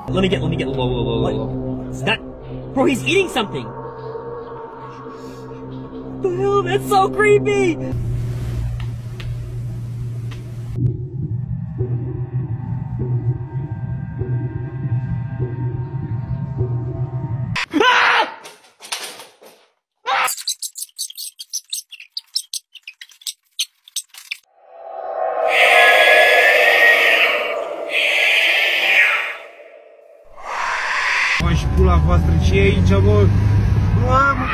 Let me get, whoa. That, bro, he's eating something. What the hell, that's so creepy. Pula voastră, ce e aici, mă? Mamă,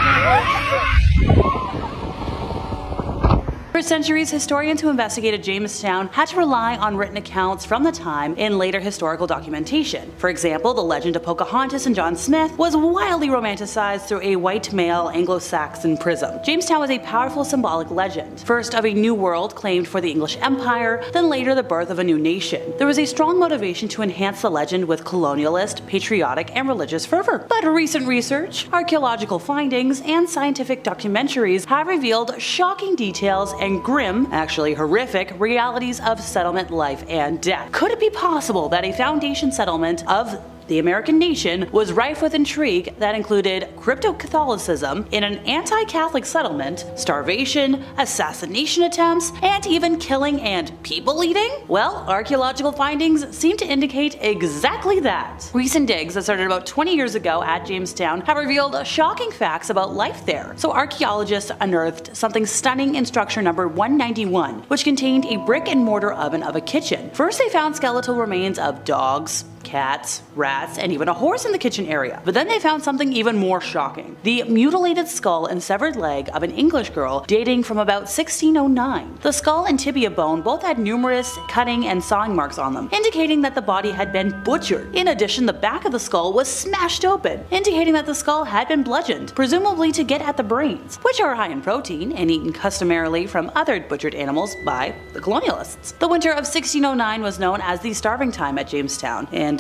For centuries, historians who investigated Jamestown had to rely on written accounts from the time in later historical documentation. For example, the legend of Pocahontas and John Smith was wildly romanticized through a white male Anglo-Saxon prism. Jamestown was a powerful symbolic legend, first of a new world claimed for the English Empire, then later the birth of a new nation. There was a strong motivation to enhance the legend with colonialist, patriotic, and religious fervor. But recent research, archaeological findings, and scientific documentaries have revealed shocking details and grim, actually horrific, realities of settlement life and death. Could it be possible that a foundation settlement of the American nation was rife with intrigue that included crypto-Catholicism in an anti-Catholic settlement, starvation, assassination attempts, and even killing and people-eating? Well, archaeological findings seem to indicate exactly that. Recent digs that started about 20 years ago at Jamestown have revealed shocking facts about life there. So archaeologists unearthed something stunning in structure number 191, which contained a brick and mortar oven of a kitchen. First, they found skeletal remains of dogs, cats, rats, and even a horse in the kitchen area. But then they found something even more shocking. The mutilated skull and severed leg of an English girl dating from about 1609. The skull and tibia bone both had numerous cutting and sawing marks on them, indicating that the body had been butchered. In addition, the back of the skull was smashed open, indicating that the skull had been bludgeoned, presumably to get at the brains, which are high in protein and eaten customarily from other butchered animals by the colonialists. The winter of 1609 was known as the starving time at Jamestown, and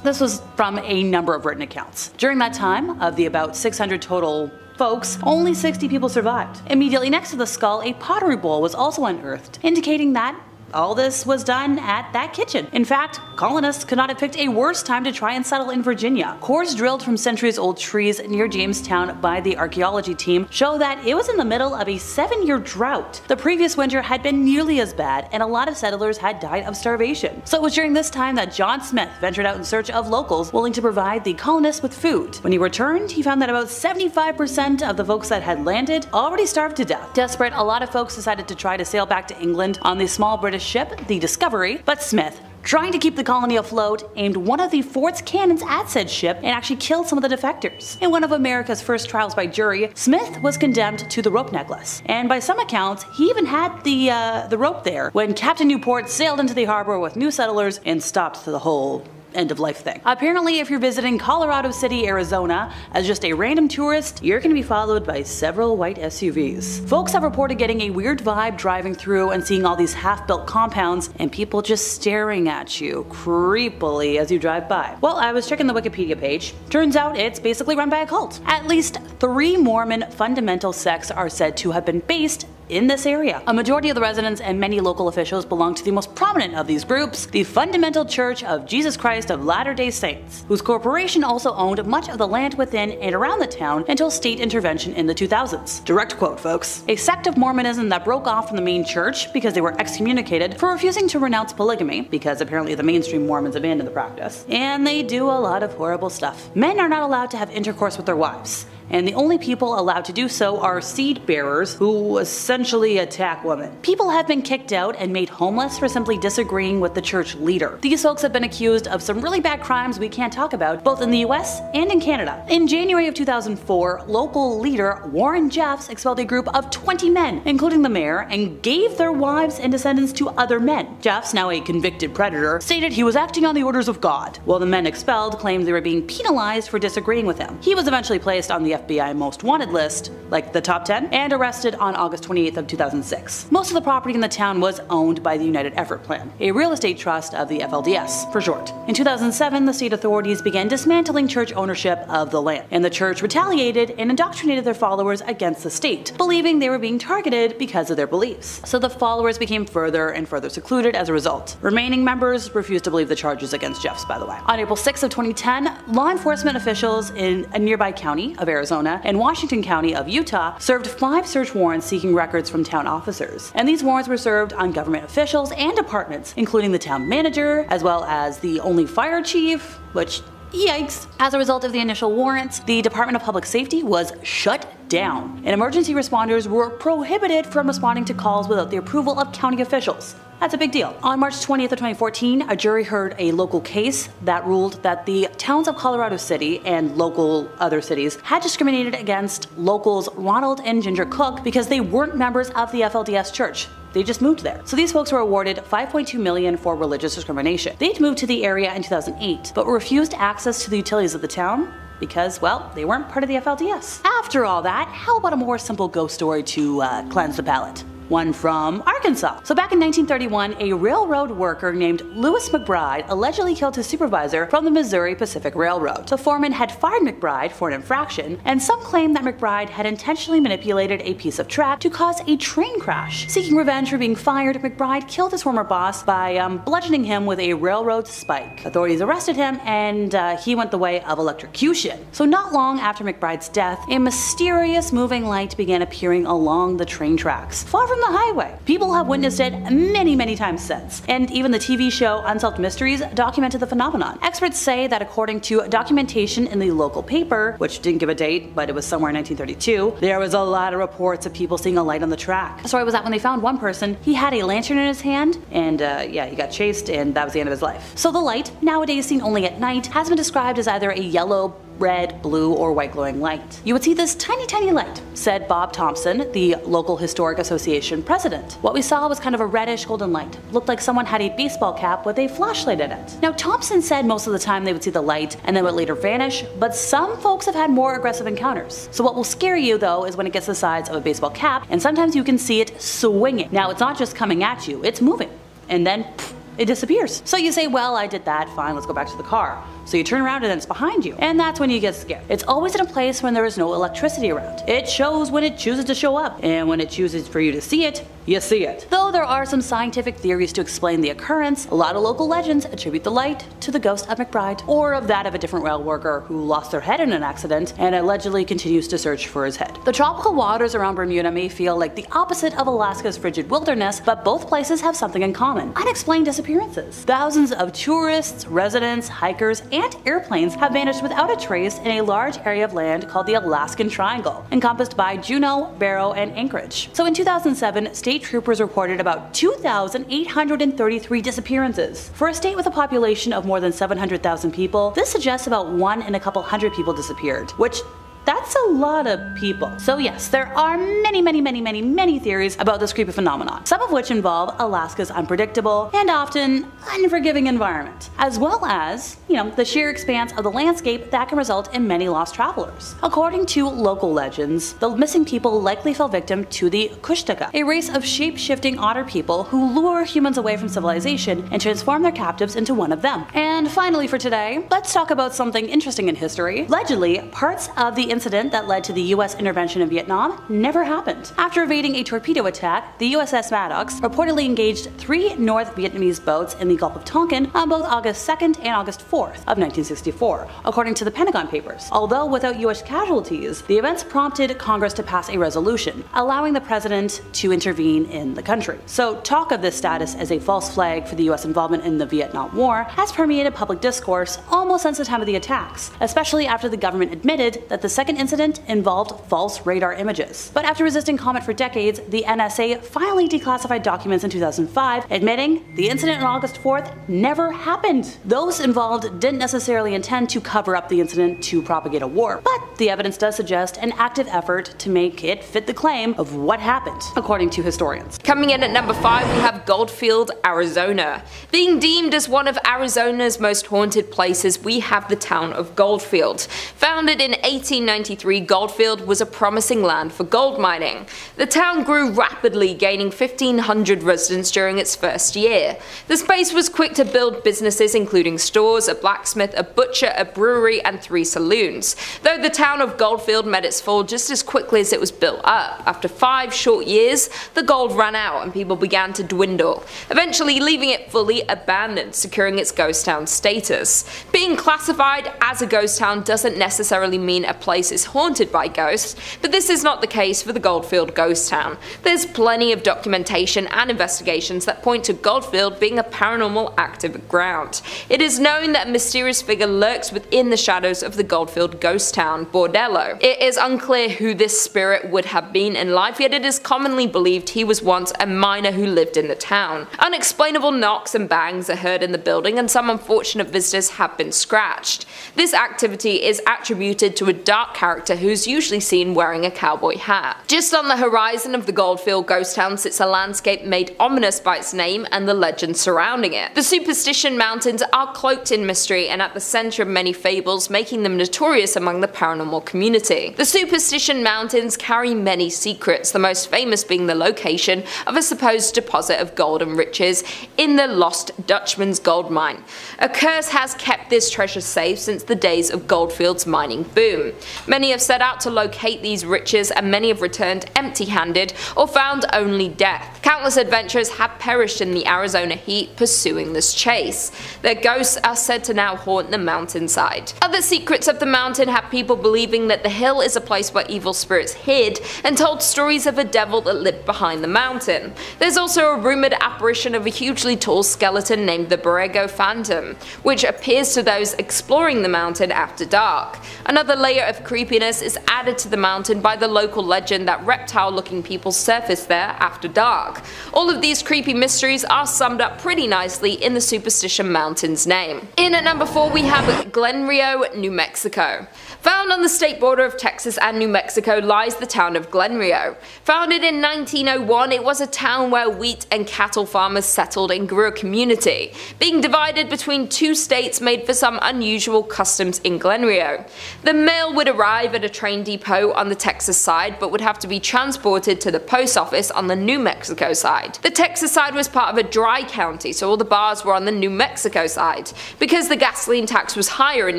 this was from a number of written accounts. During that time, of the about 600 total folks, only 60 people survived. Immediately next to the skull, a pottery bowl was also unearthed, indicating that all this was done at that kitchen. In fact, colonists could not have picked a worse time to try and settle in Virginia. Cores drilled from centuries-old trees near Jamestown by the archaeology team show that it was in the middle of a 7-year drought. The previous winter had been nearly as bad, and a lot of settlers had died of starvation. So it was during this time that John Smith ventured out in search of locals willing to provide the colonists with food. When he returned, he found that about 75% of the folks that had landed already starved to death. Desperate, a lot of folks decided to try to sail back to England on the small British ship, the Discovery, but Smith, trying to keep the colony afloat, aimed one of the fort's cannons at said ship and actually killed some of the defectors. In one of America's first trials by jury, Smith was condemned to the rope necklace, and by some accounts, he even had the rope there when Captain Newport sailed into the harbor with new settlers and stopped the whole end of life thing. Apparently, if you're visiting Colorado City, Arizona as just a random tourist, you're going to be followed by several white SUVs. Folks have reported getting a weird vibe driving through and seeing all these half-built compounds and people just staring at you creepily as you drive by. Well, I was checking the Wikipedia page. Turns out it's basically run by a cult. At least 3 Mormon fundamental sects are said to have been based in this area. A majority of the residents and many local officials belong to the most prominent of these groups, the Fundamental Church of Jesus Christ of Latter-day Saints, whose corporation also owned much of the land within and around the town until state intervention in the 2000s. Direct quote, folks. A sect of Mormonism that broke off from the main church because they were excommunicated for refusing to renounce polygamy, because apparently the mainstream Mormons abandoned the practice. And they do a lot of horrible stuff. Men are not allowed to have intercourse with their wives, and the only people allowed to do so are seed bearers who essentially attack women. People have been kicked out and made homeless for simply disagreeing with the church leader. These folks have been accused of some really bad crimes we can't talk about, both in the US and in Canada. In January of 2004, local leader Warren Jeffs expelled a group of 20 men, including the mayor, and gave their wives and descendants to other men. Jeffs, now a convicted predator, stated he was acting on the orders of God, while the men expelled claimed they were being penalized for disagreeing with him. He was eventually placed on the FBI Most Wanted list, like the top 10, and arrested on August 28th of 2006. Most of the property in the town was owned by the United Effort Plan, a real estate trust of the FLDS, for short. In 2007, the state authorities began dismantling church ownership of the land, and the church retaliated and indoctrinated their followers against the state, believing they were being targeted because of their beliefs. So the followers became further and further secluded as a result. Remaining members refused to believe the charges against Jeffs, by the way. On April 6th of 2010, law enforcement officials in a nearby county of Arizona and Washington County of Utah served 5 search warrants seeking records from town officers. And these warrants were served on government officials and departments, including the town manager, as well as the only fire chief, which yikes. As a result of the initial warrants, the Department of Public Safety was shut down, and emergency responders were prohibited from responding to calls without the approval of county officials. That's a big deal. On March 20th of 2014, a jury heard a local case that ruled that the towns of Colorado City and local other cities had discriminated against locals Ronald and Ginger Cook because they weren't members of the FLDS church. They just moved there. So these folks were awarded $5.2 million for religious discrimination. They'd moved to the area in 2008, but were refused access to the utilities of the town because, well, they weren't part of the FLDS. After all that, how about a more simple ghost story to cleanse the palate? One from Arkansas. So back in 1931, a railroad worker named Lewis McBride allegedly killed his supervisor from the Missouri Pacific Railroad. The foreman had fired McBride for an infraction, and some claim that McBride had intentionally manipulated a piece of track to cause a train crash. Seeking revenge for being fired, McBride killed his former boss by bludgeoning him with a railroad spike. Authorities arrested him, and he went the way of electrocution. So not long after McBride's death, a mysterious moving light began appearing along the train tracks, far from the highway. People have witnessed it many times since, and even the TV show Unsolved Mysteries documented the phenomenon. Experts say that according to documentation in the local paper, which didn't give a date, but it was somewhere in 1932, there was a lot of reports of people seeing a light on the track. The story was that when they found one person, he had a lantern in his hand, and yeah, he got chased, and that was the end of his life. So the light, nowadays seen only at night, has been described as either a yellow, red, blue, or white glowing light. You would see this tiny light, said Bob Thompson, the local Historic Association president. What we saw was kind of a reddish golden light. Looked like someone had a baseball cap with a flashlight in it. Now Thompson said most of the time they would see the light and then would later vanish, but some folks have had more aggressive encounters. So what will scare you though is when it gets the size of a baseball cap, and sometimes you can see it swinging. Now it's not just coming at you, it's moving. And then pff, it disappears. So you say, well, I did that, fine, let's go back to the car. So you turn around and then it's behind you. And that's when you get scared. It's always in a place when there is no electricity around. It shows when it chooses to show up. And when it chooses for you to see it, you see it. Though there are some scientific theories to explain the occurrence, a lot of local legends attribute the light to the ghost of McBride, or of that of a different rail worker who lost their head in an accident and allegedly continues to search for his head. The tropical waters around Bermuda may feel like the opposite of Alaska's frigid wilderness, but both places have something in common: unexplained disappearances. Thousands of tourists, residents, hikers, and airplanes have vanished without a trace in a large area of land called the Alaskan Triangle, encompassed by Juneau, Barrow, and Anchorage. So in 2007, state troopers reported about 2,833 disappearances. For a state with a population of more than 700,000 people, this suggests about 1 in a couple hundred people disappeared, which that's a lot of people. So yes, there are many theories about this creepy phenomenon, some of which involve Alaska's unpredictable and often unforgiving environment, as well as, the sheer expanse of the landscape that can result in many lost travelers. According to local legends, the missing people likely fell victim to the Kusta, a race of shape-shifting otter people who lure humans away from civilization and transform their captives into one of them. And finally for today, let's talk about something interesting in history. Allegedly, parts of the incident that led to the US intervention in Vietnam never happened. After evading a torpedo attack, the USS Maddox reportedly engaged 3 North Vietnamese boats in the Gulf of Tonkin on both August 2nd and August 4th of 1964, according to the Pentagon Papers. Although without US casualties, the events prompted Congress to pass a resolution, allowing the president to intervene in the country. So talk of this status as a false flag for the US involvement in the Vietnam War has permeated public discourse almost since the time of the attacks, especially after the government admitted that the second incident involved false radar images. But after resisting comment for decades, the NSA finally declassified documents in 2005, admitting the incident on August 4th never happened. Those involved didn't necessarily intend to cover up the incident to propagate a war, but the evidence does suggest an active effort to make it fit the claim of what happened, according to historians. Coming in at number 5, we have Goldfield, Arizona. Being deemed as one of Arizona's most haunted places, we have the town of Goldfield. Founded in 1890 1893, Goldfield was a promising land for gold mining. The town grew rapidly, gaining 1,500 residents during its first year. The space was quick to build businesses including stores, a blacksmith, a butcher, a brewery, and 3 saloons, though the town of Goldfield met its fall just as quickly as it was built up. After 5 short years, the gold ran out and people began to dwindle, eventually leaving it fully abandoned, securing its ghost town status. Being classified as a ghost town doesn't necessarily mean a place is haunted by ghosts, but this is not the case for the Goldfield ghost town. There's plenty of documentation and investigations that point to Goldfield being a paranormal active ground. It is known that a mysterious figure lurks within the shadows of the Goldfield ghost town, Bordello. It is unclear who this spirit would have been in life, yet it is commonly believed he was once a miner who lived in the town. Unexplainable knocks and bangs are heard in the building, and some unfortunate visitors have been scratched. This activity is attributed to a dark character who's usually seen wearing a cowboy hat. Just on the horizon of the Goldfield ghost town sits a landscape made ominous by its name and the legend surrounding it. The Superstition Mountains are cloaked in mystery and at the center of many fables, making them notorious among the paranormal community. The Superstition Mountains carry many secrets, the most famous being the location of a supposed deposit of gold and riches in the Lost Dutchman's gold mine. A curse has kept this treasure safe since the days of Goldfield's mining boom. Many have set out to locate these riches, and many have returned empty-handed or found only death. Countless adventurers have perished in the Arizona heat pursuing this chase. Their ghosts are said to now haunt the mountainside. Other secrets of the mountain have people believing that the hill is a place where evil spirits hid and told stories of a devil that lived behind the mountain. There's also a rumored apparition of a hugely tall skeleton named the Borrego Phantom, which appears to those exploring the mountain after dark. Another layer of creepiness is added to the mountain by the local legend that reptile-looking people surface there after dark. All of these creepy mysteries are summed up pretty nicely in the Superstition Mountain's name. In at number 4 we have Glen Rio, New Mexico. Found on the state border of Texas and New Mexico lies the town of Glen Rio. Founded in 1901, it was a town where wheat and cattle farmers settled and grew a community. Being divided between 2 states made for some unusual customs in Glen Rio. The mail would arrive at a train depot on the Texas side, but would have to be transported to the post office on the New Mexico side. The Texas side was part of a dry county, so all the bars were on the New Mexico side. Because the gasoline tax was higher in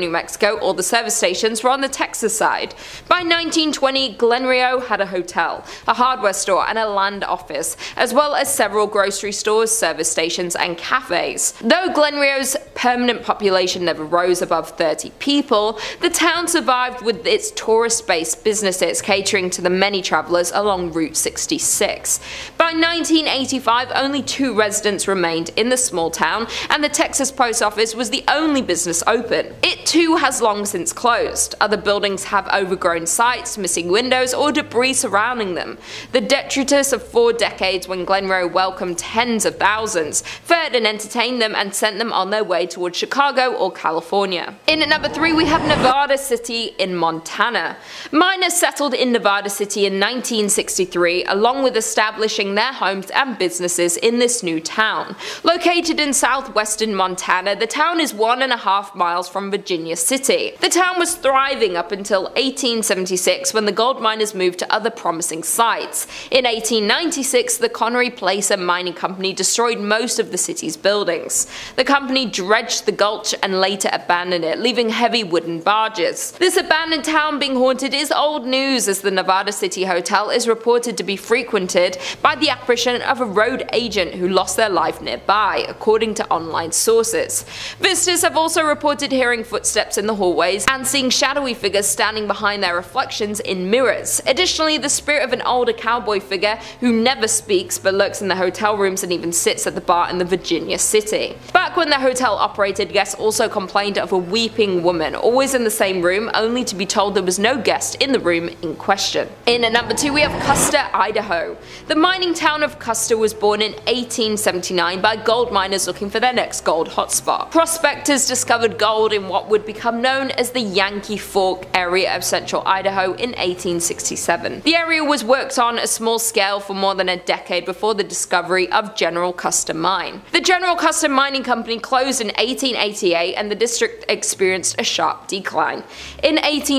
New Mexico, all the service stations were on the Texas side. By 1920, Glen Rio had a hotel, a hardware store, and a land office, as well as several grocery stores, service stations, and cafes. Though Glen Rio's permanent population never rose above 30 people, the town survived with its tourist-based businesses catering to the many travelers along Route 66. By 1985, only 2 residents remained in the small town, and the Texas post office was the only business open. It too has long since closed. Other buildings have overgrown sites, missing windows, or debris surrounding them. The detritus of 4 decades when Glen Rio welcomed tens of thousands, fed and entertained them, and sent them on their way towards Chicago or California. In at number 3 we have Nevada City in Montana. Miners settled in Nevada City in 1963, along with establishing their homes and businesses in this new town. Located in southwestern Montana, the town is 1.5 miles from Virginia City. The town was thriving up until 1876 when the gold miners moved to other promising sites. In 1896, the Connery Placer Mining Company destroyed most of the city's buildings. The company dredged the gulch and later abandoned it, leaving heavy wooden barges. This abandoned town being haunted is old news, as the Nevada City Hotel is reported to be frequented by the apparition of a road agent who lost their life nearby, according to online sources. Visitors have also reported hearing footsteps in the hallways and seeing shadowy figures standing behind their reflections in mirrors. Additionally, the spirit of an older cowboy figure who never speaks but lurks in the hotel rooms and even sits at the bar in the Virginia City. Back when the hotel operated, guests also complained of a weeping woman, always in the same room, only to be told there was no guest in the room in question. In at number 2 we have Kusta, Idaho. The mining town of Kusta was born in 1879 by gold miners looking for their next gold hotspot. Prospectors discovered gold in what would become known as the Yankee Fork area of central Idaho in 1867. The area was worked on a small scale for more than a decade before the discovery of General Kusta Mine. The General Kusta Mining Company closed in 1888 and the district experienced a sharp decline. In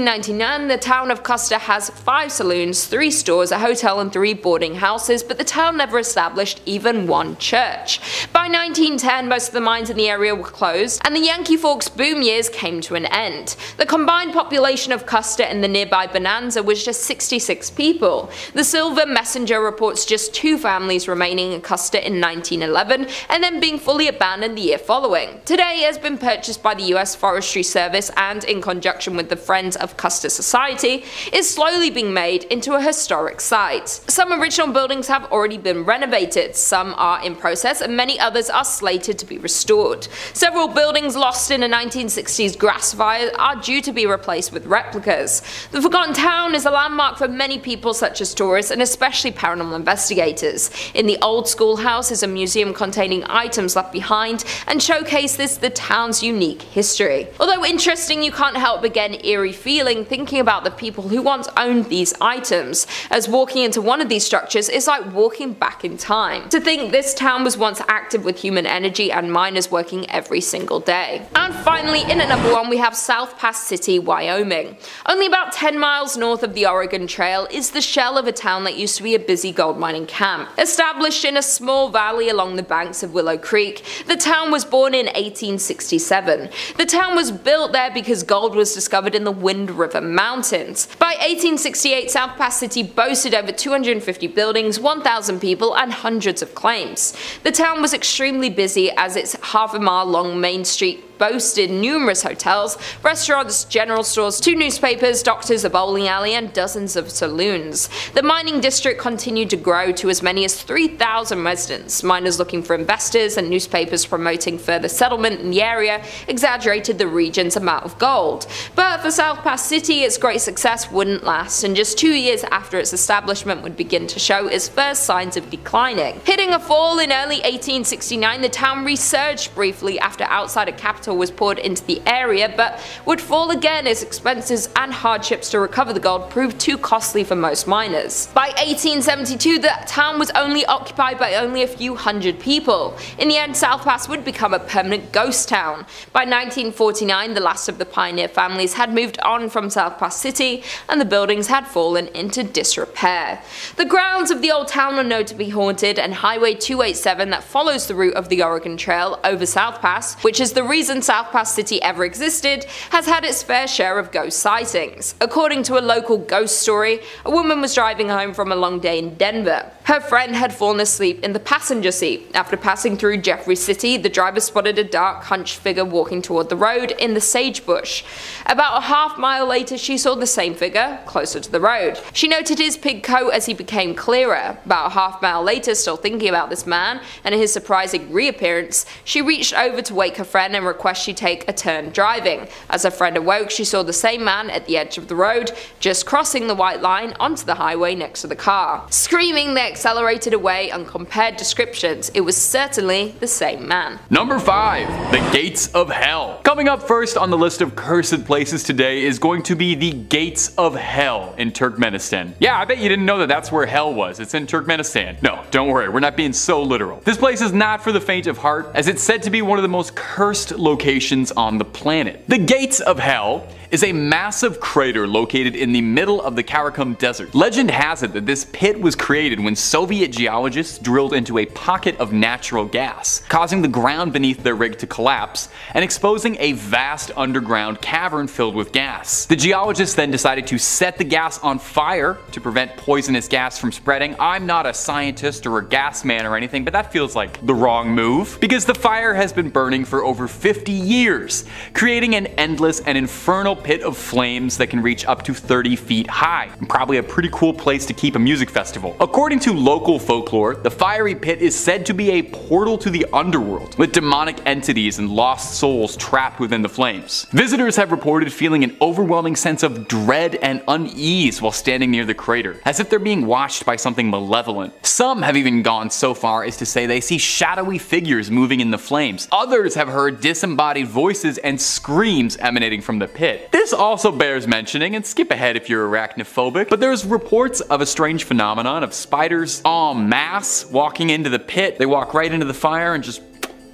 1899, the town of Kusta has 5 saloons, 3 stores, a hotel and 3 boarding houses, but the town never established even one church. By 1910, most of the mines in the area were closed, and the Yankee Forks boom years came to an end. The combined population of Kusta and the nearby Bonanza was just 66 people. The Silver Messenger reports just 2 families remaining in Kusta in 1911, and then being fully abandoned the year following. Today, it has been purchased by the US Forestry Service and, in conjunction with the Friends of Kusta Society, is slowly being made into a historic site. Some original buildings have already been renovated, some are in process, and many others are slated to be restored. Several buildings lost in a 1960s grass fire are due to be replaced with replicas. The Forgotten Town is a landmark for many people such as tourists and especially paranormal investigators. In the old schoolhouse is a museum containing items left behind and showcases the town's unique history. Although interesting, you can't help but get an eerie feeling thinking about the people who once owned these items, as walking into one of these structures is like walking back in time. To think this town was once active with human energy and miners working every single day. And finally, in at number 1 we have South Pass City, Wyoming. Only about 10 miles north of the Oregon Trail is the shell of a town that used to be a busy gold mining camp. Established in a small valley along the banks of Willow Creek, the town was born in 1867. The town was built there because gold was discovered in the Wind River Mountains. By 1868, South Pass City boasted over 250 buildings, 1,000 people, and hundreds of claims. The town was extremely busy as its half-a-mile-long main street boasted numerous hotels, restaurants, general stores, 2 newspapers, doctors, a bowling alley, and dozens of saloons. The mining district continued to grow to as many as 3,000 residents. Miners looking for investors and newspapers promoting further settlement in the area exaggerated the region's amount of gold. But for South Pass City, its great success wouldn't last, and just 2 years after its establishment would begin to show its first signs of declining. Hitting a fall in early 1869, the town resurged briefly after outsider capital was poured into the area, but would fall again as expenses and hardships to recover the gold proved too costly for most miners. By 1872, the town was only occupied by only a few hundred people. In the end, South Pass would become a permanent ghost town. By 1949, the last of the pioneer families had moved on from South Pass City, and the buildings had fallen into disrepair. The grounds of the old town are known to be haunted, and Highway 287 that follows the route of the Oregon Trail over South Pass, which is the reason South Pass City ever existed, has had its fair share of ghost sightings. According to a local ghost story, a woman was driving home from a long day in Denver. Her friend had fallen asleep in the passenger seat. After passing through Jeffrey City, the driver spotted a dark, hunched figure walking toward the road in the sagebrush. About a half-mile later, she saw the same figure closer to the road. She noted his pig coat as he became clearer. About a half-mile later, still thinking about this man and his surprising reappearance, she reached over to wake her friend and request she take a turn driving. As her friend awoke, she saw the same man at the edge of the road, just crossing the white line onto the highway next to the car. Screaming, they accelerated away and compared descriptions. It was certainly the same man. Number 5. The Gates of Hell. Coming up first on the list of cursed places today is going to be the Gates of Hell in Turkmenistan. Yeah, I bet you didn't know that that's where hell was. It's in Turkmenistan. No, don't worry, we're not being so literal. This place is not for the faint of heart, as it's said to be one of the most cursed locations on the planet. The Gates of Hell is a massive crater located in the middle of the Karakum Desert. Legend has it that this pit was created when Soviet geologists drilled into a pocket of natural gas, causing the ground beneath their rig to collapse and exposing a vast underground cavern filled with gas. The geologists then decided to set the gas on fire to prevent poisonous gas from spreading. I'm not a scientist or a gas man or anything, but that feels like the wrong move, because the fire has been burning for over 50 years, creating an endless and infernal pit of flames that can reach up to 30 feet high, and probably a pretty cool place to keep a music festival. According to local folklore, the fiery pit is said to be a portal to the underworld, with demonic entities and lost souls trapped within the flames. Visitors have reported feeling an overwhelming sense of dread and unease while standing near the crater, as if they're being watched by something malevolent. Some have even gone so far as to say they see shadowy figures moving in the flames. Others have heard disembodied voices and screams emanating from the pit. This also bears mentioning, and skip ahead if you're arachnophobic, but there's reports of a strange phenomenon of spiders en masse walking into the pit. They walk right into the fire and just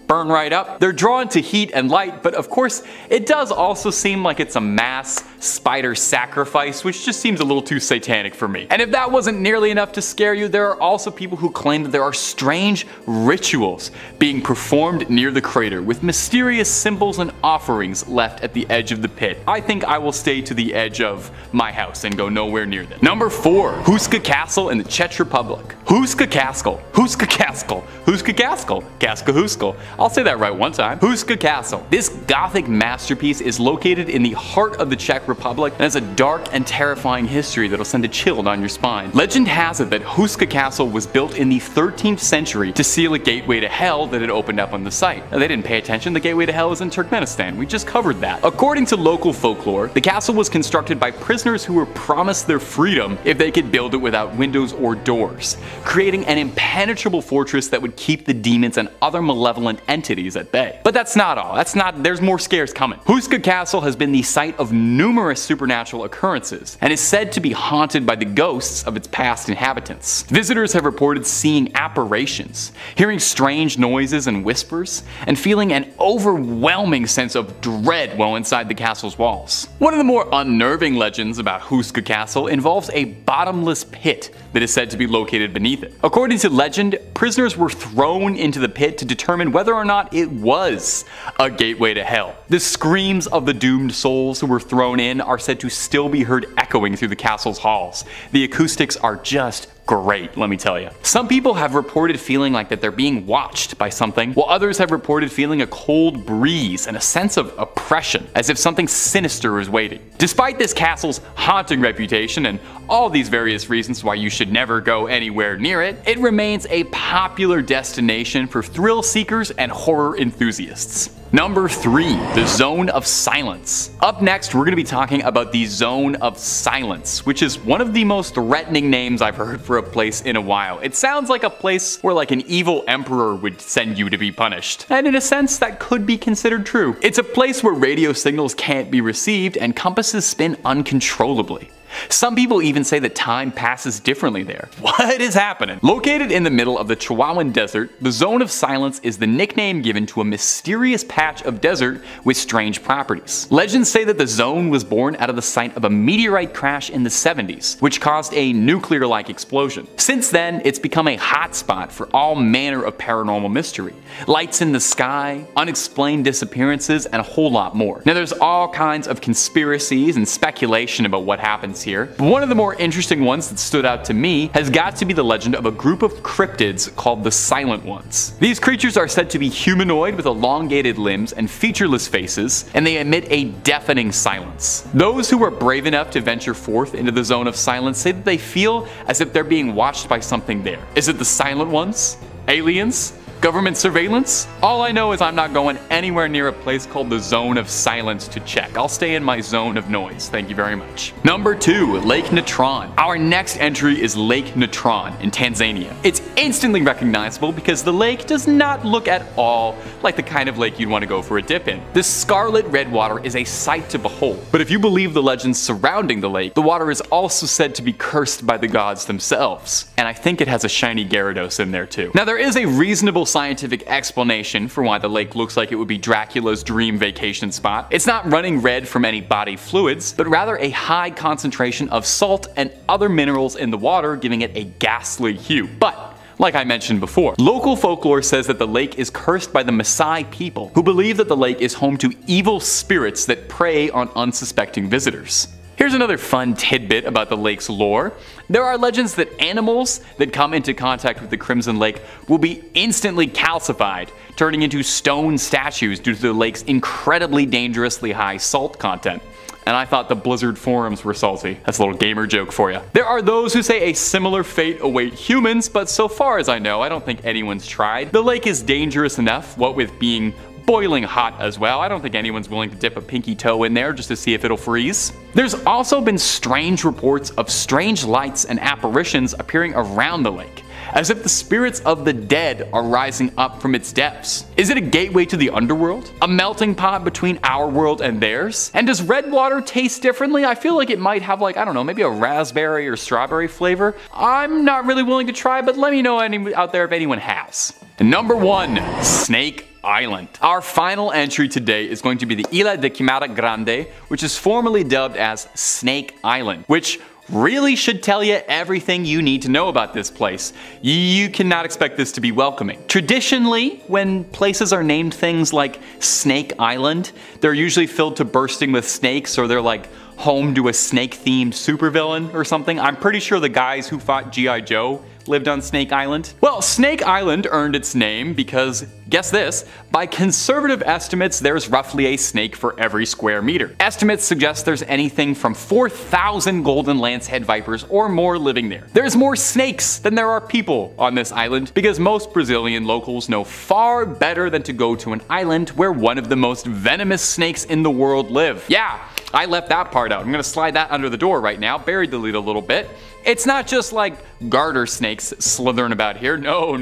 burn right up. They're drawn to heat and light, but of course, it does also seem like it's a mass spider sacrifice, which just seems a little too satanic for me. And if that wasn't nearly enough to scare you, there are also people who claim that there are strange rituals being performed near the crater with mysterious symbols and offerings left at the edge of the pit. I think I will stay to the edge of my house and go nowhere near them. Number 4. Husa Castle in the Czech Republic. Husa Castle. Husa Castle. Husa Castle. Kaska-Huskal. I'll say that right one time. Husa Castle. This Gothic masterpiece is located in the heart of the Czech Republic and has a dark and terrifying history that'll send a chill down your spine. Legend has it that Husa Castle was built in the 13th century to seal a gateway to hell that had opened up on the site. Now, they didn't pay attention. The gateway to hell is in Turkmenistan. We just covered that. According to local folklore, the castle was constructed by prisoners who were promised their freedom if they could build it without windows or doors, creating an impenetrable fortress that would keep the demons and other malevolent entities at bay. But that's not all. There's more scares coming. Husa Castle has been the site of numerous supernatural occurrences and is said to be haunted by the ghosts of its past inhabitants. Visitors have reported seeing apparitions, hearing strange noises and whispers, and feeling an overwhelming sense of dread while inside the castle's walls. One of the more unnerving legends about Husa Castle involves a bottomless pit that is said to be located beneath it. According to legend, prisoners were thrown into the pit to determine whether or not it was a gateway to hell. The screams of the doomed souls who were thrown in are said to still be heard echoing through the castle's halls. The acoustics are just great, let me tell you. Some people have reported feeling like that they're being watched by something, while others have reported feeling a cold breeze and a sense of oppression, as if something sinister is waiting. Despite this castle's haunting reputation and all these various reasons why you should never go anywhere near it, it remains a popular destination for thrill seekers and horror enthusiasts. Number 3. The Zone of Silence. Up next, we're going to be talking about the Zone of Silence, which is one of the most threatening names I've heard for a place in a while. It sounds like a place where like an evil emperor would send you to be punished. And in a sense, that could be considered true. It's a place where radio signals can't be received and compasses spin uncontrollably. Some people even say that time passes differently there. What is happening? Located in the middle of the Chihuahuan Desert, the Zone of Silence is the nickname given to a mysterious patch of desert with strange properties. Legends say that the zone was born out of the site of a meteorite crash in the 70s, which caused a nuclear-like explosion. Since then, it's become a hotspot for all manner of paranormal mystery. Lights in the sky, unexplained disappearances, and a whole lot more. Now, there's all kinds of conspiracies and speculation about what happens here, but one of the more interesting ones that stood out to me has got to be the legend of a group of cryptids called the Silent Ones. These creatures are said to be humanoid with elongated limbs and featureless faces, and they emit a deafening silence. Those who are brave enough to venture forth into the Zone of Silence say that they feel as if they're being watched by something there. Is it the Silent Ones? Aliens? Government surveillance? All I know is I'm not going anywhere near a place called the Zone of Silence to check. I'll stay in my zone of noise. Thank you very much. Number 2. Lake Nron. Our next entry is Lake Nron in Tanzania. It's instantly recognizable because the lake does not look at all like the kind of lake you'd want to go for a dip in. This scarlet red water is a sight to behold. But if you believe the legends surrounding the lake, the water is also said to be cursed by the gods themselves. And I think it has a shiny Gyarados in there too. Now, there is a reasonable scientific explanation for why the lake looks like it would be Dracula's dream vacation spot. It's not running red from any body fluids, but rather a high concentration of salt and other minerals in the water, giving it a ghastly hue. But like I mentioned before, local folklore says that the lake is cursed by the Maasai people, who believe that the lake is home to evil spirits that prey on unsuspecting visitors. Here's another fun tidbit about the lake's lore. There are legends that animals that come into contact with the Crimson Lake will be instantly calcified, turning into stone statues due to the lake's incredibly dangerously high salt content. And I thought the Blizzard forums were salty. That's a little gamer joke for you. There are those who say a similar fate await humans, but so far as I know, I don't think anyone's tried. The lake is dangerous enough, what with being boiling hot as well. I don't think anyone's willing to dip a pinky toe in there just to see if it'll freeze. There's also been strange reports of strange lights and apparitions appearing around the lake, as if the spirits of the dead are rising up from its depths. Is it a gateway to the underworld? A melting pot between our world and theirs? And does red water taste differently? I feel like it might have, like, I don't know, maybe a raspberry or strawberry flavor. I'm not really willing to try, but let me know out there if anyone has. And number 1, Snake Island. Our final entry today is going to be the Isla de Quimada Grande, which is formerly dubbed as Snake Island, which really should tell you everything you need to know about this place. You cannot expect this to be welcoming. Traditionally, when places are named things like Snake Island, they're usually filled to bursting with snakes, or they're like home to a snake-themed supervillain or something. I'm pretty sure the guys who fought G.I. Joe lived on Snake Island. Well, Snake Island earned its name because, guess this, by conservative estimates, there's roughly a snake for every square meter. Estimates suggest there's anything from 4,000 golden lancehead vipers or more living there. There's more snakes than there are people on this island because most Brazilian locals know far better than to go to an island where one of the most venomous snakes in the world live. Yeah, I left that part out. I'm gonna slide that under the door right now, buried the lead a little bit. It's not just like garter snakes slithering about here. No.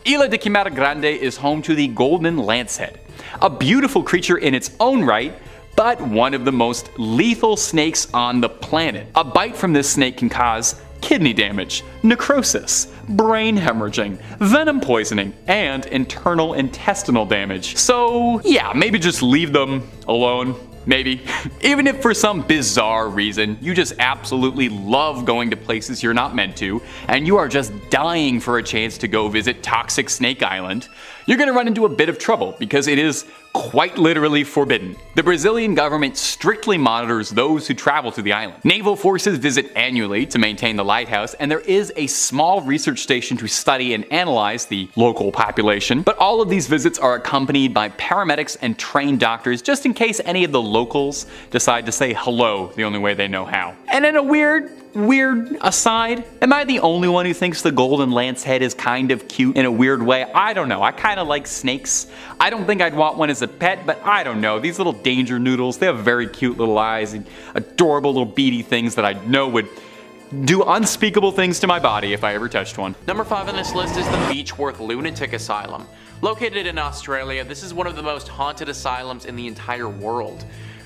Isla de Quimada Grande is home to the golden lancehead, a beautiful creature in its own right, but one of the most lethal snakes on the planet. A bite from this snake can cause kidney damage, necrosis, brain hemorrhaging, venom poisoning, and internal intestinal damage. So yeah, maybe just leave them alone. Maybe. Even if for some bizarre reason you just absolutely love going to places you're not meant to, and you are just dying for a chance to go visit toxic Snake Island, you're gonna run into a bit of trouble because it is quite literally forbidden. The Brazilian government strictly monitors those who travel to the island. Naval forces visit annually to maintain the lighthouse, and there is a small research station to study and analyze the local population, but all of these visits are accompanied by paramedics and trained doctors just in case any of the locals decide to say hello the only way they know how. And in a weird aside, am I the only one who thinks the golden lancehead is kind of cute in a weird way? I don't know, I kind of like snakes. I don't think I'd want one as a pet, but I don't know. These little danger noodles, they have very cute little eyes and adorable little beady things that I know would do unspeakable things to my body if I ever touched one. Number 5 on this list is the Beachworth Lunatic Asylum. Located in Australia, this is one of the most haunted asylums in the entire world.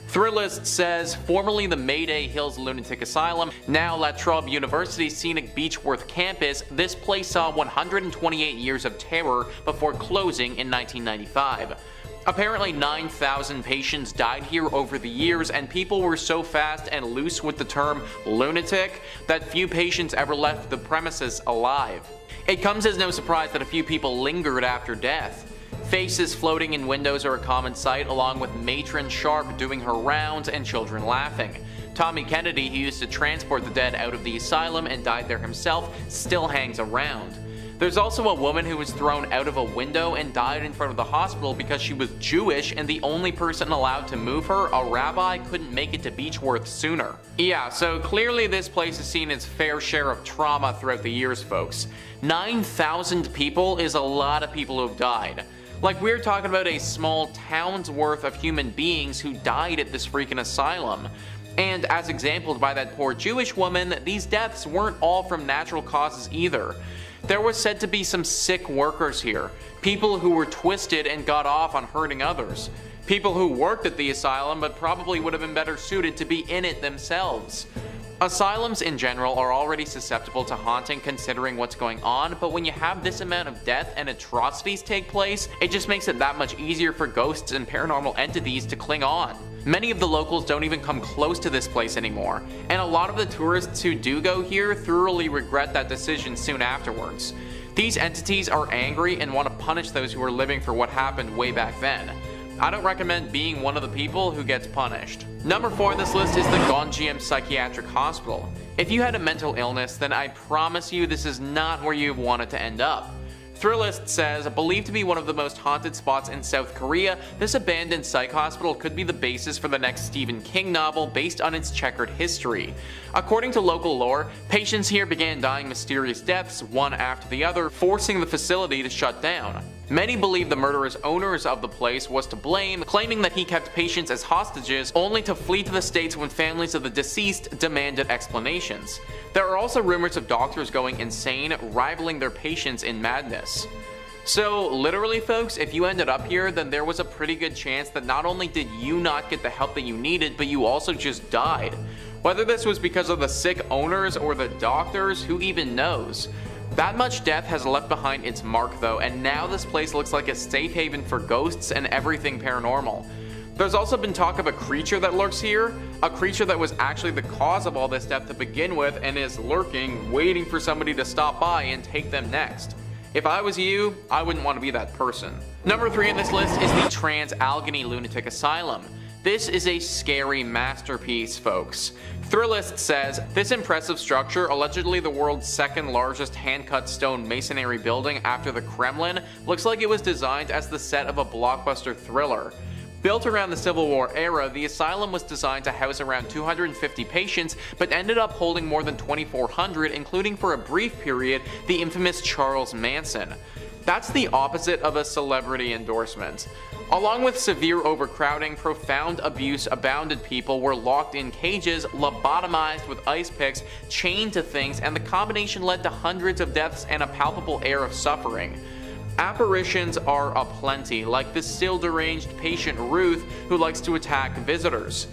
Thrillist says, formerly the Mayday Hills Lunatic Asylum, now La Trobe University's scenic Beachworth campus, this place saw 128 years of terror before closing in 1995. Apparently 9,000 patients died here over the years, and people were so fast and loose with the term lunatic that few patients ever left the premises alive. It comes as no surprise that a few people lingered after death. Faces floating in windows are a common sight, along with Matron Sharp doing her rounds and children laughing. Tommy Kennedy, who used to transport the dead out of the asylum and died there himself, still hangs around. There's also a woman who was thrown out of a window and died in front of the hospital because she was Jewish and the only person allowed to move her, a rabbi, couldn't make it to Beachworth sooner. Yeah, so clearly this place has seen its fair share of trauma throughout the years, folks. 9,000 people is a lot of people who've died. Like, we're talking about a small town's worth of human beings who died at this freaking asylum. And as exampled by that poor Jewish woman, these deaths weren't all from natural causes either. There was said to be some sick workers here, people who were twisted and got off on hurting others, people who worked at the asylum but probably would have been better suited to be in it themselves. Asylums in general are already susceptible to haunting considering what's going on, but when you have this amount of death and atrocities take place, it just makes it that much easier for ghosts and paranormal entities to cling on. Many of the locals don't even come close to this place anymore, and a lot of the tourists who do go here thoroughly regret that decision soon afterwards. These entities are angry and want to punish those who are living for what happened way back then. I don't recommend being one of the people who gets punished. Number 4 on this list is the Gonjiam Psychiatric Hospital. If you had a mental illness, then I promise you this is not where you wanted to end up. Thrillist says, believed to be one of the most haunted spots in South Korea, this abandoned psych hospital could be the basis for the next Stephen King novel based on its checkered history. According to local lore, patients here began dying mysterious deaths one after the other, forcing the facility to shut down. Many believe the murderous owners of the place was to blame, claiming that he kept patients as hostages only to flee to the States when families of the deceased demanded explanations. There are also rumors of doctors going insane, rivaling their patients in madness. So literally folks, if you ended up here, then there was a pretty good chance that not only did you not get the help that you needed, but you also just died. Whether this was because of the sick owners or the doctors, who even knows? That much death has left behind its mark though, and now this place looks like a safe haven for ghosts and everything paranormal. There's also been talk of a creature that lurks here, a creature that was actually the cause of all this death to begin with and is lurking, waiting for somebody to stop by and take them next. If I was you, I wouldn't want to be that person. Number 3 on this list is the Trans-Allegheny Lunatic Asylum. This is a scary masterpiece, folks. Thrillist says, this impressive structure, allegedly the world's second largest hand-cut stone masonry building after the Kremlin, looks like it was designed as the set of a blockbuster thriller. Built around the Civil War era, the asylum was designed to house around 250 patients, but ended up holding more than 2,400, including for a brief period, the infamous Charles Manson. That's the opposite of a celebrity endorsement. Along with severe overcrowding, profound abuse abounded. People were locked in cages, lobotomized with ice picks, chained to things, and the combination led to hundreds of deaths and a palpable air of suffering. Apparitions are aplenty, like the still deranged patient Ruth who likes to attack visitors.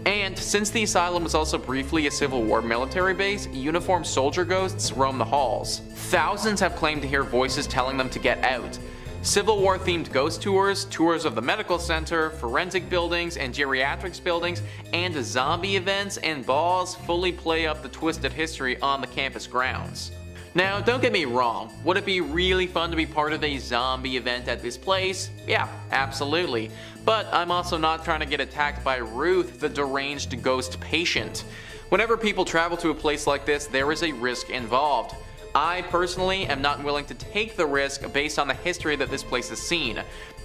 And since the asylum was also briefly a Civil War military base, uniformed soldier ghosts roam the halls. Thousands have claimed to hear voices telling them to get out. Civil War themed ghost tours, tours of the medical center, forensic buildings and geriatrics buildings, and zombie events and balls fully play up the twisted history on the campus grounds. Now, don't get me wrong, would it be really fun to be part of a zombie event at this place? Yeah, absolutely. But I'm also not trying to get attacked by Ruth, the deranged ghost patient. Whenever people travel to a place like this, there is a risk involved. I personally am not willing to take the risk based on the history that this place has seen.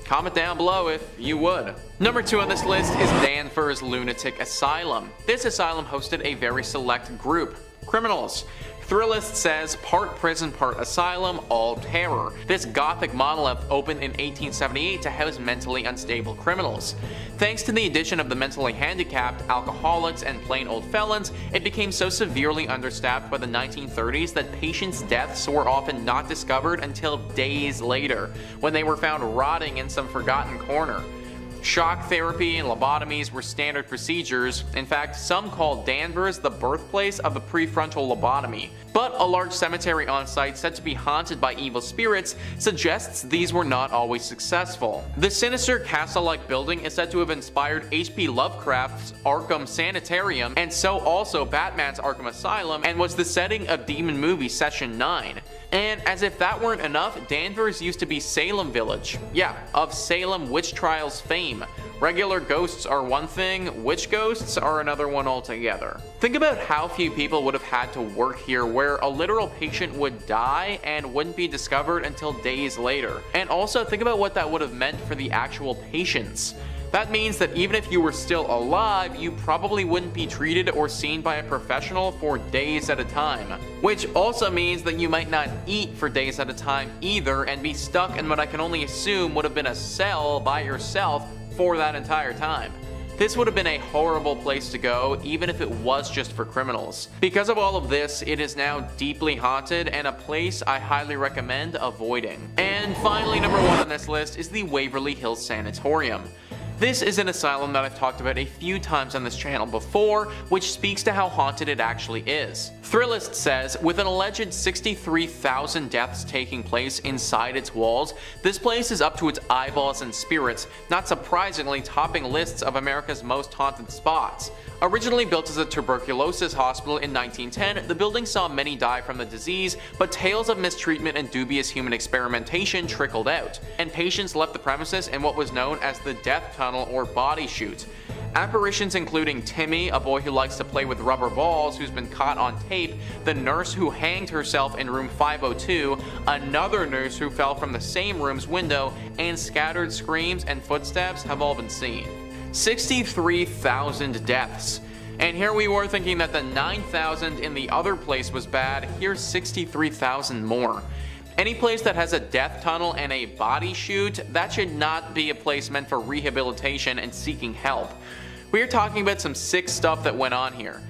Comment down below if you would. Number 2 on this list is Danvers Lunatic Asylum. This asylum hosted a very select group, criminals. Thrillist says, part prison, part asylum, all terror. This gothic monolith opened in 1878 to house mentally unstable criminals. Thanks to the addition of the mentally handicapped, alcoholics, and plain old felons, it became so severely understaffed by the 1930s that patients' deaths were often not discovered until days later, when they were found rotting in some forgotten corner. Shock therapy and lobotomies were standard procedures. In fact, some called Danvers the birthplace of the prefrontal lobotomy. But a large cemetery on site said to be haunted by evil spirits suggests these were not always successful. The sinister castle-like building is said to have inspired H.P. Lovecraft's Arkham Sanitarium, and so also Batman's Arkham Asylum, and was the setting of demon movie Session 9. And as if that weren't enough, Danvers used to be Salem Village. Yeah, of Salem witch trials fame. Regular ghosts are one thing, witch ghosts are another one altogether. Think about how few people would have had to work here, where a literal patient would die and wouldn't be discovered until days later. And also think about what that would have meant for the actual patients. That means that even if you were still alive, you probably wouldn't be treated or seen by a professional for days at a time. Which also means that you might not eat for days at a time either, and be stuck in what I can only assume would have been a cell by yourself for that entire time. This would have been a horrible place to go, even if it was just for criminals. Because of all of this, it is now deeply haunted and a place I highly recommend avoiding. And finally, number 1 on this list is the Waverly Hills Sanatorium. This is an asylum that I've talked about a few times on this channel before, which speaks to how haunted it actually is. Thrillist says, with an alleged 63,000 deaths taking place inside its walls, this place is up to its eyeballs in spirits, not surprisingly topping lists of America's most haunted spots. Originally built as a tuberculosis hospital in 1910, the building saw many die from the disease, but tales of mistreatment and dubious human experimentation trickled out, and patients left the premises in what was known as the death tunnel or body chute. Apparitions including Timmy, a boy who likes to play with rubber balls who's been caught on tape, the nurse who hanged herself in room 502, another nurse who fell from the same room's window, and scattered screams and footsteps have all been seen. 63,000 deaths. And here we were thinking that the 9,000 in the other place was bad, here's 63,000 more. Any place that has a death tunnel and a body chute, that should not be a place meant for rehabilitation and seeking help. We are talking about some sick stuff that went on here.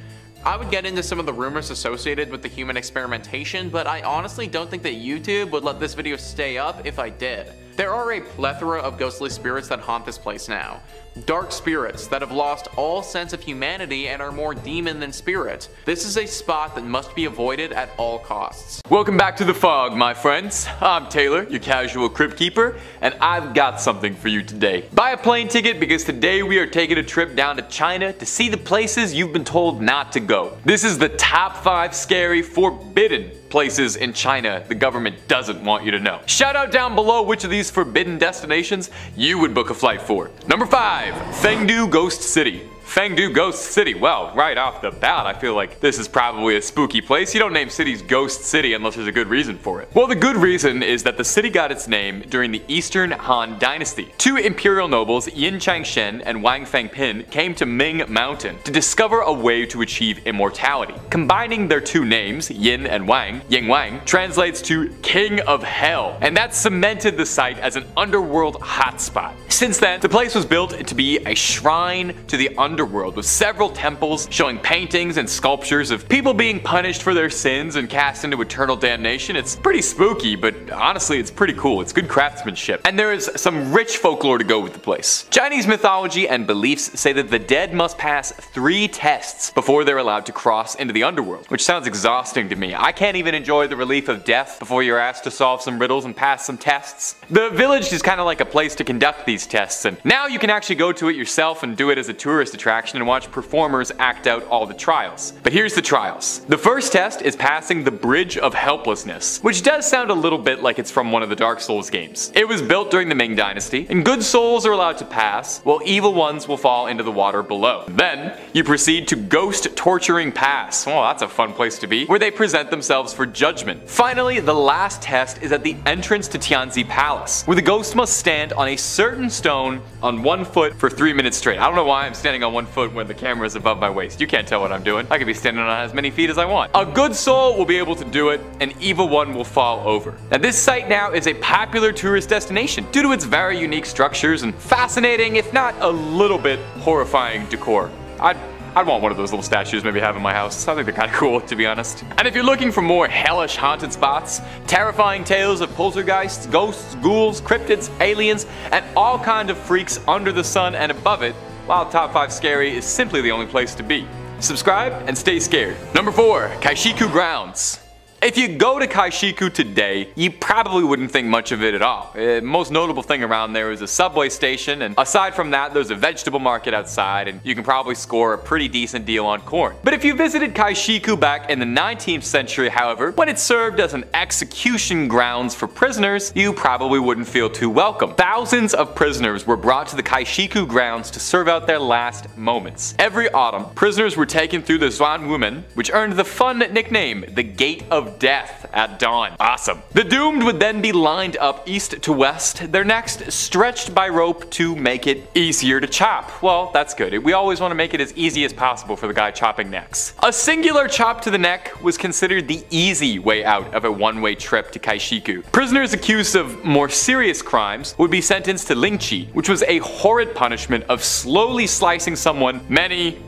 I would get into some of the rumors associated with the human experimentation, but I honestly don't think that YouTube would let this video stay up if I did. There are a plethora of ghostly spirits that haunt this place now. Dark spirits that have lost all sense of humanity and are more demon than spirit. This is a spot that must be avoided at all costs. Welcome back to the fog, my friends. I'm Taylor, your casual crypt keeper, and I've got something for you today. Buy a plane ticket because today we are taking a trip down to China to see the places you've been told not to go. This is the top 5 scary, forbidden places in China the government doesn't want you to know. Shout out down below which of these forbidden destinations you would book a flight for. Number 5, Fangdo Ghost City. Fangdo Ghost City. Well, right off the bat, I feel like this is probably a spooky place. You don't name cities Ghost City unless there's a good reason for it. Well, the good reason is that the city got its name during the Eastern Han Dynasty. 2 imperial nobles, Yin Changshen and Wang Fangpin, came to Ming Mountain to discover a way to achieve immortality. Combining their 2 names, Yin and Wang, Ying Wang, translates to King of Hell, and that cemented the site as an underworld hotspot. Since then, the place was built to be a shrine to the underworld with several temples showing paintings and sculptures of people being punished for their sins and cast into eternal damnation. It's pretty spooky, but honestly it's pretty cool. It's good craftsmanship. And there is some rich folklore to go with the place. Chinese mythology and beliefs say that the dead must pass 3 tests before they're allowed to cross into the underworld, which sounds exhausting to me. I can't even enjoy the relief of death before you're asked to solve some riddles and pass some tests. The village is kind of like a place to conduct these tests, and now you can actually go to it yourself and do it as a tourist attraction and watch performers act out all the trials. But here's the trials. The first test is passing the Bridge of Helplessness, which does sound a little bit like it's from one of the Dark Souls games. It was built during the Ming Dynasty, and good souls are allowed to pass, while evil ones will fall into the water below. Then, you proceed to Ghost Torturing Pass. Oh, that's a fun place to be, where they present themselves for judgment. Finally, the last test is at the entrance to Tianzi Palace, where the ghost must stand on a certain stone on 1 foot for 3 minutes straight. I don't know why I'm standing on 1 foot when the camera is above my waist. You can't tell what I'm doing. I could be standing on as many feet as I want. A good soul will be able to do it, an evil one will fall over. Now this site now is a popular tourist destination due to its very unique structures and fascinating, if not a little bit horrifying decor. I'd want one of those little statues maybe have in my house. I think they're kind of cool, to be honest. And if you're looking for more hellish haunted spots, terrifying tales of poltergeists, ghosts, ghouls, cryptids, aliens, and all kinds of freaks under the sun and above it, while Top 5 Scary is simply the only place to be. Subscribe and stay scared. Number 4, Qiqi Grounds. If you go to Qiqi today, you probably wouldn't think much of it at all. Most notable thing around there is a subway station, and aside from that there's a vegetable market outside, and you can probably score a pretty decent deal on corn. But if you visited Qiqi back in the 19th century, however, when it served as an execution grounds for prisoners, you probably wouldn't feel too welcome. Thousands of prisoners were brought to the Qiqi grounds to serve out their last moments. Every autumn, prisoners were taken through the Zhuanwumen, which earned the fun nickname, the Gate of Death at dawn. Awesome. The doomed would then be lined up east to west, their necks stretched by rope to make it easier to chop. Well, that's good. We always want to make it as easy as possible for the guy chopping necks. A singular chop to the neck was considered the easy way out of a one-way trip to Qiqi. Prisoners accused of more serious crimes would be sentenced to lingqi, which was a horrid punishment of slowly slicing someone many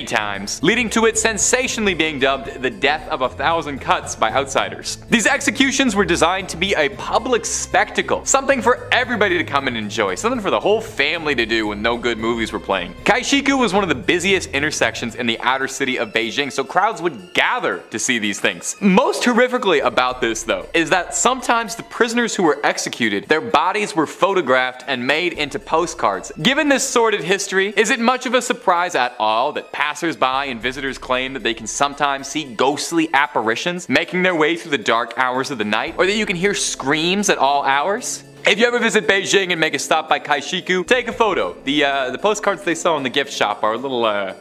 times, leading to it sensationally being dubbed the death of 1,000 cuts by outsiders. These executions were designed to be a public spectacle, something for everybody to come and enjoy, something for the whole family to do when no good movies were playing. Qiqi was one of the busiest intersections in the outer city of Beijing, so crowds would gather to see these things. Most horrifically about this, though, is that sometimes the prisoners who were executed, their bodies were photographed and made into postcards. Given this sordid history, is it much of a surprise at all that passers-by and visitors claim that they can sometimes see ghostly apparitions making their way through the dark hours of the night, or that you can hear screams at all hours? If you ever visit Beijing and make a stop by Qiqi, take a photo. The postcards they sell in the gift shop are a little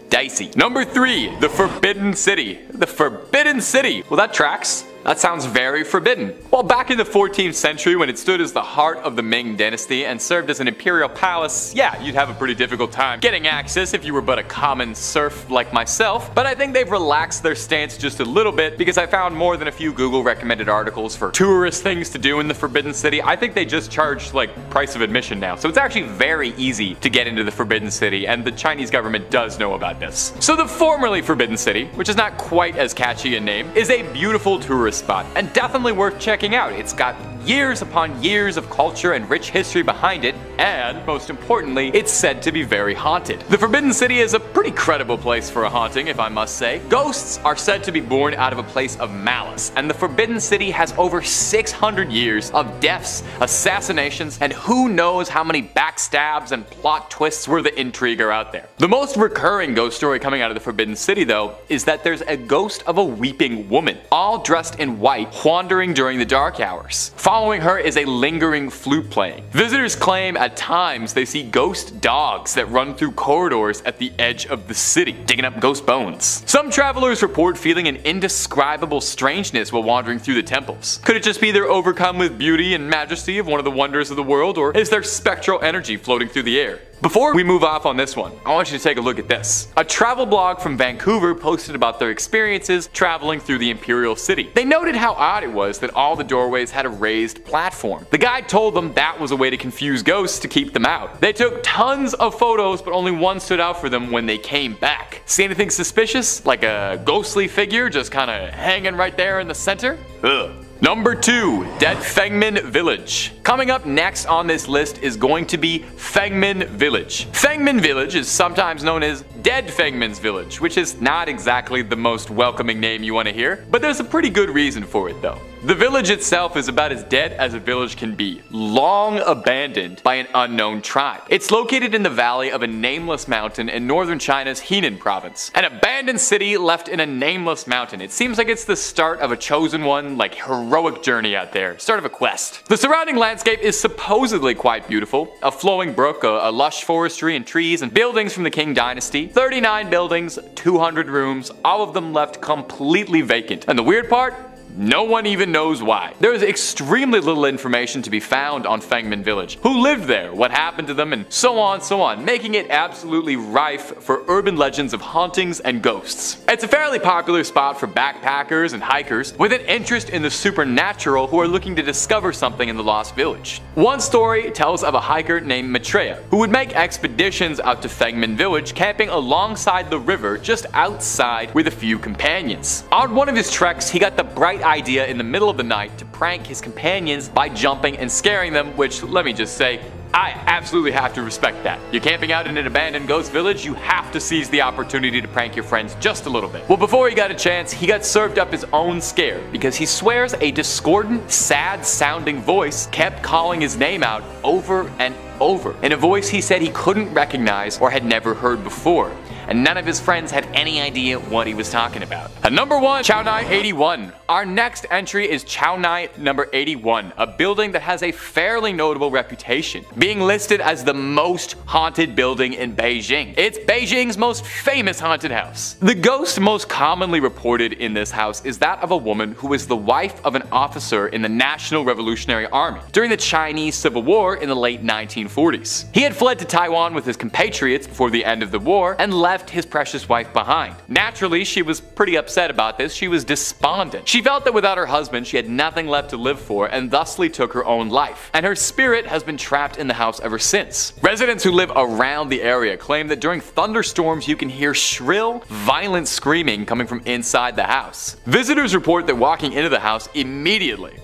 dicey. Number 3, the Forbidden City. The Forbidden City. Well, that tracks. That sounds very forbidden. Well, back in the 14th century, when it stood as the heart of the Ming Dynasty and served as an imperial palace, yeah, you'd have a pretty difficult time getting access if you were but a common serf like myself. But I think they've relaxed their stance just a little bit, because I found more than a few Google recommended articles for tourist things to do in the Forbidden City. I think they just charge like price of admission now, so it's actually very easy to get into the Forbidden City, and the Chinese government does know about this. So the formerly Forbidden City, which is not quite as catchy a name, is a beautiful tourist tourist spot, and definitely worth checking out. It's got years upon years of culture and rich history behind it, and most importantly, it's said to be very haunted. The Forbidden City is a pretty credible place for a haunting, if I must say. Ghosts are said to be born out of a place of malice, and the Forbidden City has over 600 years of deaths, assassinations, and who knows how many backstabs and plot twists were the intriguer out there. The most recurring ghost story coming out of the Forbidden City, though, is that there's a ghost of a weeping woman, all dressed in white, wandering during the dark hours. Following her is a lingering flute playing. Visitors claim at times they see ghost dogs that run through corridors at the edge of the city, digging up ghost bones. Some travelers report feeling an indescribable strangeness while wandering through the temples. Could it just be they're overcome with beauty and majesty of one of the wonders of the world, or is there spectral energy floating through the air? Before we move off on this one, I want you to take a look at this. A travel blog from Vancouver posted about their experiences traveling through the Imperial City. They noted how odd it was that all the doorways had a raised platform. The guide told them that was a way to confuse ghosts to keep them out. They took tons of photos, but only one stood out for them when they came back. See anything suspicious? Like a ghostly figure just kinda hanging right there in the center? Ugh. Number 2, Dead Fengmin Village. Coming up next on this list is going to be Fengmin Village. Fengmin Village is sometimes known as Dead Fengmin's Village, which is not exactly the most welcoming name you want to hear, but there's a pretty good reason for it though. The village itself is about as dead as a village can be, long abandoned by an unknown tribe. It's located in the valley of a nameless mountain in northern China's Henan province. An abandoned city left in a nameless mountain. It seems like it's the start of a chosen one, like heroic journey out there, start of a quest. The surrounding landscape is supposedly quite beautiful. A flowing brook, a lush forestry and trees, and buildings from the Qing dynasty. 39 buildings, 200 rooms, all of them left completely vacant. And the weird part? No one even knows why. There is extremely little information to be found on Fengmin Village. Who lived there, what happened to them, and so on, making it absolutely rife for urban legends of hauntings and ghosts. It's a fairly popular spot for backpackers and hikers with an interest in the supernatural who are looking to discover something in the lost village. One story tells of a hiker named Maitreya who would make expeditions out to Fengmin Village, camping alongside the river just outside with a few companions. On one of his treks, he got the bright idea in the middle of the night to prank his companions by jumping and scaring them, which, let me just say, I absolutely have to respect that. You're camping out in an abandoned ghost village, you have to seize the opportunity to prank your friends just a little bit. Well, before he got a chance, he got served up his own scare because he swears a discordant, sad-sounding voice kept calling his name out over and over, in a voice he said he couldn't recognize or had never heard before. And none of his friends had any idea what he was talking about. At number 1, Chow Nai 81. Our next entry is Chow Nai number 81, a building that has a fairly notable reputation, being listed as the most haunted building in Beijing. It's Beijing's most famous haunted house. The ghost most commonly reported in this house is that of a woman who was the wife of an officer in the National Revolutionary Army during the Chinese Civil War in the late 1940s. He had fled to Taiwan with his compatriots before the end of the war and left his precious wife behind. Naturally, she was pretty upset about this. She was despondent. She felt that without her husband, she had nothing left to live for and thusly took her own life. And her spirit has been trapped in the house ever since. Residents who live around the area claim that during thunderstorms you can hear shrill, violent screaming coming from inside the house. Visitors report that walking into the house immediately,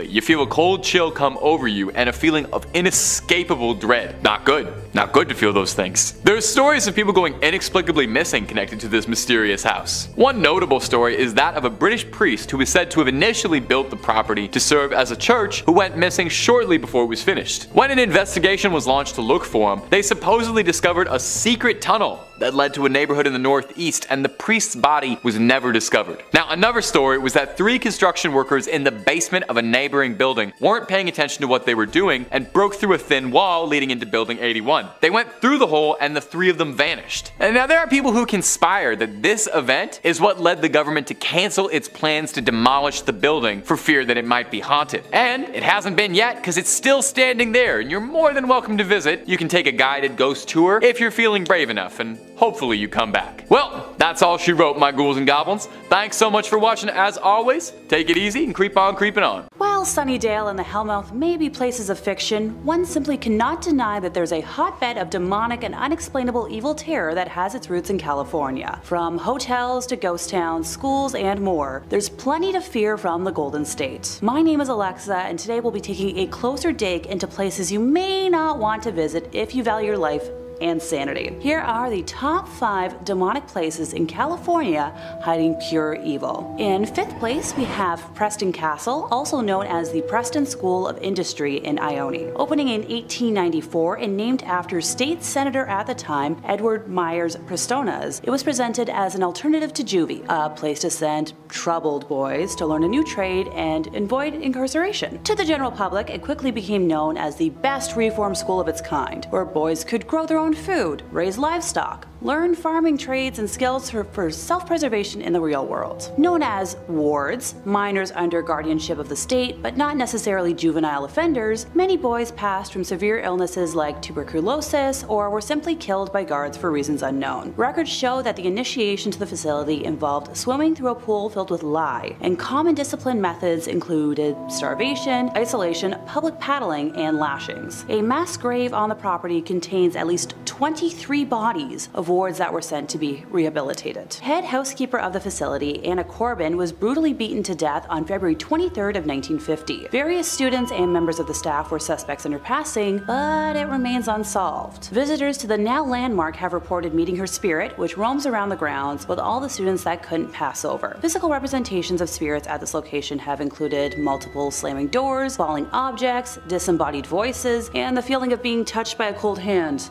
you feel a cold chill come over you and a feeling of inescapable dread. Not good. Not good to feel those things. There's stories of people going inexplicably missing connected to this mysterious house. One notable story is that of a British priest who is said to have initially built the property to serve as a church who went missing shortly before it was finished. When an investigation was launched to look for him, they supposedly discovered a secret tunnel that led to a neighborhood in the northeast, and the priest's body was never discovered. Now, another story was that 3 construction workers in the basement of a neighboring building weren't paying attention to what they were doing and broke through a thin wall leading into building 81. They went through the hole and the 3 of them vanished. And now there are people who conspire that this event is what led the government to cancel its plans to demolish the building for fear that it might be haunted. And it hasn't been yet because it's still standing there, and you're more than welcome to visit. You can take a guided ghost tour if you're feeling brave enough, and hopefully you come back. Well, that's all she wrote, my ghouls and goblins. Thanks so much for watching as always. Take it easy and creep on creeping on. Well, While Sunnydale and the Hellmouth may be places of fiction, one simply cannot deny that there's a hotbed of demonic and unexplainable evil terror that has its roots in California. From hotels to ghost towns, schools, and more, there's plenty to fear from the Golden State. My name is Alexa, and today we'll be taking a closer dig into places you may not want to visit if you value your life and sanity. Here are the top 5 demonic places in California hiding pure evil. In 5th place, we have Preston Castle, also known as the Preston School of Industry in Wyoming. Opening in 1894 and named after state senator at the time, Edward Myers Prestonas, it was presented as an alternative to juvie, a place to send troubled boys to learn a new trade and avoid incarceration. To the general public, it quickly became known as the best reform school of its kind, where boys could grow their own food, raise livestock, learn farming trades and skills for self-preservation in the real world. Known as wards, minors under guardianship of the state, but not necessarily juvenile offenders, many boys passed from severe illnesses like tuberculosis or were simply killed by guards for reasons unknown. Records show that the initiation to the facility involved swimming through a pool filled with lye, and common discipline methods included starvation, isolation, public paddling, and lashings. A mass grave on the property contains at least 23 bodies of wards that were sent to be rehabilitated. Head housekeeper of the facility, Anna Corbin, was brutally beaten to death on February 23rd of 1950. Various students and members of the staff were suspects in her passing, but it remains unsolved. Visitors to the now landmark have reported meeting her spirit, which roams around the grounds with all the students that couldn't pass over. Physical representations of spirits at this location have included multiple slamming doors, falling objects, disembodied voices, and the feeling of being touched by a cold hand.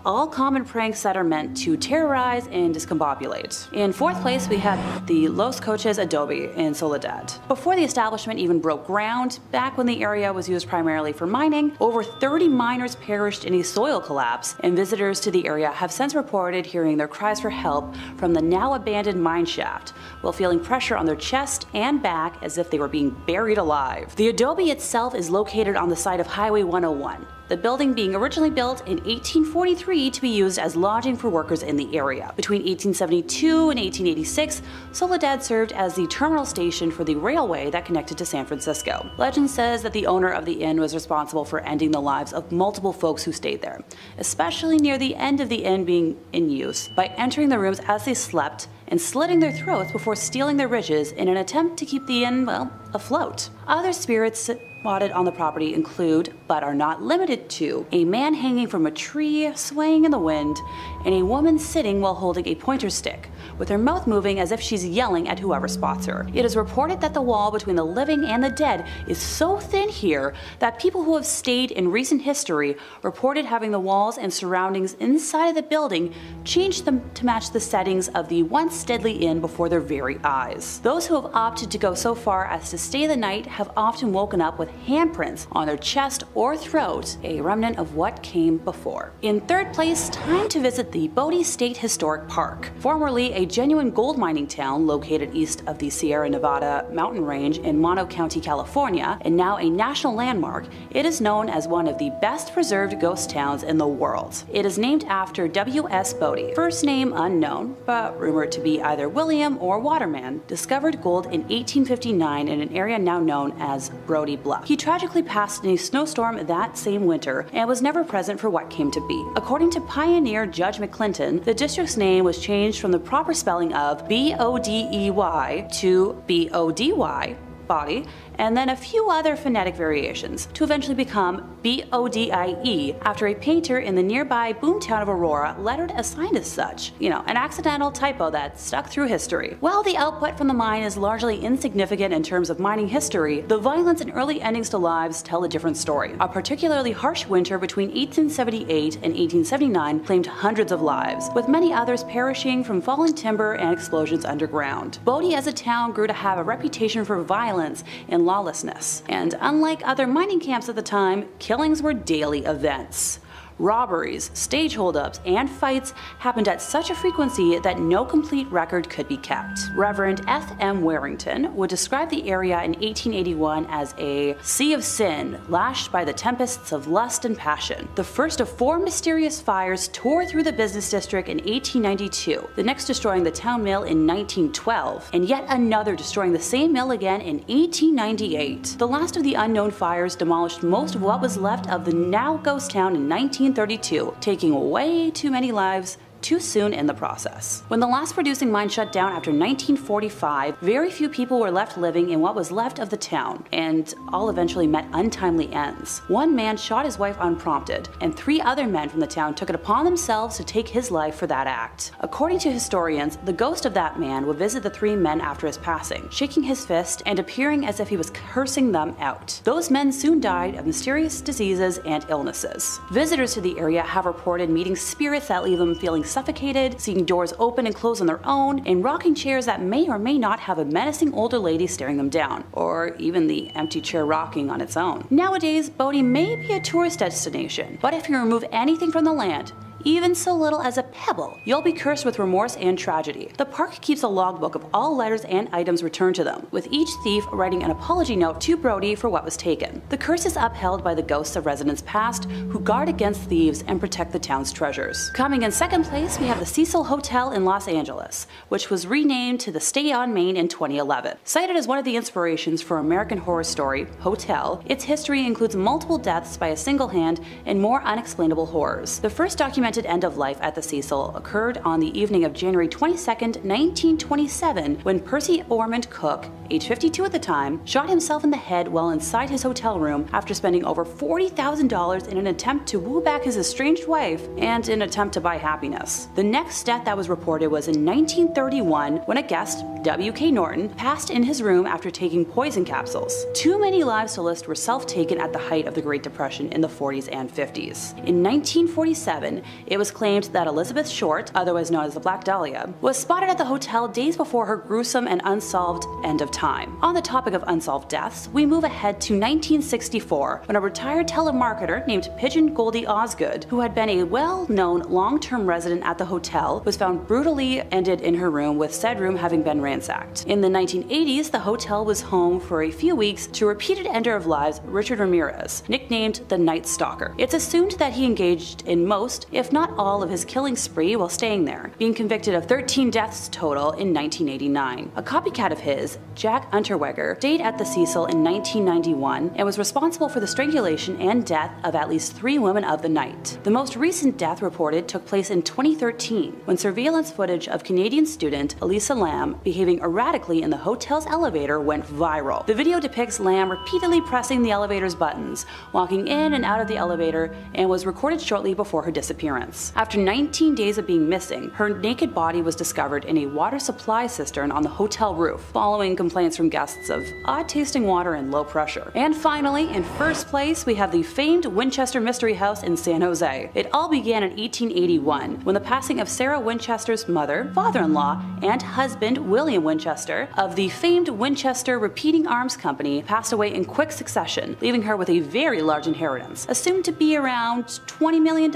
All common pranks that are meant to terrorize and discombobulate. In 4th place, we have the Los Coches Adobe in Soledad. Before the establishment even broke ground, back when the area was used primarily for mining, over 30 miners perished in a soil collapse, and visitors to the area have since reported hearing their cries for help from the now abandoned mine shaft, while feeling pressure on their chest and back as if they were being buried alive. The Adobe itself is located on the site of Highway 101. The building being originally built in 1843 to be used as lodging for workers in the area. Between 1872 and 1886, Soledad served as the terminal station for the railway that connected to San Francisco. Legend says that the owner of the inn was responsible for ending the lives of multiple folks who stayed there, especially near the end of the inn being in use, by entering the rooms as they slept and slitting their throats before stealing their riches in an attempt to keep the inn, well, afloat. Other spirits spotted on the property include, but are not limited to, a man hanging from a tree swaying in the wind, and a woman sitting while holding a pointer stick, with her mouth moving as if she's yelling at whoever spots her. It is reported that the wall between the living and the dead is so thin here that people who have stayed in recent history reported having the walls and surroundings inside of the building changed them to match the settings of the once deadly inn before their very eyes. Those who have opted to go so far as to stay the night have often woken up with handprints on their chest or throat, a remnant of what came before. In 3rd place, time to visit the Bodie State Historic Park. Formerly a genuine gold mining town located east of the Sierra Nevada mountain range in Mono County, California, and now a national landmark, it is known as one of the best preserved ghost towns in the world. It is named after W.S. Bodie, first name unknown, but rumored to be either William or Waterman, discovered gold in 1859 in an area now known as Brody Bluff. He tragically passed in a snowstorm that same winter and was never present for what came to be. According to pioneer Judge McClinton, the district's name was changed from the proper spelling of B-O-D-E-Y to B-O-D-Y, body, and then a few other phonetic variations, to eventually become B-O-D-I-E after a painter in the nearby boomtown of Aurora lettered a sign as such. You know, an accidental typo that stuck through history. While the output from the mine is largely insignificant in terms of mining history, the violence and early endings to lives tell a different story. A particularly harsh winter between 1878 and 1879 claimed hundreds of lives, with many others perishing from falling timber and explosions underground. Bodie as a town grew to have a reputation for violence and lawlessness, and unlike other mining camps at the time, killings were daily events. Robberies, stage holdups, and fights happened at such a frequency that no complete record could be kept. Reverend F.M. Warrington would describe the area in 1881 as a sea of sin lashed by the tempests of lust and passion. The first of 4 mysterious fires tore through the business district in 1892, the next destroying the town mill in 1912, and yet another destroying the same mill again in 1898. The last of the unknown fires demolished most of what was left of the now ghost town in 1932, taking way too many lives too soon in the process. When the last producing mine shut down after 1945, very few people were left living in what was left of the town, and all eventually met untimely ends. One man shot his wife unprompted, and 3 other men from the town took it upon themselves to take his life for that act. According to historians, the ghost of that man would visit the 3 men after his passing, shaking his fist and appearing as if he was cursing them out. Those men soon died of mysterious diseases and illnesses. Visitors to the area have reported meeting spirits that leave them feeling suffocated, seeing doors open and close on their own, and rocking chairs that may or may not have a menacing older lady staring them down, or even the empty chair rocking on its own. Nowadays, boating may be a tourist destination, but if you remove anything from the land, even so little as a pebble, you'll be cursed with remorse and tragedy. The park keeps a logbook of all letters and items returned to them, with each thief writing an apology note to Brody for what was taken. The curse is upheld by the ghosts of residents past who guard against thieves and protect the town's treasures. Coming in second place, we have the Cecil Hotel in Los Angeles, which was renamed to the Stay on Main in 2011. Cited as one of the inspirations for American Horror Story, Hotel, its history includes multiple deaths by a single hand and more unexplainable horrors. The first documented end of life at the Cecil occurred on the evening of January 22, 1927, when Percy Ormond Cook, age 52 at the time, shot himself in the head while inside his hotel room after spending over $40,000 in an attempt to woo back his estranged wife and an attempt to buy happiness. The next death that was reported was in 1931 when a guest, W.K. Norton, passed in his room after taking poison capsules. Too many lives to list were self-taken at the height of the Great Depression in the 40s and 50s. In 1947, it was claimed that Elizabeth Short, otherwise known as the Black Dahlia, was spotted at the hotel days before her gruesome and unsolved end of time. On the topic of unsolved deaths, we move ahead to 1964 when a retired telemarketer named Pigeon Goldie Osgood, who had been a well-known long-term resident at the hotel, was found brutally ended in her room, with said room having been ransacked. In the 1980s, the hotel was home for a few weeks to repeated ender of lives Richard Ramirez, nicknamed the Night Stalker. It's assumed that he engaged in most, if not all, of his killing spree while staying there, being convicted of 13 deaths total in 1989. A copycat of his, Jack Unterweger, stayed at the Cecil in 1991 and was responsible for the strangulation and death of at least 3 women of the night. The most recent death reported took place in 2013 when surveillance footage of Canadian student Elisa Lam behaving erratically in the hotel's elevator went viral. The video depicts Lam repeatedly pressing the elevator's buttons, walking in and out of the elevator, and was recorded shortly before her disappearance. After 19 days of being missing, her naked body was discovered in a water supply cistern on the hotel roof, following complaints from guests of odd-tasting water and low pressure. And finally, in first place, we have the famed Winchester Mystery House in San Jose. It all began in 1881, when the passing of Sarah Winchester's mother, father-in-law, and husband, William Winchester, of the famed Winchester Repeating Arms Company, passed away in quick succession, leaving her with a very large inheritance, assumed to be around $20 million,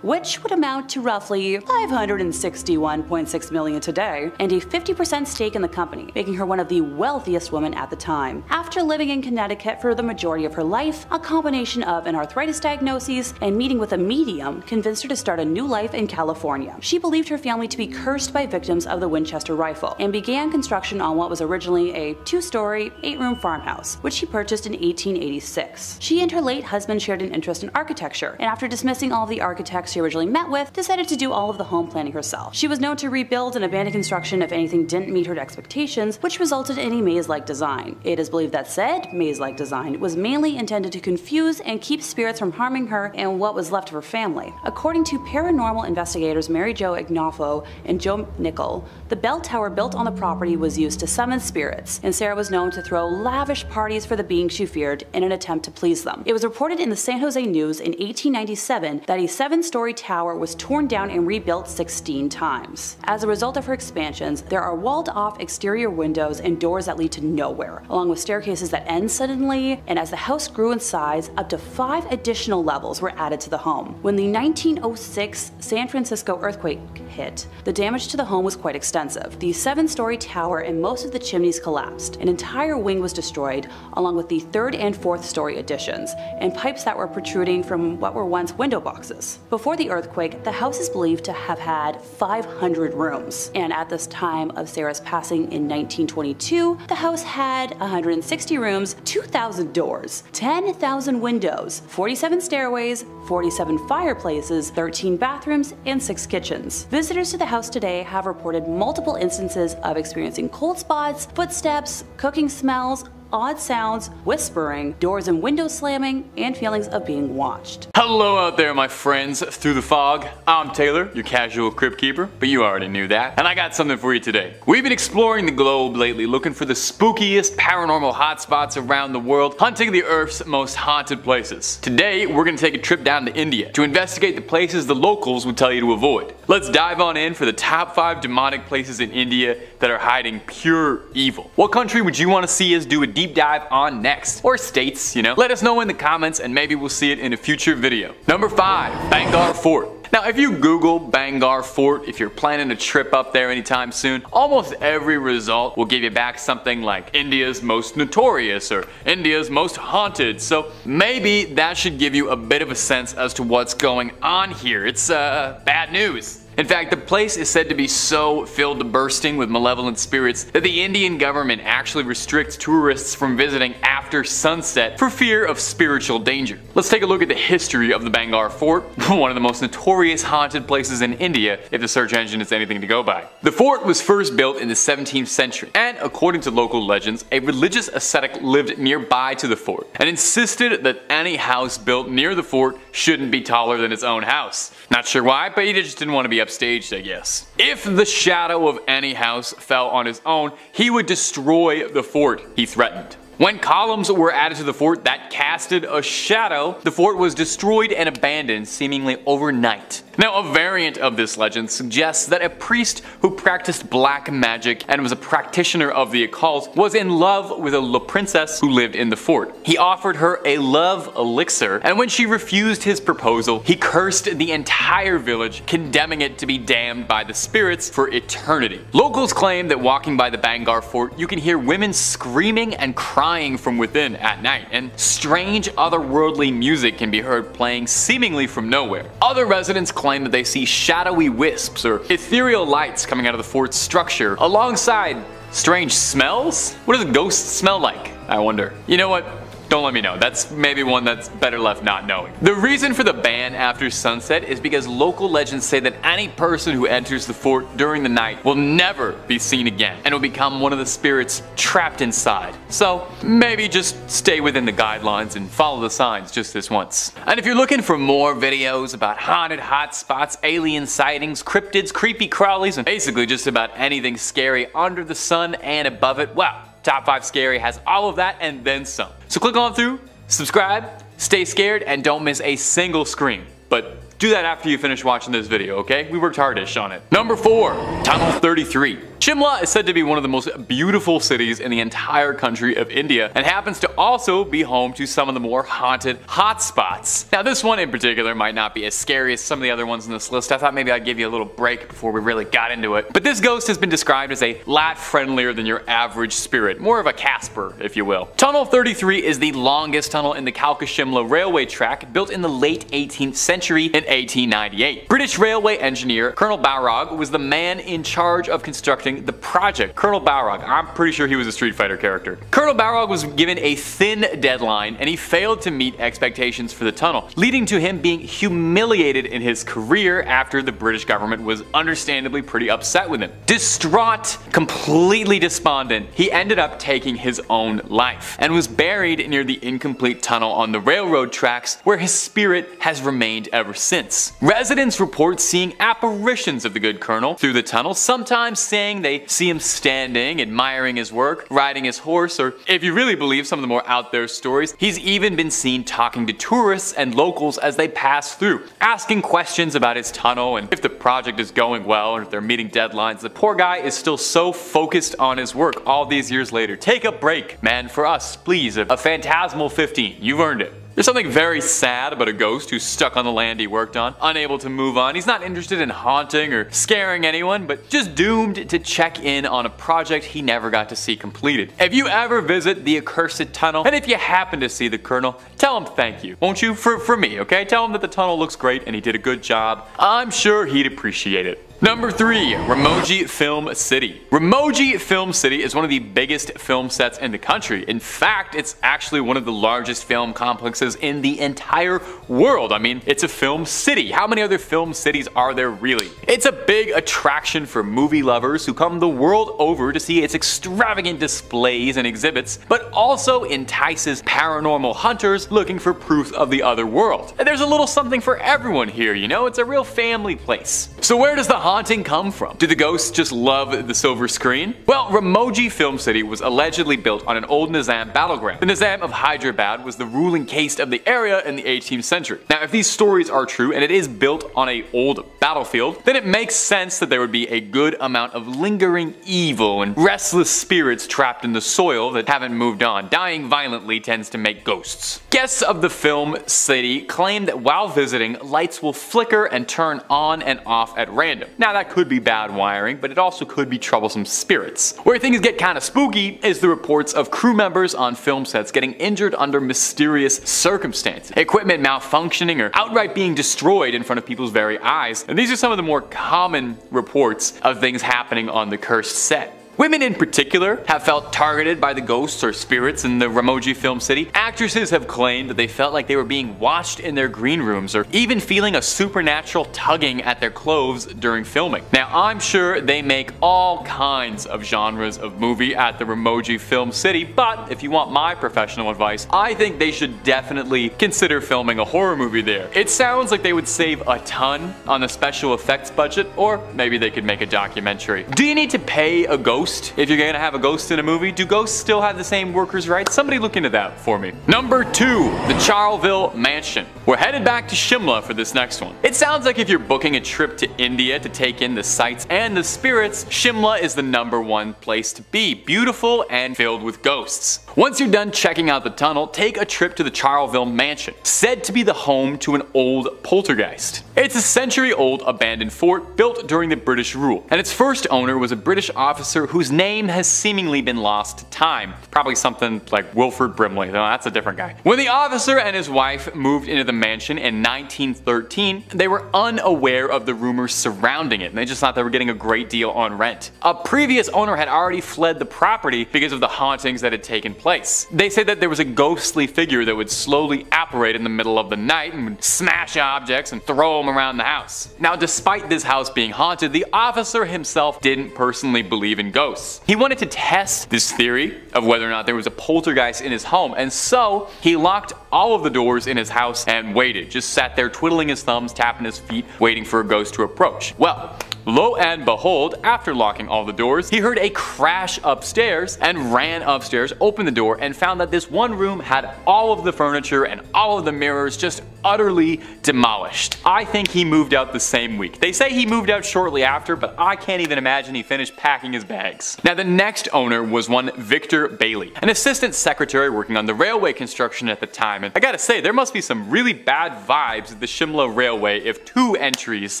which would amount to roughly $561.6 million today, and a 50% stake in the company, making her one of the wealthiest women at the time. After living in Connecticut for the majority of her life, a combination of an arthritis diagnosis and meeting with a medium convinced her to start a new life in California. She believed her family to be cursed by victims of the Winchester rifle, and began construction on what was originally a 2-story, 8-room farmhouse, which she purchased in 1886. She and her late husband shared an interest in architecture, and after dismissing all of the architects she originally met with, decided to do all of the home planning herself. She was known to rebuild and abandon construction if anything didn't meet her expectations, which resulted in a maze-like design. It is believed that said maze-like design was mainly intended to confuse and keep spirits from harming her and what was left of her family. According to paranormal investigators Mary Jo Ignafo and Joe Nickel, the bell tower built on the property was used to summon spirits, and Sarah was known to throw lavish parties for the beings she feared in an attempt to please them. It was reported in the San Jose News in 1897 that a 7-story tower was torn down and rebuilt 16 times. As a result of her expansions, there are walled-off exterior windows and doors that lead to nowhere, along with staircases that end suddenly, and as the house grew in size, up to 5 additional levels were added to the home. When the 1906 San Francisco earthquake hit, the damage to the home was quite extensive. The 7-story tower and most of the chimneys collapsed. An entire wing was destroyed, along with the 3rd and 4th story additions, and pipes that were protruding from what were once window boxes. Before the earthquake, the house is believed to have had 500 rooms, and at this time of Sarah's passing in 1922, the house had 160 rooms, 2,000 doors, 10,000 windows, 47 stairways, 47 fireplaces, 13 bathrooms, and 6 kitchens. Visitors to the house today have reported multiple instances of experiencing cold spots, footsteps, cooking smells, odd sounds, whispering, doors and windows slamming, and feelings of being watched. Hello out there, my friends through the fog. I'm Taylor, your casual crypt keeper, but you already knew that. And I got something for you today. We've been exploring the globe lately, looking for the spookiest paranormal hotspots around the world, hunting the Earth's most haunted places. Today, we're gonna take a trip down to India to investigate the places the locals would tell you to avoid. Let's dive on in for the top 5 demonic places in India that are hiding pure evil. What country would you want to see us do a deep dive on next? Or states, you know? Let us know in the comments and maybe we'll see it in a future video. Number 5, Bangar Fort. Now, if you Google Bangar Fort, if you're planning a trip up there anytime soon, almost every result will give you back something like India's most notorious or India's most haunted, so maybe that should give you a bit of a sense as to what's going on here. It's bad news. In fact, the place is said to be so filled to bursting with malevolent spirits that the Indian government actually restricts tourists from visiting after sunset for fear of spiritual danger. Let's take a look at the history of the Bangar Fort, one of the most notorious haunted places in India if the search engine is anything to go by. The fort was first built in the 17th century, and according to local legends, a religious ascetic lived nearby to the fort and insisted that any house built near the fort shouldn't be taller than his own house. Not sure why, but he just didn't want to be upstaged, I guess. If the shadow of any house fell on his own, he would destroy the fort, he threatened. When columns were added to the fort that casted a shadow, the fort was destroyed and abandoned seemingly overnight. Now, a variant of this legend suggests that a priest who practiced black magic and was a practitioner of the occult was in love with a princess who lived in the fort. He offered her a love elixir, and when she refused his proposal, he cursed the entire village, condemning it to be damned by the spirits for eternity. Locals claim that walking by the Bangar Fort, you can hear women screaming and crying from within at night, and strange otherworldly music can be heard playing seemingly from nowhere. Other residents claim that they see shadowy wisps or ethereal lights coming out of the fort's structure alongside strange smells? What does a ghost smell like, I wonder? You know what? Don't let me know. That's maybe one that's better left not knowing. The reason for the ban after sunset is because local legends say that any person who enters the fort during the night will never be seen again and will become one of the spirits trapped inside. So maybe just stay within the guidelines and follow the signs just this once. And if you're looking for more videos about haunted hotspots, alien sightings, cryptids, creepy crawlies, and basically just about anything scary under the sun and above it, well, Top 5 Scary has all of that and then some. So click on through, subscribe, stay scared, and don't miss a single scream. But do that after you finish watching this video, okay? We worked hardish on it. Number 4, Tunnel 33. Shimla is said to be one of the most beautiful cities in the entire country of India and happens to also be home to some of the more haunted hotspots. Now, this one in particular might not be as scary as some of the other ones in this list. I thought maybe I'd give you a little break before we really got into it. But this ghost has been described as a lot friendlier than your average spirit, more of a Casper, if you will. Tunnel 33 is the longest tunnel in the Kalka-Shimla railway track, built in the late 18th century in 1898. British railway engineer Colonel Balrog was the man in charge of constructing the project. Colonel Balrog, I'm pretty sure he was a Street Fighter character. Colonel Balrog was given a thin deadline and he failed to meet expectations for the tunnel, leading to him being humiliated in his career after the British government was understandably pretty upset with him. Distraught, completely despondent, he ended up taking his own life and was buried near the incomplete tunnel on the railroad tracks, where his spirit has remained ever since. Residents report seeing apparitions of the good colonel through the tunnel, sometimes saying morning, they see him standing, admiring his work, riding his horse, or if you really believe some of the more out there stories, he's even been seen talking to tourists and locals as they pass through, asking questions about his tunnel and if the project is going well and if they're meeting deadlines. The poor guy is still so focused on his work all these years later. Take a break, man, for us, please. A phantasmal 15. You've earned it. There's something very sad about a ghost who's stuck on the land he worked on, unable to move on. He's not interested in haunting or scaring anyone, but just doomed to check in on a project he never got to see completed. If you ever visit the accursed tunnel, and if you happen to see the Colonel, tell him thank you, won't you? For me, okay? Tell him that the tunnel looks great and he did a good job. I'm sure he'd appreciate it. Number 3. Remoji Film City. Remoji Film City is one of the biggest film sets in the country. In fact, it's actually one of the largest film complexes in the entire world. I mean, it's a film city. How many other film cities are there really? It's a big attraction for movie lovers who come the world over to see its extravagant displays and exhibits, but also entices paranormal hunters looking for proof of the other world. And there's a little something for everyone here, you know? It's a real family place. So where does the haunting come from? Do the ghosts just love the silver screen? Well, Remoji Film City was allegedly built on an old Nizam battleground. The Nizam of Hyderabad was the ruling caste of the area in the 18th century. Now, if these stories are true and it is built on an old battlefield, then it makes sense that there would be a good amount of lingering evil and restless spirits trapped in the soil that haven't moved on. Dying violently tends to make ghosts. Guests of the film city claim that while visiting, lights will flicker and turn on and off at random. Now that could be bad wiring, but it also could be troublesome spirits. Where things get kinda spooky is the reports of crew members on film sets getting injured under mysterious circumstances, equipment malfunctioning, or outright being destroyed in front of people's very eyes. And these are some of the more common reports of things happening on the cursed set. Women in particular have felt targeted by the ghosts or spirits in the Remoji Film City. Actresses have claimed that they felt like they were being watched in their green rooms or even feeling a supernatural tugging at their clothes during filming. Now, I'm sure they make all kinds of genres of movie at the Remoji Film City, but if you want my professional advice, I think they should definitely consider filming a horror movie there. It sounds like they would save a ton on the special effects budget, or maybe they could make a documentary. Do you need to pay a ghost if you're gonna have a ghost in a movie? Do ghosts still have the same workers' rights? Somebody look into that for me. Number 2. The Charleville Mansion. We're headed back to Shimla for this next one. It sounds like if you're booking a trip to India to take in the sights and the spirits, Shimla is the #1 place to be. Beautiful and filled with ghosts. Once you're done checking out the tunnel, take a trip to the Charleville Mansion, said to be the home to an old poltergeist. It's a century-old abandoned fort built during the British rule, and its first owner was a British officer whose name has seemingly been lost to time. Probably something like Wilford Brimley, though that's a different guy. When the officer and his wife moved into the mansion in 1913, they were unaware of the rumors surrounding it, and they just thought they were getting a great deal on rent. A previous owner had already fled the property because of the hauntings that had taken place. They said that there was a ghostly figure that would slowly apparate in the middle of the night and would smash objects and throw them around the house. Now, despite this house being haunted, the officer himself didn't personally believe in ghosts. He wanted to test this theory of whether or not there was a poltergeist in his home, and so he locked all of the doors in his house and waited, just sat there twiddling his thumbs, tapping his feet, waiting for a ghost to approach. Well, lo and behold, after locking all the doors, he heard a crash upstairs and ran upstairs, opened the door, and found that this one room had all of the furniture and all of the mirrors just utterly demolished. I think he moved out the same week. They say he moved out shortly after, but I can't even imagine he finished packing his bags. Now, the next owner was one Victor Bailey, an assistant secretary working on the railway construction at the time, and I gotta say, there must be some really bad vibes at the Shimla Railway if 2 entries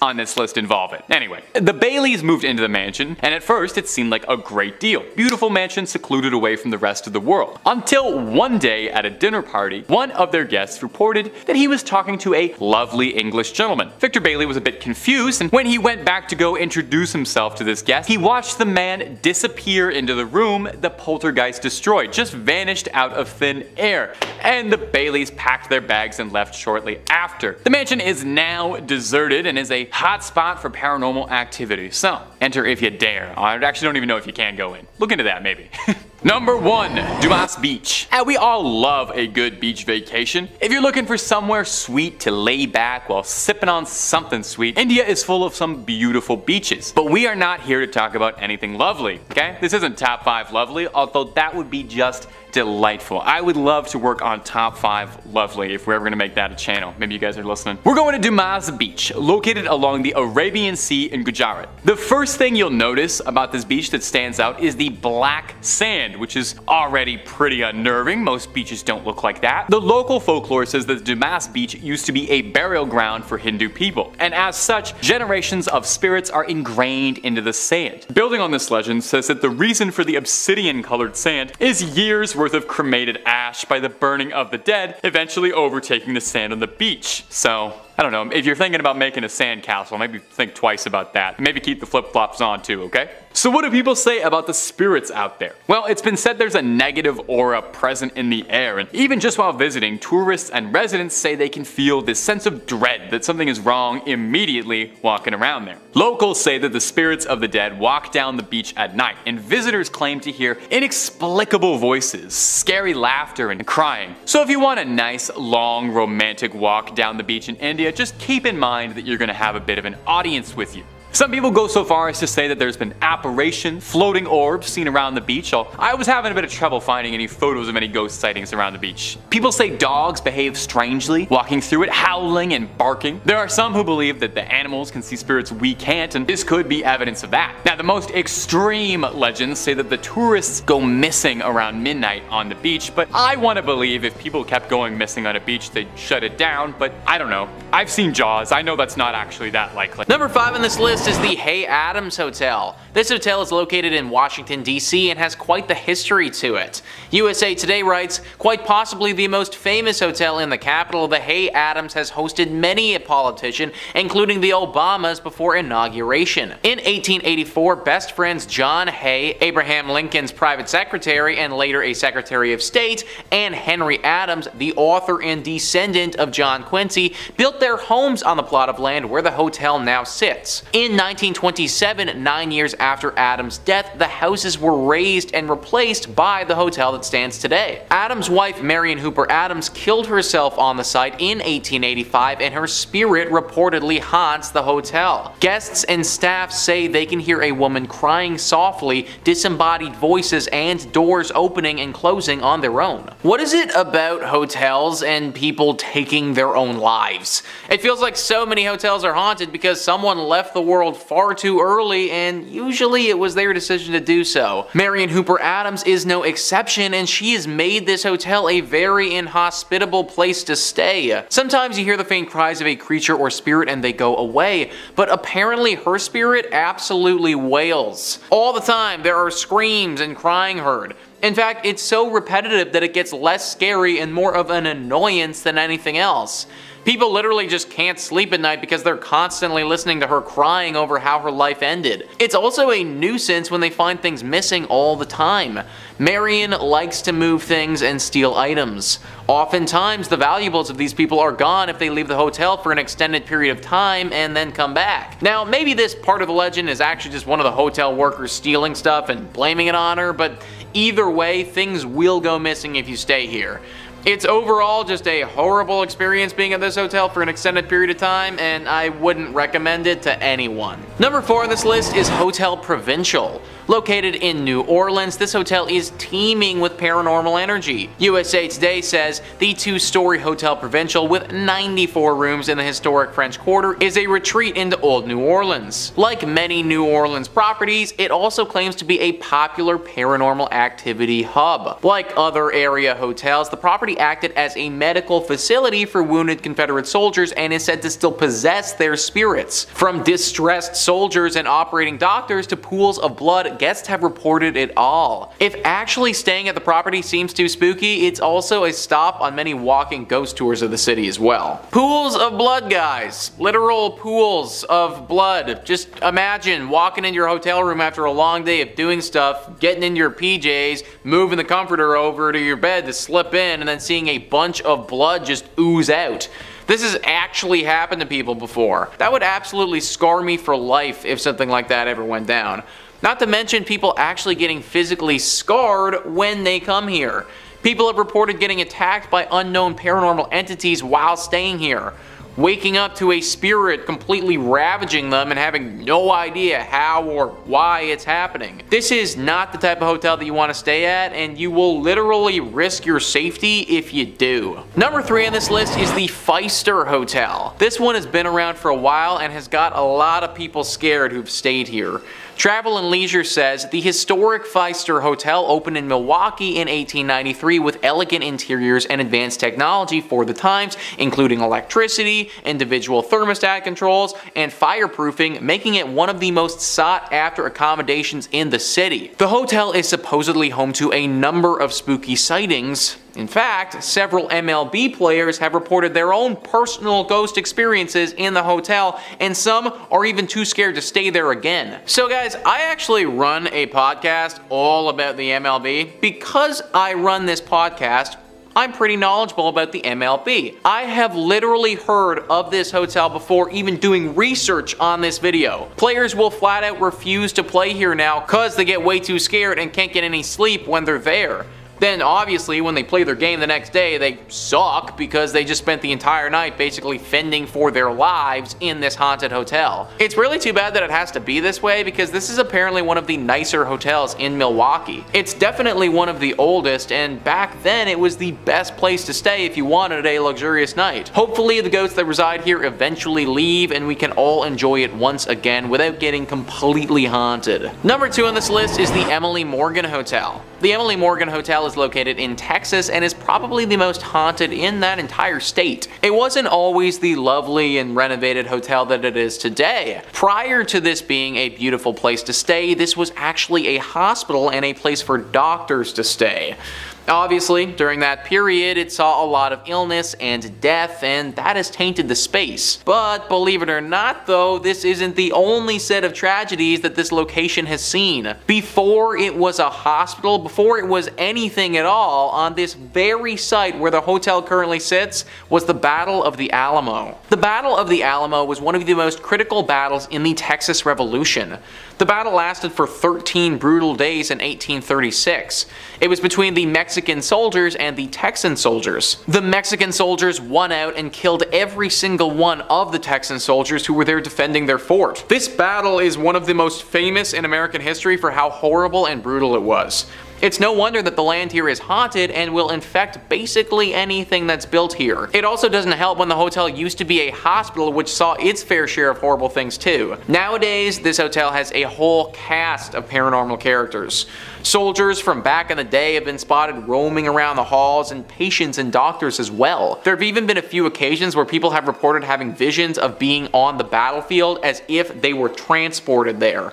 on this list involve it. Anyway, the Baileys moved into the mansion, and at first it seemed like a great deal. Beautiful mansion secluded away from the rest of the world. Until one day at a dinner party, one of their guests reported that he was talking to a lovely English gentleman. Victor Bailey was a bit confused, and when he went back to go introduce himself to this guest, he watched the man disappear into the room the poltergeist destroyed, just vanished out of thin air. And the Baileys packed their bags and left shortly after. The mansion is now deserted and is a hot spot for paranormal activity, so enter if you dare. I actually don't even know if you can go in. Look into that maybe. Number 1. Dumas Beach. And we all love a good beach vacation. If you're looking for somewhere sweet to lay back while sipping on something sweet, India is full of some beautiful beaches. But we are not here to talk about anything lovely, okay? This isn't top 5 lovely, although that would be just delightful. I would love to work on top 5 lovely if we're ever gonna make that a channel. Maybe you guys are listening. We're going to Dumas Beach, located along the Arabian Sea in Gujarat. The first thing you'll notice about this beach that stands out is the black sand, which is already pretty unnerving. Most beaches don't look like that. The local folklore says that Dumas Beach used to be a burial ground for Hindu people, and as such, generations of spirits are ingrained into the sand. Building on this legend says that the reason for the obsidian colored sand is years worth of cremated ash by the burning of the dead, eventually overtaking the sand on the beach. So, I don't know, if you're thinking about making a sand castle, maybe think twice about that. Maybe keep the flip-flops on too, okay? So what do people say about the spirits out there? Well, it's been said there's a negative aura present in the air, and even just while visiting, tourists and residents say they can feel this sense of dread that something is wrong immediately walking around there. Locals say that the spirits of the dead walk down the beach at night, and visitors claim to hear inexplicable voices, scary laughter, and crying. So if you want a nice, long, romantic walk down the beach in India, just keep in mind that you're gonna have a bit of an audience with you. Some people go so far as to say that there's been apparition, floating orbs seen around the beach. I was having a bit of trouble finding any photos of any ghost sightings around the beach. People say dogs behave strangely, walking through it, howling and barking. There are some who believe that the animals can see spirits we can't, and this could be evidence of that. Now, the most extreme legends say that the tourists go missing around midnight on the beach, but I want to believe if people kept going missing on a beach, they'd shut it down, but I don't know. I've seen Jaws. I know that's not actually that likely. Number 5 on this list is the Hay Adams Hotel. This hotel is located in Washington, D.C. and has quite the history to it. USA Today writes, quite possibly the most famous hotel in the capital, the Hay Adams has hosted many a politician, including the Obamas before inauguration. In 1884, best friends John Hay, Abraham Lincoln's private secretary and later a Secretary of State, and Henry Adams, the author and descendant of John Quincy, built their homes on the plot of land where the hotel now sits. In 1927, 9 years after Adams' death, the houses were razed and replaced by the hotel that stands today. Adams' wife, Marion Hooper Adams, killed herself on the site in 1885, and her spirit reportedly haunts the hotel. Guests and staff say they can hear a woman crying softly, disembodied voices, and doors opening and closing on their own. What is it about hotels and people taking their own lives? It feels like so many hotels are haunted because someone left the world far too early, and usually it was their decision to do so. Marion Hooper Adams is no exception, and she has made this hotel a very inhospitable place to stay. Sometimes you hear the faint cries of a creature or spirit and they go away, but apparently her spirit absolutely wails. All the time there are screams and crying heard. In fact, it's so repetitive that it gets less scary and more of an annoyance than anything else. People literally just can't sleep at night because they're constantly listening to her crying over how her life ended. It's also a nuisance when they find things missing all the time. Marion likes to move things and steal items. Oftentimes, the valuables of these people are gone if they leave the hotel for an extended period of time and then come back. Now, maybe this part of the legend is actually just one of the hotel workers stealing stuff and blaming it on her, but either way, things will go missing if you stay here. It's overall just a horrible experience being at this hotel for an extended period of time, and I wouldn't recommend it to anyone. Number 4 on this list is Hotel Provincial. Located in New Orleans, this hotel is teeming with paranormal energy. USA Today says the 2-story Hotel Provincial with 94 rooms in the historic French Quarter is a retreat into old New Orleans. Like many New Orleans properties, it also claims to be a popular paranormal activity hub. Like other area hotels, the property acted as a medical facility for wounded Confederate soldiers and is said to still possess their spirits. From distressed soldiers and operating doctors to pools of blood, guests have reported it all. If actually staying at the property seems too spooky, it's also a stop on many walking ghost tours of the city as well. Pools of blood, guys. Literal pools of blood. Just imagine walking into your hotel room after a long day of doing stuff, getting into your PJs, moving the comforter over to your bed to slip in, and then seeing a bunch of blood just ooze out. This has actually happened to people before. That would absolutely scar me for life if something like that ever went down. Not to mention people actually getting physically scarred when they come here. People have reported getting attacked by unknown paranormal entities while staying here, waking up to a spirit completely ravaging them and having no idea how or why it's happening. This is not the type of hotel that you want to stay at, and you will literally risk your safety if you do. Number 3 on this list is the Pfister Hotel. This one has been around for a while and has got a lot of people scared who've stayed here. Travel and Leisure says the historic Pfister Hotel opened in Milwaukee in 1893 with elegant interiors and advanced technology for the times, including electricity, individual thermostat controls, and fireproofing, making it one of the most sought-after accommodations in the city. The hotel is supposedly home to a number of spooky sightings. In fact, several MLB players have reported their own personal ghost experiences in the hotel, and some are even too scared to stay there again. So guys, I actually run a podcast all about the MLB. Because I run this podcast, I'm pretty knowledgeable about the MLB. I have literally heard of this hotel before even doing research on this video. Players will flat out refuse to play here now because they get way too scared and can't get any sleep when they're there. Then obviously when they play their game the next day, they suck because they just spent the entire night basically fending for their lives in this haunted hotel. It's really too bad that it has to be this way because this is apparently one of the nicer hotels in Milwaukee. It's definitely one of the oldest, and back then it was the best place to stay if you wanted a luxurious night. Hopefully the ghosts that reside here eventually leave and we can all enjoy it once again without getting completely haunted. Number 2 on this list is the Emily Morgan Hotel. The Emily Morgan Hotel is located in Texas and is probably the most haunted in that entire state. It wasn't always the lovely and renovated hotel that it is today. Prior to this being a beautiful place to stay, this was actually a hospital and a place for doctors to stay. Obviously, during that period, it saw a lot of illness and death, and that has tainted the space. But believe it or not though, this isn't the only set of tragedies that this location has seen. Before it was a hospital, before it was anything at all, on this very site where the hotel currently sits was the Battle of the Alamo. The Battle of the Alamo was one of the most critical battles in the Texas Revolution. The battle lasted for 13 brutal days in 1836. It was between the Mexican soldiers and the Texan soldiers. The Mexican soldiers won out and killed every single one of the Texan soldiers who were there defending their fort. This battle is one of the most famous in American history for how horrible and brutal it was. It's no wonder that the land here is haunted and will infect basically anything that's built here. It also doesn't help when the hotel used to be a hospital which saw its fair share of horrible things too. Nowadays, this hotel has a whole cast of paranormal characters. Soldiers from back in the day have been spotted roaming around the halls, and patients and doctors as well. There have even been a few occasions where people have reported having visions of being on the battlefield as if they were transported there.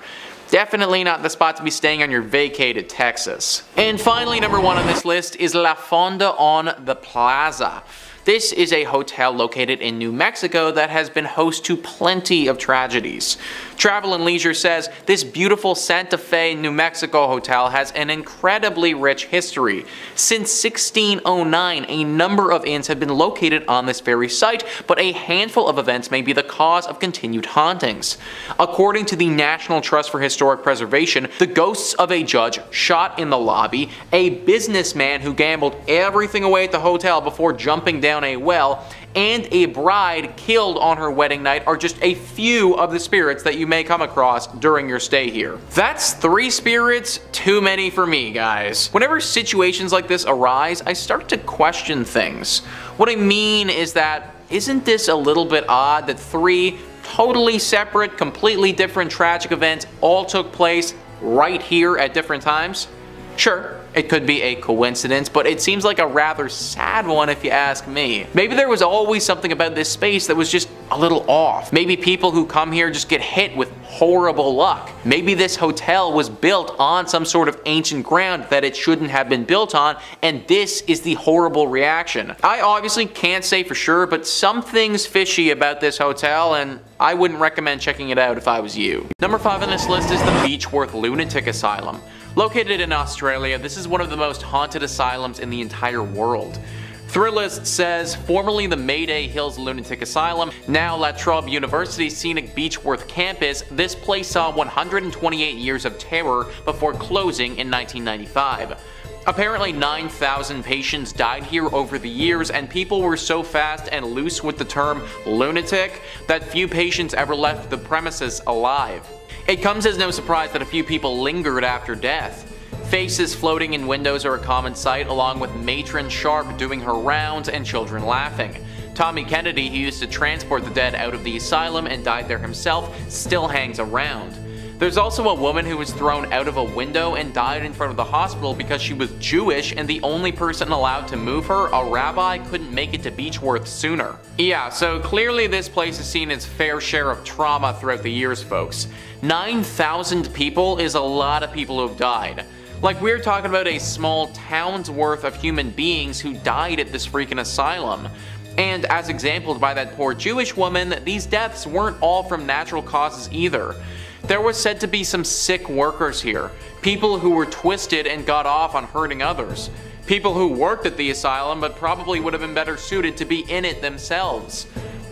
Definitely not the spot to be staying on your vacay to Texas. And finally, number 1 on this list is La Fonda on the Plaza. This is a hotel located in New Mexico that has been host to plenty of tragedies. Travel and Leisure says this beautiful Santa Fe, New Mexico hotel has an incredibly rich history. Since 1609, a number of inns have been located on this very site, but a handful of events may be the cause of continued hauntings. According to the National Trust for Historic Preservation, the ghosts of a judge shot in the lobby, a businessman who gambled everything away at the hotel before jumping down a well, and a bride killed on her wedding night are just a few of the spirits that you may come across during your stay here. That's 3 spirits too many for me, guys. Whenever situations like this arise, I start to question things. What I mean is that, isn't this a little bit odd that 3 totally separate, completely different tragic events all took place right here at different times? Sure, it could be a coincidence, but it seems like a rather sad one if you ask me. Maybe there was always something about this space that was just a little off. Maybe people who come here just get hit with horrible luck. Maybe this hotel was built on some sort of ancient ground that it shouldn't have been built on, and this is the horrible reaction. I obviously can't say for sure, but something's fishy about this hotel, and I wouldn't recommend checking it out if I was you. Number 5 on this list is the Beachworth Lunatic Asylum. Located in Australia, this is one of the most haunted asylums in the entire world. Thrillist says, formerly the Mayday Hills Lunatic Asylum, now La Trobe University's scenic Beachworth campus, this place saw 128 years of terror before closing in 1995. Apparently 9,000 patients died here over the years, and people were so fast and loose with the term lunatic that few patients ever left the premises alive. It comes as no surprise that a few people lingered after death. Faces floating in windows are a common sight, along with Matron Sharp doing her rounds and children laughing. Tommy Kennedy, who used to transport the dead out of the asylum and died there himself, still hangs around. There's also a woman who was thrown out of a window and died in front of the hospital because she was Jewish and the only person allowed to move her, a rabbi, couldn't make it to Beachworth sooner. Yeah, so clearly this place has seen its fair share of trauma throughout the years, folks. 9,000 people is a lot of people who have died. Like, we're talking about a small town's worth of human beings who died at this freaking asylum. And as exampled by that poor Jewish woman, these deaths weren't all from natural causes either. There was said to be some sick workers here, people who were twisted and got off on hurting others, people who worked at the asylum but probably would have been better suited to be in it themselves.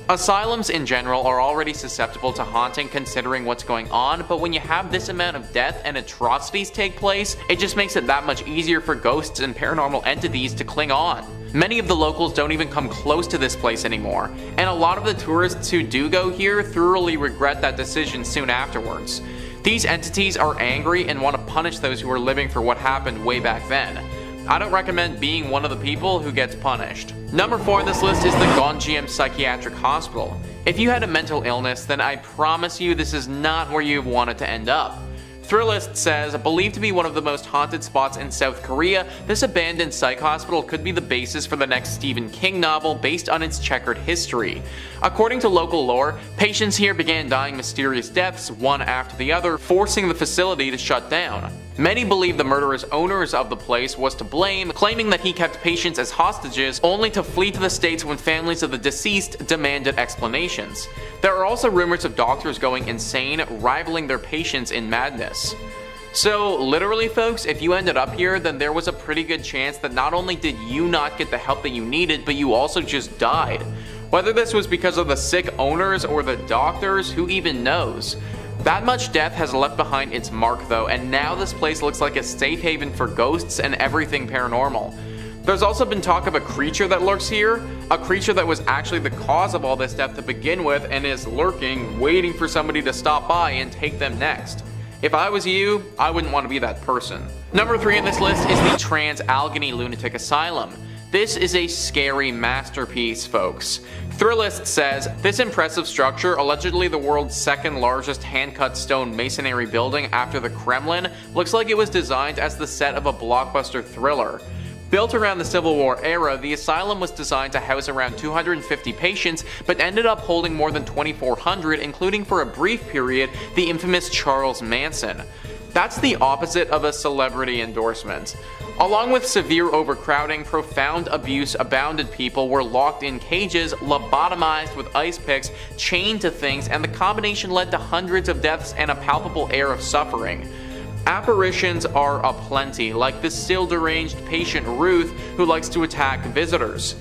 Asylums in general are already susceptible to haunting considering what's going on, but when you have this amount of death and atrocities take place, it just makes it that much easier for ghosts and paranormal entities to cling on. Many of the locals don't even come close to this place anymore, and a lot of the tourists who do go here thoroughly regret that decision soon afterwards. These entities are angry and want to punish those who are living for what happened way back then. I don't recommend being one of the people who gets punished. Number 4 on this list is the Gonjiam Psychiatric Hospital. If you had a mental illness, then I promise you this is not where you wanted to end up. Thrillist says, believed to be one of the most haunted spots in South Korea, this abandoned psych hospital could be the basis for the next Stephen King novel based on its checkered history. According to local lore, patients here began dying mysterious deaths one after the other, forcing the facility to shut down. Many believe the murderous owners of the place was to blame, claiming that he kept patients as hostages only to flee to the States when families of the deceased demanded explanations. There are also rumors of doctors going insane, rivaling their patients in madness. So literally folks, if you ended up here, then there was a pretty good chance that not only did you not get the help that you needed, but you also just died. Whether this was because of the sick owners or the doctors, who even knows? That much death has left behind its mark though, and now this place looks like a safe haven for ghosts and everything paranormal. There's also been talk of a creature that lurks here, a creature that was actually the cause of all this death to begin with and is lurking, waiting for somebody to stop by and take them next. If I was you, I wouldn't want to be that person. Number 3 on this list is the Trans-Allegheny Lunatic Asylum. This is a scary masterpiece, folks. Thrillist says, this impressive structure, allegedly the world's second largest hand-cut stone masonry building after the Kremlin, looks like it was designed as the set of a blockbuster thriller. Built around the Civil War era, the asylum was designed to house around 250 patients, but ended up holding more than 2,400, including for a brief period, the infamous Charles Manson. That's the opposite of a celebrity endorsement. Along with severe overcrowding, profound abuse abounded. People were locked in cages, lobotomized with ice picks, chained to things, and the combination led to hundreds of deaths and a palpable air of suffering. Apparitions are aplenty, like the still deranged patient Ruth who likes to attack visitors.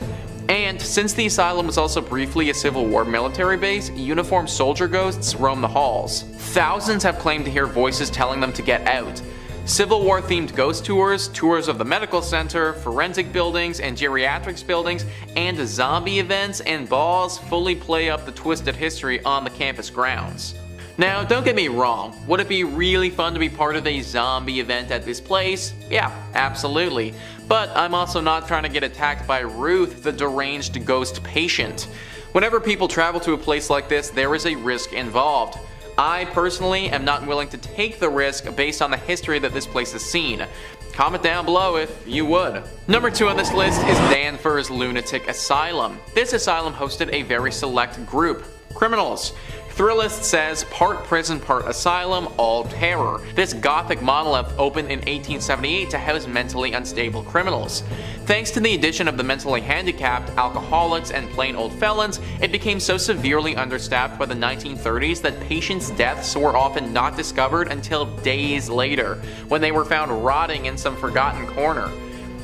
And since the asylum was also briefly a Civil War military base, uniformed soldier ghosts roam the halls. Thousands have claimed to hear voices telling them to get out. Civil War themed ghost tours, tours of the medical center, forensic buildings and geriatrics buildings, and zombie events and balls fully play up the twisted history on the campus grounds. Now, don't get me wrong, would it be really fun to be part of a zombie event at this place? Yeah, absolutely. But I'm also not trying to get attacked by Ruth, the deranged ghost patient. Whenever people travel to a place like this, there is a risk involved. I personally am not willing to take the risk based on the history that this place has seen. Comment down below if you would. Number 2 on this list is Danvers Lunatic Asylum. This asylum hosted a very select group, criminals. Thrillist says, part prison, part asylum, all terror. This gothic monolith opened in 1878 to house mentally unstable criminals. Thanks to the addition of the mentally handicapped, alcoholics, and plain old felons, it became so severely understaffed by the 1930s that patients' deaths were often not discovered until days later, when they were found rotting in some forgotten corner.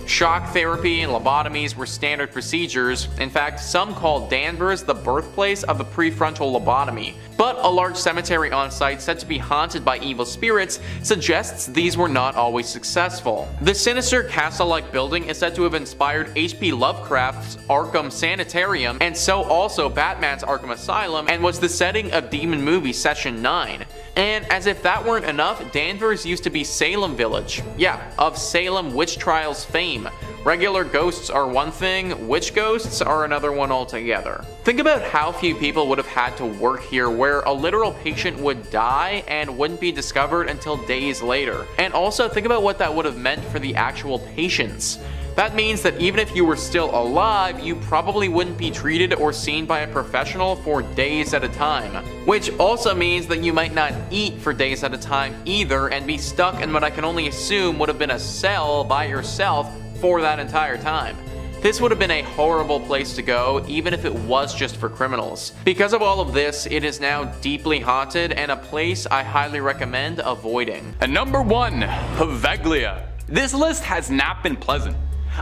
Shock therapy and lobotomies were standard procedures. In fact, some called Danvers the birthplace of the prefrontal lobotomy. But a large cemetery on site said to be haunted by evil spirits suggests these were not always successful. The sinister castle-like building is said to have inspired H.P. Lovecraft's Arkham Sanitarium, and so also Batman's Arkham Asylum, and was the setting of demon movie Session 9. And as if that weren't enough, Danvers used to be Salem Village. Yeah, of Salem witch trials fame. Regular ghosts are one thing, witch ghosts are another one altogether. Think about how few people would have had to work here, where a literal patient would die and wouldn't be discovered until days later. And also think about what that would have meant for the actual patients. That means that even if you were still alive, you probably wouldn't be treated or seen by a professional for days at a time. Which also means that you might not eat for days at a time either, and be stuck in what I can only assume would have been a cell by yourself for that entire time. This would have been a horrible place to go, even if it was just for criminals. Because of all of this, it is now deeply haunted and a place I highly recommend avoiding. And number 1, Poveglia. This list has not been pleasant.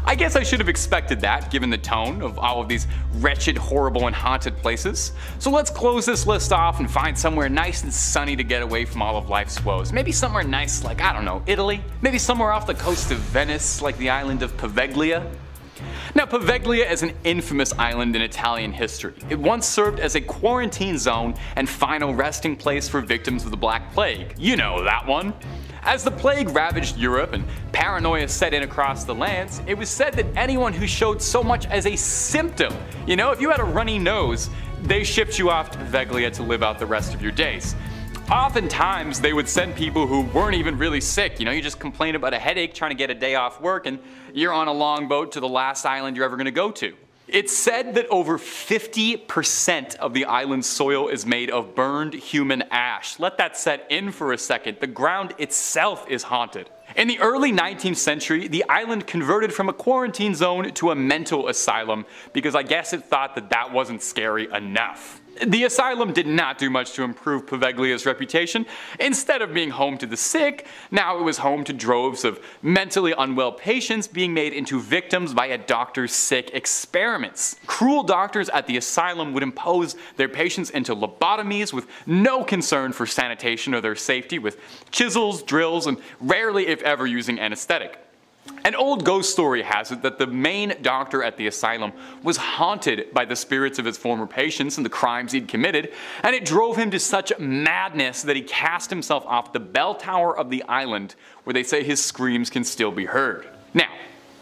I guess I should have expected that, given the tone of all of these wretched, horrible, and haunted places. So let's close this list off and find somewhere nice and sunny to get away from all of life's woes. Maybe somewhere nice like, I don't know, Italy? Maybe somewhere off the coast of Venice, like the island of Poveglia? Now, Poveglia is an infamous island in Italian history. It once served as a quarantine zone and final resting place for victims of the Black Plague. You know that one. As the plague ravaged Europe and paranoia set in across the lands, it was said that anyone who showed so much as a symptom, if you had a runny nose, they shipped you off to Poveglia to live out the rest of your days. Oftentimes, they would send people who weren't even really sick. You just complain about a headache trying to get a day off work, and you're on a longboat to the last island you're ever going to go to. It's said that over 50% of the island's soil is made of burned human ash. Let that set in for a second. The ground itself is haunted. In the early 19th century, the island converted from a quarantine zone to a mental asylum because I guess it thought that that wasn't scary enough. The asylum did not do much to improve Poveglia's reputation. Instead of being home to the sick, now it was home to droves of mentally unwell patients being made into victims by a doctor's sick experiments. Cruel doctors at the asylum would impose their patients into lobotomies with no concern for sanitation or their safety, with chisels, drills, and rarely if ever using anesthetic. An old ghost story has it that the main doctor at the asylum was haunted by the spirits of his former patients and the crimes he'd committed, and it drove him to such madness that he cast himself off the bell tower of the island, where they say his screams can still be heard. Now,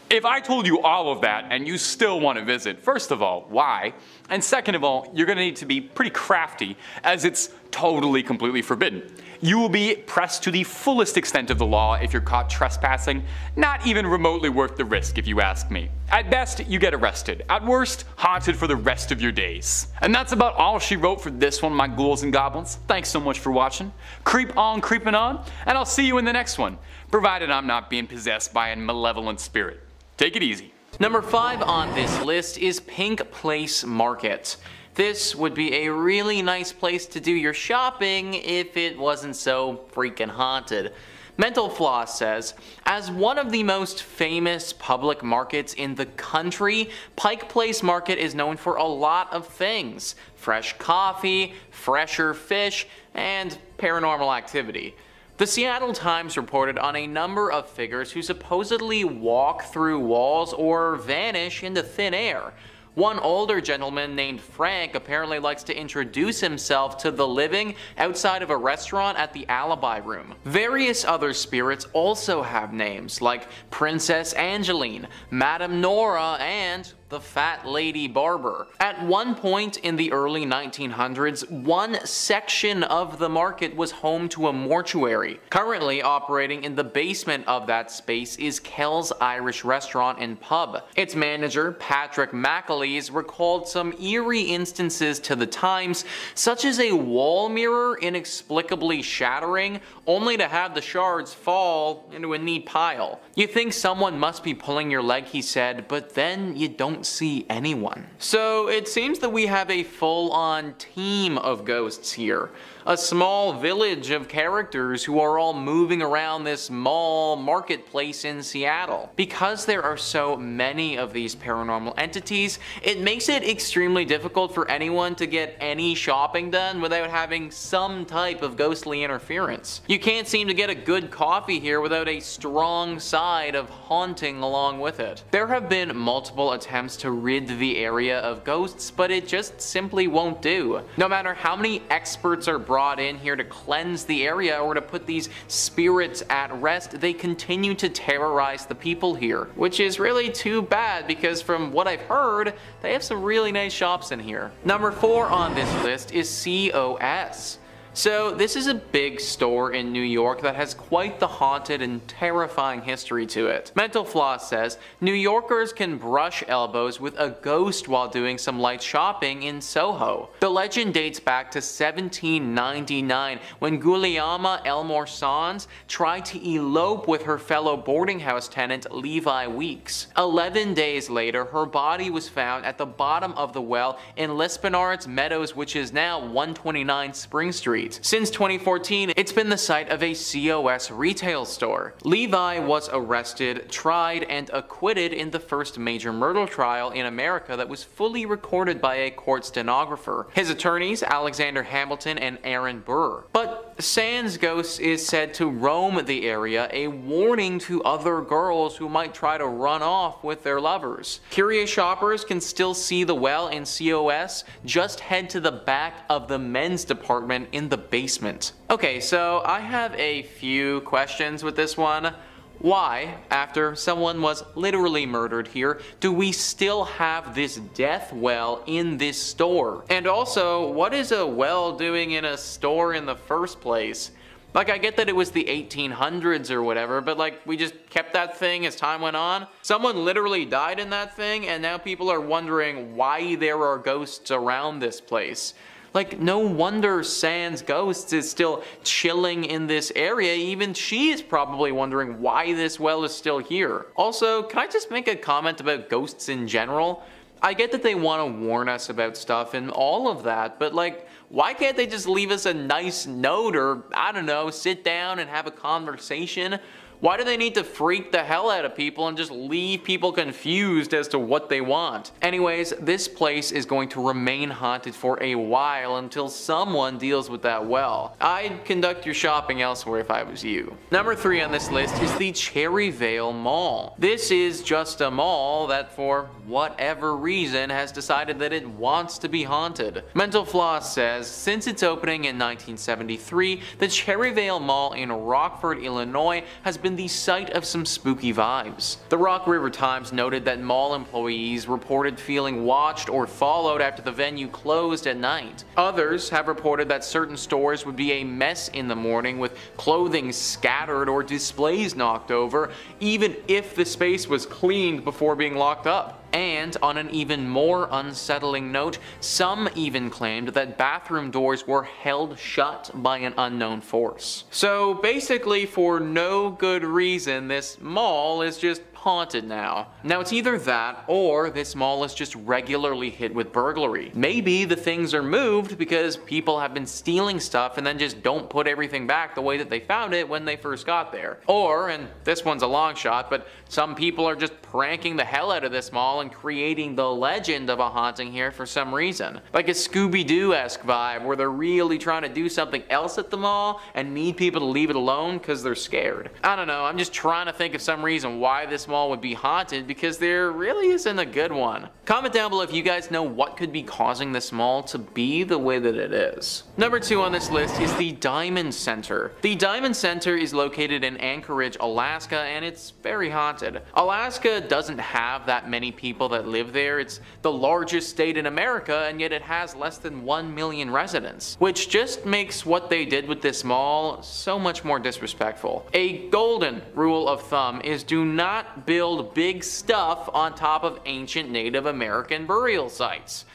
if I told you all of that and you still want to visit, first of all, why? And second of all, you're going to need to be pretty crafty, as it's totally completely forbidden. You will be pressed to the fullest extent of the law if you're caught trespassing, not even remotely worth the risk if you ask me. At best, you get arrested. At worst, haunted for the rest of your days. And that's about all she wrote for this one, my ghouls and goblins. Thanks so much for watching. Creep on creeping on, and I'll see you in the next one, provided I'm not being possessed by a malevolent spirit. Take it easy. Number 5 on this list is Pink Place Market. This would be a really nice place to do your shopping if it wasn't so freaking haunted. Mental Floss says, as one of the most famous public markets in the country, Pike Place Market is known for a lot of things. Fresh coffee, fresher fish, and paranormal activity. The Seattle Times reported on a number of figures who supposedly walk through walls or vanish into thin air. One older gentleman named Frank apparently likes to introduce himself to the living outside of a restaurant at the Alibi Room. Various other spirits also have names, like Princess Angeline, Madame Nora, and the Fat Lady Barber. At one point in the early 1900s, one section of the market was home to a mortuary. Currently operating in the basement of that space is Kell's Irish Restaurant and Pub. Its manager, Patrick McAleese, recalled some eerie instances to the Times, such as a wall mirror inexplicably shattering, only to have the shards fall into a neat pile. You think someone must be pulling your leg, he said, but then you don't don't see anyone. So it seems that we have a full-on team of ghosts here. A small village of characters who are all moving around this mall marketplace in Seattle. Because there are so many of these paranormal entities, it makes it extremely difficult for anyone to get any shopping done without having some type of ghostly interference. You can't seem to get a good coffee here without a strong side of haunting along with it. There have been multiple attempts to rid the area of ghosts, but it just simply won't do. No matter how many experts are brought in here to cleanse the area or to put these spirits at rest, they continue to terrorize the people here, which is really too bad because from what I've heard, they have some really nice shops in here. Number 4 on this list is COS. So this is a big store in New York that has quite the haunted and terrifying history to it. Mental Floss says, New Yorkers can brush elbows with a ghost while doing some light shopping in Soho. The legend dates back to 1799 when Gulielma Elmore Sands tried to elope with her fellow boarding house tenant Levi Weeks. 11 days later, her body was found at the bottom of the well in Lispenard's Meadows, which is now 129 Spring Street. Since 2014, it's been the site of a COS retail store. Levi was arrested, tried, and acquitted in the first major murder trial in America that was fully recorded by a court stenographer. His attorneys, Alexander Hamilton and Aaron Burr. But Sands Ghosts is said to roam the area, a warning to other girls who might try to run off with their lovers. Curious shoppers can still see the well in COS. Just head to the back of the men's department in the basement. Okay, so I have a few questions with this one. Why, after someone was literally murdered here, do we still have this death well in this store? And also, what is a well doing in a store in the first place? Like, I get that it was the 1800s or whatever, but like, we just kept that thing as time went on. Someone literally died in that thing, and now people are wondering why there are ghosts around this place. Like, no wonder Sands Ghosts is still chilling in this area. Even she is probably wondering why this well is still here. Also, can I just make a comment about ghosts in general? I get that they want to warn us about stuff and all of that, but like, why can't they just leave us a nice note or, I don't know, sit down and have a conversation? Why do they need to freak the hell out of people and just leave people confused as to what they want? Anyways, this place is going to remain haunted for a while until someone deals with that well. I'd conduct your shopping elsewhere if I was you. Number 3 on this list is the Cherryvale Mall. This is just a mall that for whatever reason has decided that it wants to be haunted. Mental Floss says, since its opening in 1973, the Cherryvale Mall in Rockford, Illinois has been the site of some spooky vibes. The Rock River Times noted that mall employees reported feeling watched or followed after the venue closed at night. Others have reported that certain stores would be a mess in the morning with clothing scattered or displays knocked over, even if the space was cleaned before being locked up. And on an even more unsettling note, some even claimed that bathroom doors were held shut by an unknown force. So basically, for no good reason, this mall is just haunted now. Now it's either that or this mall is just regularly hit with burglary. Maybe the things are moved because people have been stealing stuff and then just don't put everything back the way that they found it when they first got there. Or, and this one's a long shot, but some people are just pranking the hell out of this mall and creating the legend of a haunting here for some reason. Like a Scooby-Doo-esque vibe where they're really trying to do something else at the mall and need people to leave it alone because they're scared. I don't know, I'm just trying to think of some reason why this mall would be haunted because there really isn't a good one. Comment down below if you guys know what could be causing this mall to be the way that it is. Number 2 on this list is the Diamond Center. The Diamond Center is located in Anchorage, Alaska, and it's very haunted. Alaska doesn't have that many people that live there. It's the largest state in America, and yet it has less than 1 million residents, which just makes what they did with this mall so much more disrespectful. A golden rule of thumb is do not build big stuff on top of ancient Native American burial sites.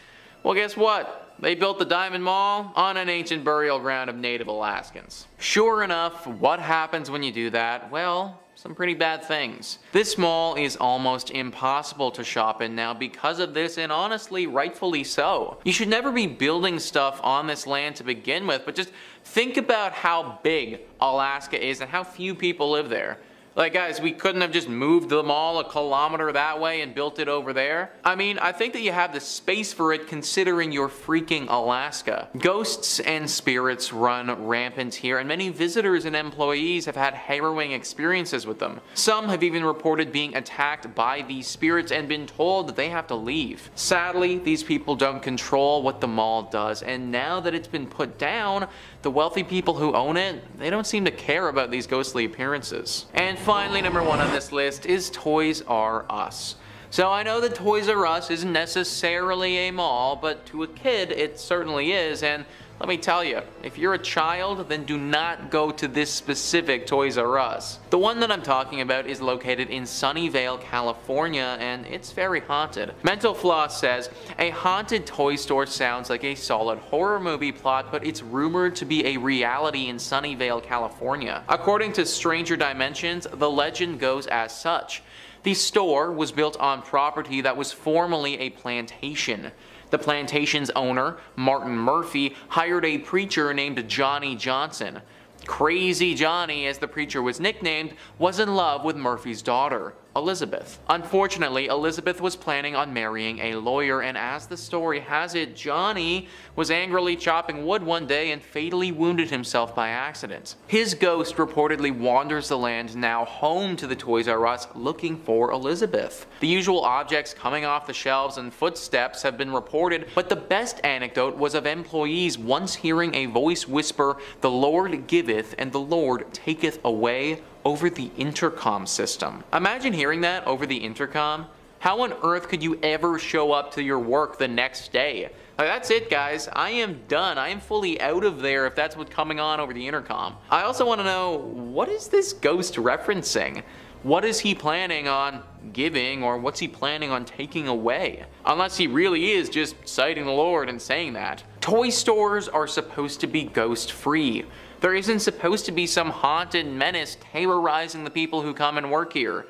Well, guess what? They built the Diamond Mall on an ancient burial ground of Native Alaskans. Sure enough, what happens when you do that? Well, some pretty bad things. This mall is almost impossible to shop in now because of this, and honestly, rightfully so. You should never be building stuff on this land to begin with, but just think about how big Alaska is and how few people live there. Like, guys, we couldn't have just moved the mall a kilometer that way and built it over there? I mean, I think that you have the space for it considering you're freaking Alaska. Ghosts and spirits run rampant here, and many visitors and employees have had harrowing experiences with them. Some have even reported being attacked by these spirits and been told that they have to leave. Sadly, these people don't control what the mall does, and now that it's been put down, the wealthy people who own it, they don't seem to care about these ghostly appearances. And finally, number 1 on this list is Toys R Us. So I know that Toys R Us isn't necessarily a mall, but to a kid it certainly is, and let me tell you, if you're a child, then do not go to this specific Toys R Us. The one that I'm talking about is located in Sunnyvale, California, and it's very haunted. Mental Floss says, a haunted toy store sounds like a solid horror movie plot, but it's rumored to be a reality in Sunnyvale, California. According to Stranger Dimensions, the legend goes as such. The store was built on property that was formerly a plantation. The plantation's owner, Martin Murphy, hired a preacher named Johnny Johnson. Crazy Johnny, as the preacher was nicknamed, was in love with Murphy's daughter, Elizabeth. Unfortunately, Elizabeth was planning on marrying a lawyer, and as the story has it, Johnny was angrily chopping wood one day and fatally wounded himself by accident. His ghost reportedly wanders the land now home to the Toys R Us looking for Elizabeth. The usual objects coming off the shelves and footsteps have been reported, but the best anecdote was of employees once hearing a voice whisper, "The Lord giveth and the Lord taketh away," over the intercom system. Imagine hearing that over the intercom. How on earth could you ever show up to your work the next day? Like, that's it, guys. I am done. I am fully out of there if that's what's coming on over the intercom. I also want to know, what is this ghost referencing? What is he planning on giving, or what's he planning on taking away? Unless he really is just citing the Lord and saying that. Toy stores are supposed to be ghost-free. There isn't supposed to be some haunted menace terrorizing the people who come and work here.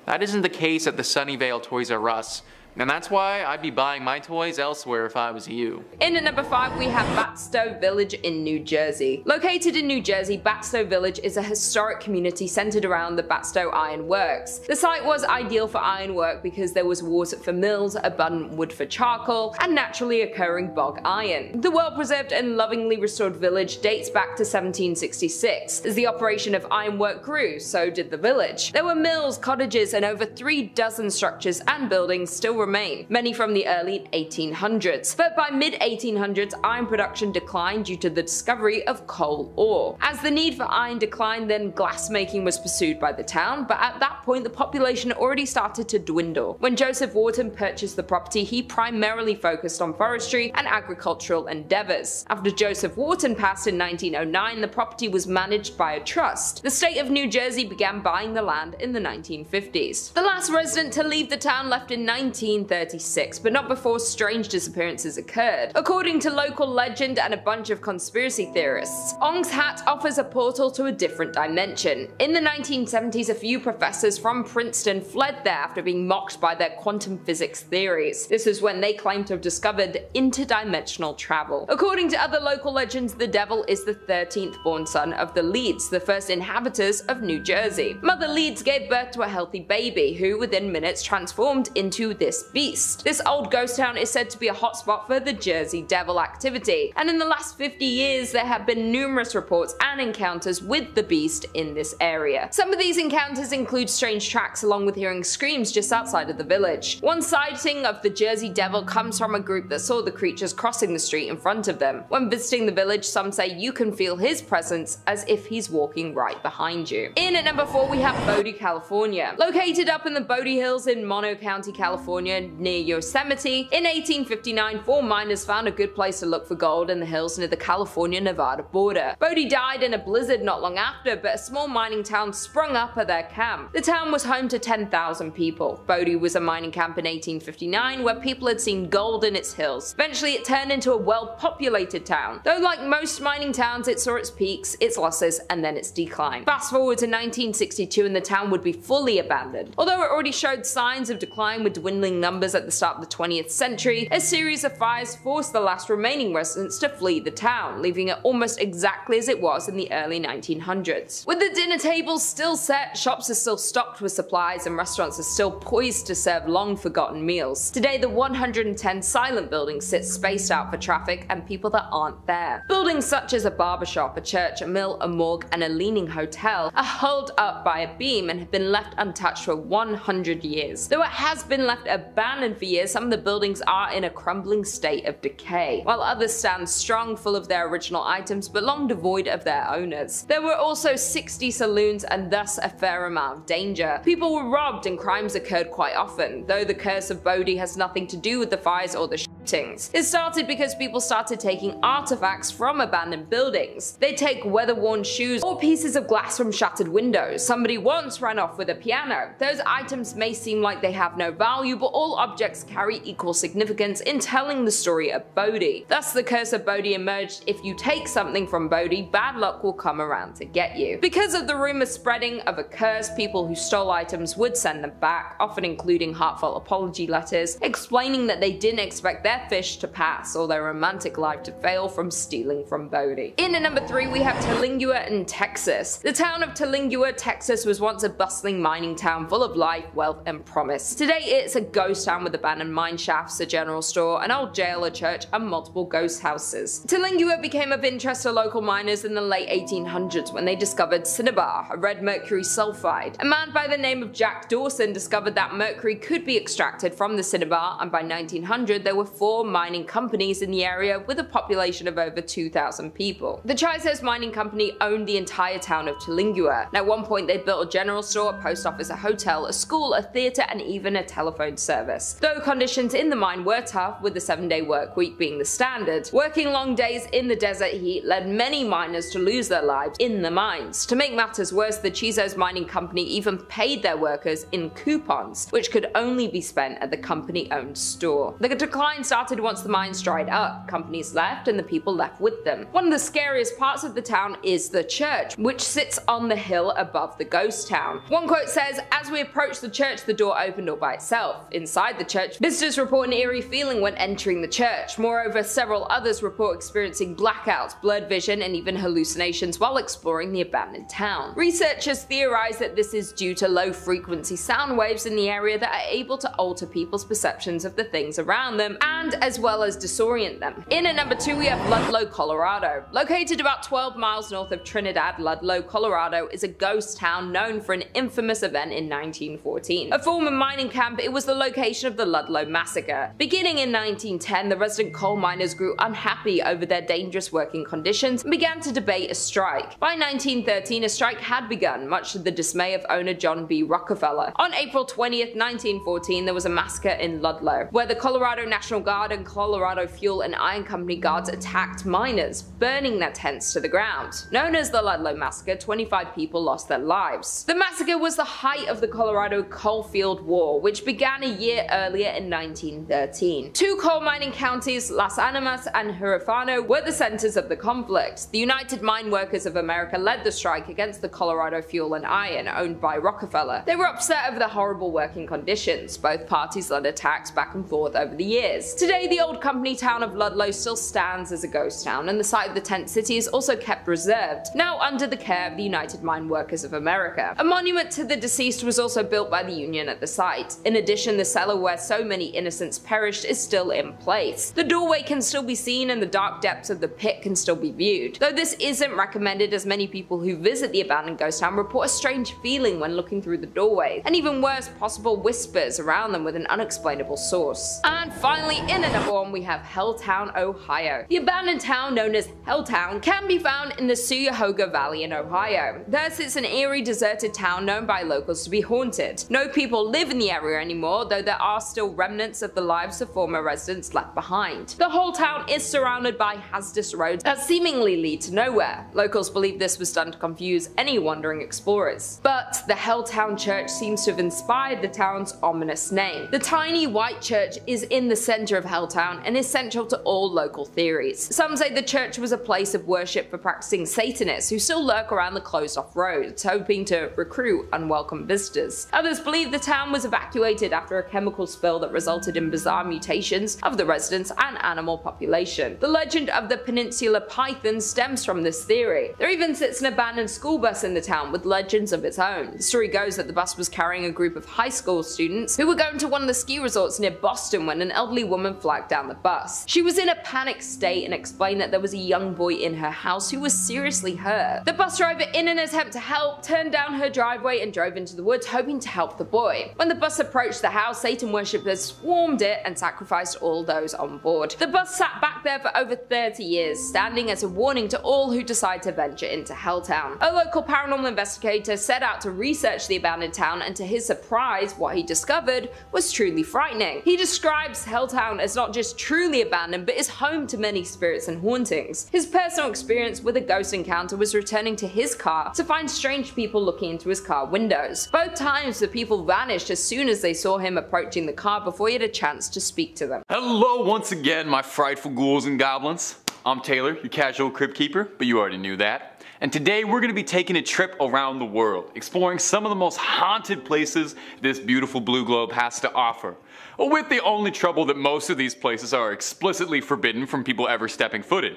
That isn't the case at the Sunnyvale Toys R Us. And that's why I'd be buying my toys elsewhere if I was you. In at number 5, we have Batstow Village in New Jersey. Located in New Jersey, Batstow Village is a historic community centered around the Batstow Iron Works. The site was ideal for ironwork because there was water for mills, abundant wood for charcoal, and naturally occurring bog iron. The well-preserved and lovingly restored village dates back to 1766. As the operation of ironwork grew, so did the village. There were mills, cottages, and over 3 dozen structures and buildings still remain, many from the early 1800s. But by mid-1800s, iron production declined due to the discovery of coal ore. As the need for iron declined, then glassmaking was pursued by the town, but at that point the population already started to dwindle. When Joseph Wharton purchased the property, he primarily focused on forestry and agricultural endeavors. After Joseph Wharton passed in 1909, the property was managed by a trust. The state of New Jersey began buying the land in the 1950s. The last resident to leave the town left in 1936, but not before strange disappearances occurred. According to local legend and a bunch of conspiracy theorists, Ong's Hat offers a portal to a different dimension. In the 1970s, a few professors from Princeton fled there after being mocked by their quantum physics theories. This was when they claimed to have discovered interdimensional travel. According to other local legends, the devil is the 13th born son of the Leeds, the first inhabitants of New Jersey. Mother Leeds gave birth to a healthy baby, who within minutes transformed into this beast. This old ghost town is said to be a hotspot for the Jersey Devil activity, and in the last 50 years there have been numerous reports and encounters with the beast in this area. Some of these encounters include strange tracks along with hearing screams just outside of the village. One sighting of the Jersey Devil comes from a group that saw the creatures crossing the street in front of them. When visiting the village, some say you can feel his presence as if he's walking right behind you. In at number 4, we have Bodie, California. Located up in the Bodie Hills in Mono County, California, California near Yosemite, in 1859 4 miners found a good place to look for gold in the hills near the California-Nevada border. Bodie died in a blizzard not long after, but a small mining town sprung up at their camp. The town was home to 10,000 people. Bodie was a mining camp in 1859 where people had seen gold in its hills. Eventually it turned into a well-populated town, though like most mining towns it saw its peaks, its losses, and then its decline. Fast forward to 1962 and the town would be fully abandoned. Although it already showed signs of decline with dwindling numbers at the start of the 20th century, a series of fires forced the last remaining residents to flee the town, leaving it almost exactly as it was in the early 1900s. With the dinner tables still set, shops are still stocked with supplies, and restaurants are still poised to serve long-forgotten meals. Today, the 110 silent buildings sit spaced out for traffic and people that aren't there. Buildings such as a barbershop, a church, a mill, a morgue, and a leaning hotel are held up by a beam and have been left untouched for 100 years. Though it has been left abandoned for years, some of the buildings are in a crumbling state of decay, while others stand strong, full of their original items but long devoid of their owners. There were also 60 saloons and thus a fair amount of danger. People were robbed and crimes occurred quite often, though the curse of Bodie has nothing to do with the fires or the shootings. It started because people started taking artifacts from abandoned buildings. They take weather-worn shoes or pieces of glass from shattered windows. Somebody once ran off with a piano. Those items may seem like they have no value, but all objects carry equal significance in telling the story of Bodie. Thus the curse of Bodie emerged: if you take something from Bodie, bad luck will come around to get you. Because of the rumor spreading of a curse, people who stole items would send them back, often including heartfelt apology letters, explaining that they didn't expect their fish to pass or their romantic life to fail from stealing from Bodie. In at number 3 we have Terlingua in Texas. The town of Terlingua, Texas was once a bustling mining town full of life, wealth, and promise. Today it's a ghost town with abandoned mine shafts, a general store, an old jail, a church, and multiple ghost houses. Terlingua became of interest to local miners in the late 1800s when they discovered cinnabar, a red mercury sulfide. A man by the name of Jack Dawson discovered that mercury could be extracted from the cinnabar, and by 1900 there were 4 mining companies in the area with a population of over 2,000 people. The Chisos Mining Company owned the entire town of Terlingua, and at one point they built a general store, a post office, a hotel, a school, a theatre, and even a telephone service. Though conditions in the mine were tough, with the 7-day work week being the standard, working long days in the desert heat led many miners to lose their lives in the mines. To make matters worse, the Chisos Mining Company even paid their workers in coupons, which could only be spent at the company-owned store. The decline started once the mines dried up. Companies left and the people left with them. One of the scariest parts of the town is the church, which sits on the hill above the ghost town. One quote says, "As we approached the church, the door opened all by itself. Inside the church, visitors report an eerie feeling when entering the church. Moreover, several others report experiencing blackouts, blurred vision, and even hallucinations while exploring the abandoned town." Researchers theorize that this is due to low-frequency sound waves in the area that are able to alter people's perceptions of the things around them, and as well as disorient them. In at number 2 we have Ludlow, Colorado. Located about 12 miles north of Trinidad, Ludlow, Colorado is a ghost town known for an infamous event in 1914. A former mining camp, it was the location of the Ludlow Massacre. Beginning in 1910, the resident coal miners grew unhappy over their dangerous working conditions and began to debate a strike. By 1913, a strike had begun, much to the dismay of owner John B. Rockefeller. On April 20th, 1914, there was a massacre in Ludlow, where the Colorado National Guard and Colorado Fuel and Iron Company guards attacked miners, burning their tents to the ground. Known as the Ludlow Massacre, 25 people lost their lives. The massacre was the height of the Colorado Coalfield War, which began a year earlier in 1913. 2 coal mining counties, Las Animas and Huerfano, were the centers of the conflict. The United Mine Workers of America led the strike against the Colorado Fuel and Iron, owned by Rockefeller. They were upset over the horrible working conditions. Both parties led attacks back and forth over the years. Today, the old company town of Ludlow still stands as a ghost town, and the site of the tent city is also kept reserved, now under the care of the United Mine Workers of America. A monument to the deceased was also built by the Union at the site. In addition, the cellar where so many innocents perished is still in place. The doorway can still be seen and the dark depths of the pit can still be viewed. Though this isn't recommended, as many people who visit the abandoned ghost town report a strange feeling when looking through the doorway, and even worse, possible whispers around them with an unexplainable source. And finally, in at number 1 we have Helltown, Ohio. The abandoned town known as Helltown can be found in the Cuyahoga Valley in Ohio. There sits an eerie deserted town known by locals to be haunted. No people live in the area anymore, though there are still remnants of the lives of former residents left behind. The whole town is surrounded by hazardous roads that seemingly lead to nowhere. Locals believe this was done to confuse any wandering explorers. But the Helltown church seems to have inspired the town's ominous name. The tiny white church is in the center of Helltown and is central to all local theories. Some say the church was a place of worship for practicing Satanists who still lurk around the closed-off roads, hoping to recruit unwelcome visitors. Others believe the town was evacuated after a chemical spill that resulted in bizarre mutations of the residents and animal population. The legend of the Peninsula Python stems from this theory. There even sits an abandoned school bus in the town with legends of its own. The story goes that the bus was carrying a group of high school students who were going to one of the ski resorts near Boston when an elderly woman flagged down the bus. She was in a panicked state and explained that there was a young boy in her house who was seriously hurt. The bus driver, in an attempt to help, turned down her driveway and drove into the woods hoping to help the boy. When the bus approached the house, Satan worshippers swarmed it and sacrificed all those on board. The bus sat back there for over 30 years, standing as a warning to all who decide to venture into Helltown. A local paranormal investigator set out to research the abandoned town, and to his surprise, what he discovered was truly frightening. He describes Helltown as not just truly abandoned, but is home to many spirits and hauntings. His personal experience with a ghost encounter was returning to his car to find strange people looking into his car windows. Both times the people vanished as soon as they saw him approaching the car before he had a chance to speak to them. Hello once again, my frightful ghouls and goblins. I'm Taylor, your casual crypt keeper, but you already knew that. And today we're going to be taking a trip around the world, exploring some of the most haunted places this beautiful blue globe has to offer. With the only trouble that most of these places are explicitly forbidden from people ever stepping foot in.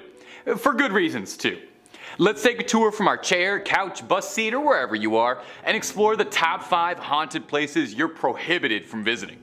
For good reasons too. Let's take a tour from our chair, couch, bus seat, or wherever you are, and explore the top 5 haunted places you're prohibited from visiting.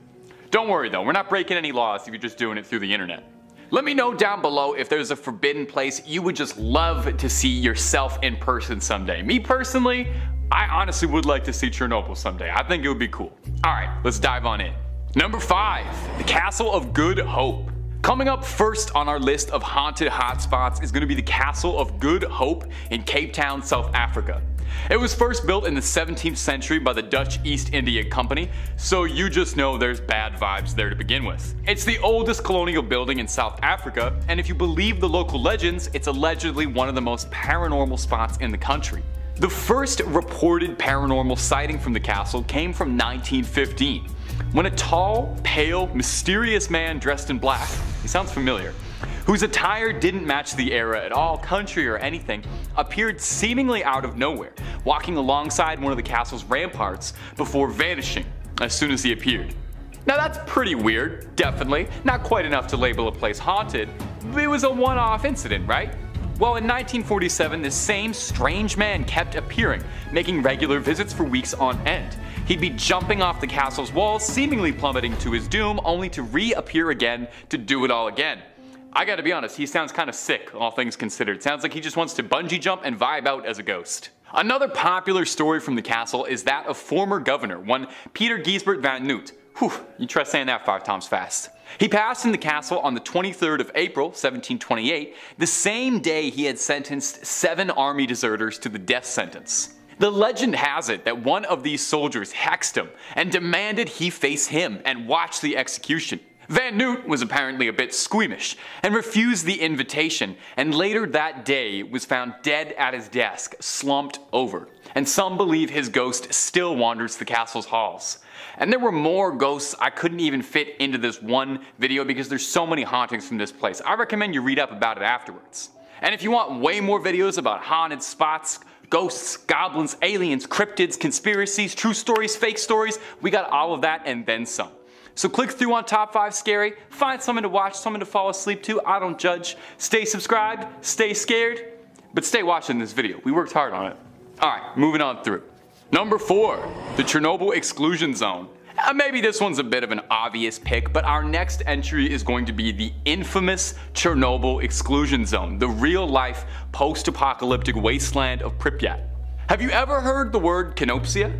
Don't worry though, we're not breaking any laws if you're just doing it through the internet. Let me know down below if there's a forbidden place you would just love to see yourself in person someday. Me personally, I honestly would like to see Chernobyl someday. I think it would be cool. Alright, let's dive on in. Number 5. The Castle of Good Hope. Coming up first on our list of haunted hotspots is going to be the Castle of Good Hope in Cape Town, South Africa. It was first built in the 17th century by the Dutch East India Company, so you just know there's bad vibes there to begin with. It's the oldest colonial building in South Africa, and if you believe the local legends, it's allegedly one of the most paranormal spots in the country. The first reported paranormal sighting from the castle came from 1915, when a tall, pale, mysterious man dressed in black, he sounds familiar, whose attire didn't match the era at all, country or anything, appeared seemingly out of nowhere, walking alongside one of the castle's ramparts before vanishing as soon as he appeared. Now that's pretty weird, definitely, not quite enough to label a place haunted, but it was a one-off incident, right? Well, in 1947, this same strange man kept appearing, making regular visits for weeks on end. He'd be jumping off the castle's walls, seemingly plummeting to his doom, only to reappear again to do it all again. I gotta be honest, he sounds kinda sick, all things considered. Sounds like he just wants to bungee jump and vibe out as a ghost. Another popular story from the castle is that of former governor, one Peter Giesbert van Noot. Whew, you try saying that 5 times fast. He passed in the castle on the 23rd of April, 1728, the same day he had sentenced 7 army deserters to the death sentence. The legend has it that one of these soldiers hexed him and demanded he face him and watch the execution. Van Noot was apparently a bit squeamish and refused the invitation, and later that day was found dead at his desk, slumped over. And some believe his ghost still wanders the castle's halls. And there were more ghosts I couldn't even fit into this one video because there's so many hauntings from this place. I recommend you read up about it afterwards. And if you want way more videos about haunted spots, ghosts, goblins, aliens, cryptids, conspiracies, true stories, fake stories, we got all of that and then some. So click through on Top 5 Scary, find something to watch, something to fall asleep to, I don't judge. Stay subscribed, stay scared, but stay watching this video. We worked hard on it. Alright, moving on through. Number 4, the Chernobyl Exclusion Zone. Maybe this one's a bit of an obvious pick, but our next entry is going to be the infamous Chernobyl Exclusion Zone, the real-life post-apocalyptic wasteland of Pripyat. Have you ever heard the word canopsia?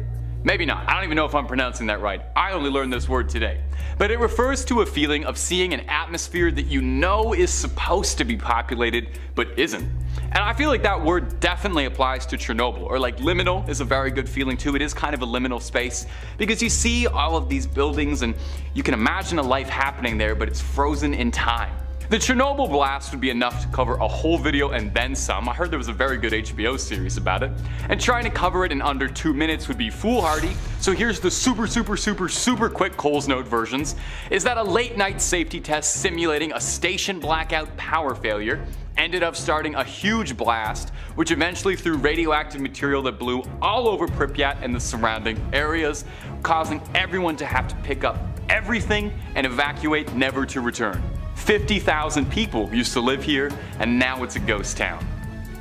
Maybe not, I don't even know if I'm pronouncing that right. I only learned this word today. But it refers to a feeling of seeing an atmosphere that you know is supposed to be populated, but isn't. And I feel like that word definitely applies to Chernobyl, or like liminal is a very good feeling too. It is kind of a liminal space, because you see all of these buildings and you can imagine a life happening there, but it's frozen in time. The Chernobyl blast would be enough to cover a whole video and then some. I heard there was a very good HBO series about it. And trying to cover it in under 2 minutes would be foolhardy, so here's the super quick Coles Note versions. Is that a late night safety test simulating a station blackout power failure ended up starting a huge blast, which eventually threw radioactive material that blew all over Pripyat and the surrounding areas, causing everyone to have to pick up everything and evacuate, never to return. 50,000 people used to live here, and now it's a ghost town.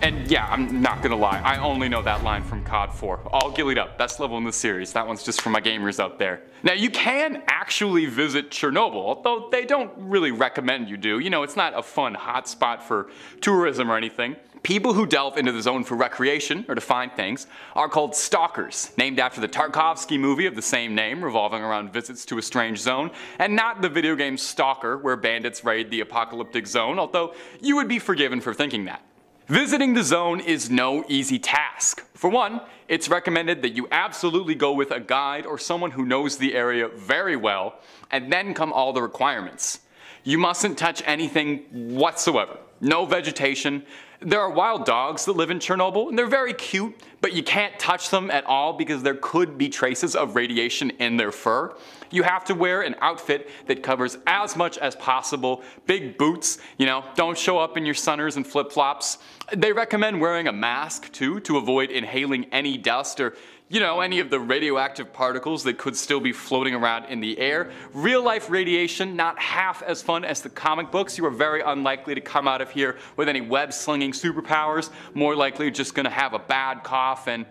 And yeah, I'm not gonna lie, I only know that line from COD 4. All gillied up, best level in the series. That one's just for my gamers out there. Now you can actually visit Chernobyl, although they don't really recommend you do. You know, it's not a fun hotspot for tourism or anything. People who delve into the zone for recreation, or to find things, are called stalkers, named after the Tarkovsky movie of the same name, revolving around visits to a strange zone, and not the video game Stalker, where bandits raid the apocalyptic zone, although you would be forgiven for thinking that. Visiting the zone is no easy task. For one, it's recommended that you absolutely go with a guide or someone who knows the area very well, and then come all the requirements. You mustn't touch anything whatsoever. No vegetation. There are wild dogs that live in Chernobyl, and they're very cute, but you can't touch them at all because there could be traces of radiation in their fur. You have to wear an outfit that covers as much as possible. Big boots, you know, don't show up in your sunners and flip-flops. They recommend wearing a mask too to avoid inhaling any dust or, you know, any of the radioactive particles that could still be floating around in the air. Real life radiation, not half as fun as the comic books. You are very unlikely to come out of here with any web slinging superpowers. More likely just gonna have a bad cough and,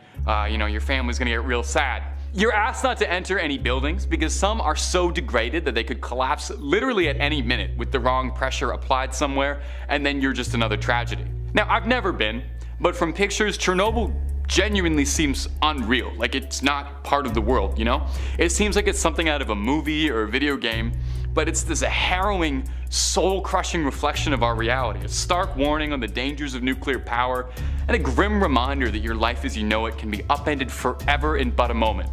you know, your family's gonna get real sad. You're asked not to enter any buildings because some are so degraded that they could collapse literally at any minute with the wrong pressure applied somewhere, and then you're just another tragedy. Now, I've never been, but from pictures, Chernobyl genuinely seems unreal, like it's not part of the world, you know? It seems like it's something out of a movie or a video game, but it's this harrowing, soul-crushing reflection of our reality, a stark warning on the dangers of nuclear power, and a grim reminder that your life as you know it can be upended forever in but a moment.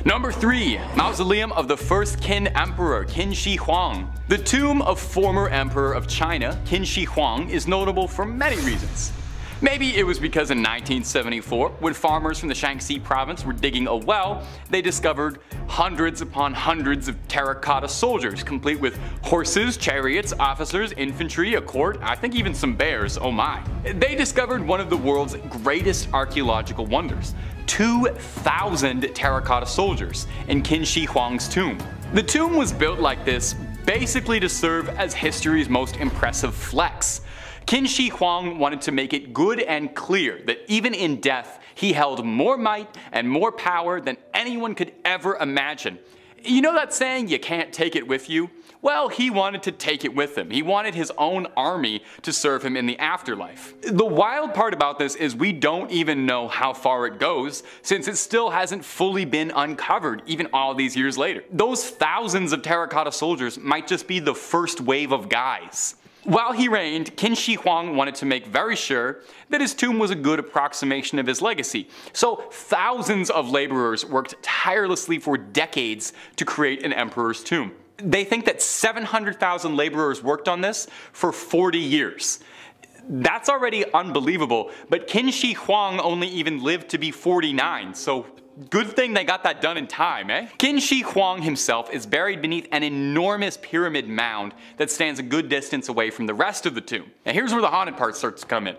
Number 3. Mausoleum of the First Qin Emperor, Qin Shi Huang. The tomb of former Emperor of China, Qin Shi Huang, is notable for many reasons. Maybe it was because in 1974, when farmers from the Shaanxi province were digging a well, they discovered hundreds upon hundreds of terracotta soldiers, complete with horses, chariots, officers, infantry, a court, I think even some bears, oh my. They discovered one of the world's greatest archaeological wonders. 2,000 terracotta soldiers in Qin Shi Huang's tomb. The tomb was built like this basically to serve as history's most impressive flex. Qin Shi Huang wanted to make it good and clear that even in death, he held more might and more power than anyone could ever imagine. You know that saying, you can't take it with you? Well, he wanted to take it with him. He wanted his own army to serve him in the afterlife. The wild part about this is we don't even know how far it goes, since it still hasn't fully been uncovered even all these years later. Those thousands of terracotta soldiers might just be the first wave of guys. While he reigned, Qin Shi Huang wanted to make very sure that his tomb was a good approximation of his legacy, so thousands of laborers worked tirelessly for decades to create an emperor's tomb. They think that 700,000 laborers worked on this for 40 years. That's already unbelievable, but Qin Shi Huang only even lived to be 49, so good thing they got that done in time, eh? Qin Shi Huang himself is buried beneath an enormous pyramid mound that stands a good distance away from the rest of the tomb. Now here's where the haunted part starts to come in.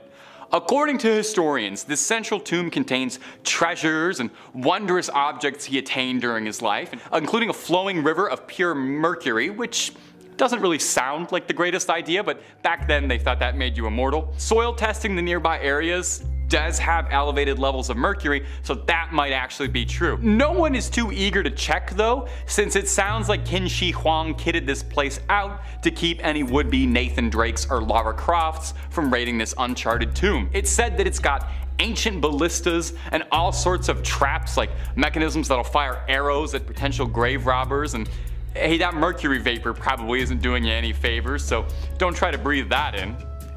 According to historians, this central tomb contains treasures and wondrous objects he attained during his life, including a flowing river of pure mercury, which doesn't really sound like the greatest idea, but back then they thought that made you immortal. Soil testing the nearby areas does have elevated levels of mercury, so that might actually be true. No one is too eager to check though, since it sounds like Qin Shi Huang kitted this place out to keep any would-be Nathan Drakes or Lara Crofts from raiding this uncharted tomb. It's said that it's got ancient ballistas and all sorts of traps like mechanisms that'll fire arrows at potential grave robbers, and hey, that mercury vapor probably isn't doing you any favors, so don't try to breathe that in.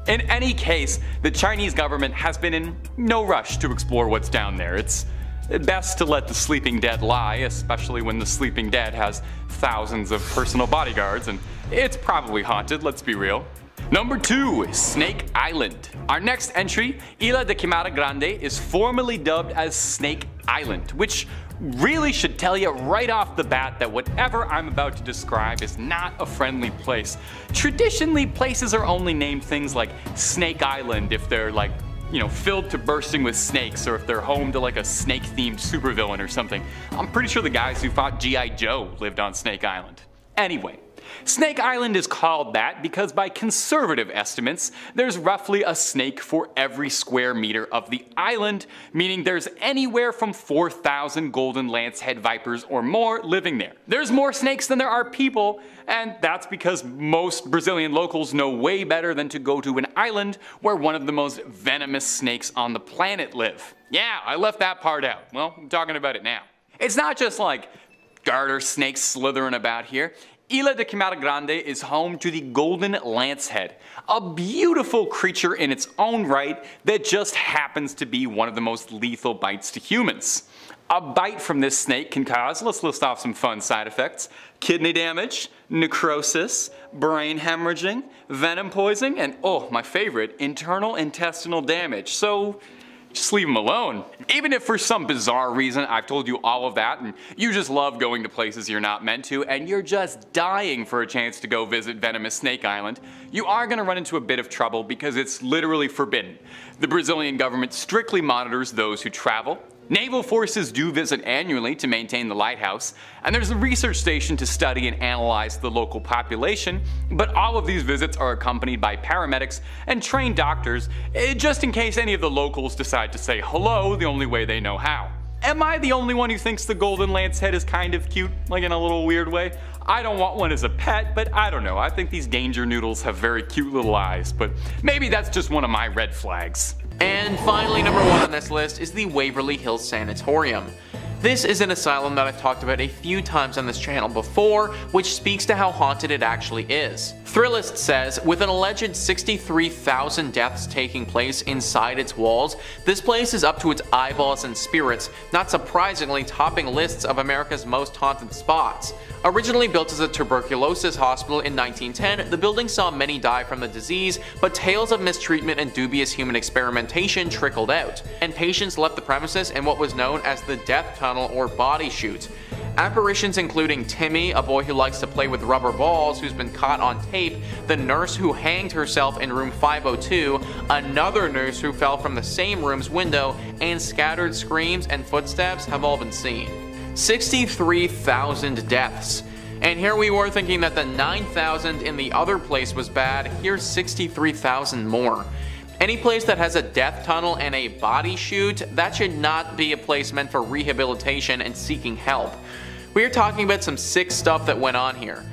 In any case, the Chinese government has been in no rush to explore what's down there. It's best to let the sleeping dead lie, especially when the sleeping dead has thousands of personal bodyguards, and it's probably haunted, let's be real. Number 2. Snake Island. Our next entry, Isla de Quimada Grande, is formally dubbed as Snake Island, which really should tell you right off the bat that whatever I'm about to describe is not a friendly place. Traditionally, places are only named things like Snake Island if they're like, filled to bursting with snakes, or if they're home to like a snake-themed supervillain or something. I'm pretty sure the guys who fought G.I. Joe lived on Snake Island. Anyway, Snake Island is called that because by conservative estimates, there's roughly a snake for every square meter of the island, meaning there's anywhere from 4,000 golden lancehead vipers or more living there. There's more snakes than there are people, and that's because most Brazilian locals know way better than to go to an island where one of the most venomous snakes on the planet live. Yeah, I left that part out. Well, I'm talking about it now. It's not just like garter snakes slithering about here. Isla de Quimada Grande is home to the golden lancehead, a beautiful creature in its own right that just happens to be one of the most lethal bites to humans. A bite from this snake can cause, let's list off some fun side effects: kidney damage, necrosis, brain hemorrhaging, venom poisoning, and oh, my favorite, internal intestinal damage. So just leave them alone. Even if for some bizarre reason I've told you all of that and you just love going to places you're not meant to and you're just dying for a chance to go visit venomous Snake Island, you are going to run into a bit of trouble because it's literally forbidden. The Brazilian government strictly monitors those who travel. Naval forces do visit annually to maintain the lighthouse, and there's a research station to study and analyze the local population, but all of these visits are accompanied by paramedics and trained doctors, just in case any of the locals decide to say hello the only way they know how. Am I the only one who thinks the golden lancehead is kind of cute, like in a little weird way? I don't want one as a pet, but I don't know, I think these danger noodles have very cute little eyes, but maybe that's just one of my red flags. And finally, number 1 on this list is the Waverly Hills Sanatorium. This is an asylum that I've talked about a few times on this channel before, which speaks to how haunted it actually is. Thrillist says, with an alleged 63,000 deaths taking place inside its walls, this place is up to its eyeballs in spirits, not surprisingly topping lists of America's most haunted spots. Originally built as a tuberculosis hospital in 1910, the building saw many die from the disease, but tales of mistreatment and dubious human experimentation trickled out, and patients left the premises in what was known as the death tunnel or body chute. Apparitions including Timmy, a boy who likes to play with rubber balls who's been caught on tape, the nurse who hanged herself in room 502, another nurse who fell from the same room's window, and scattered screams and footsteps have all been seen. 63,000 deaths. And here we were thinking that the 9,000 in the other place was bad, here's 63,000 more. Any place that has a death tunnel and a body chute, that should not be a place meant for rehabilitation and seeking help. We are talking about some sick stuff that went on here.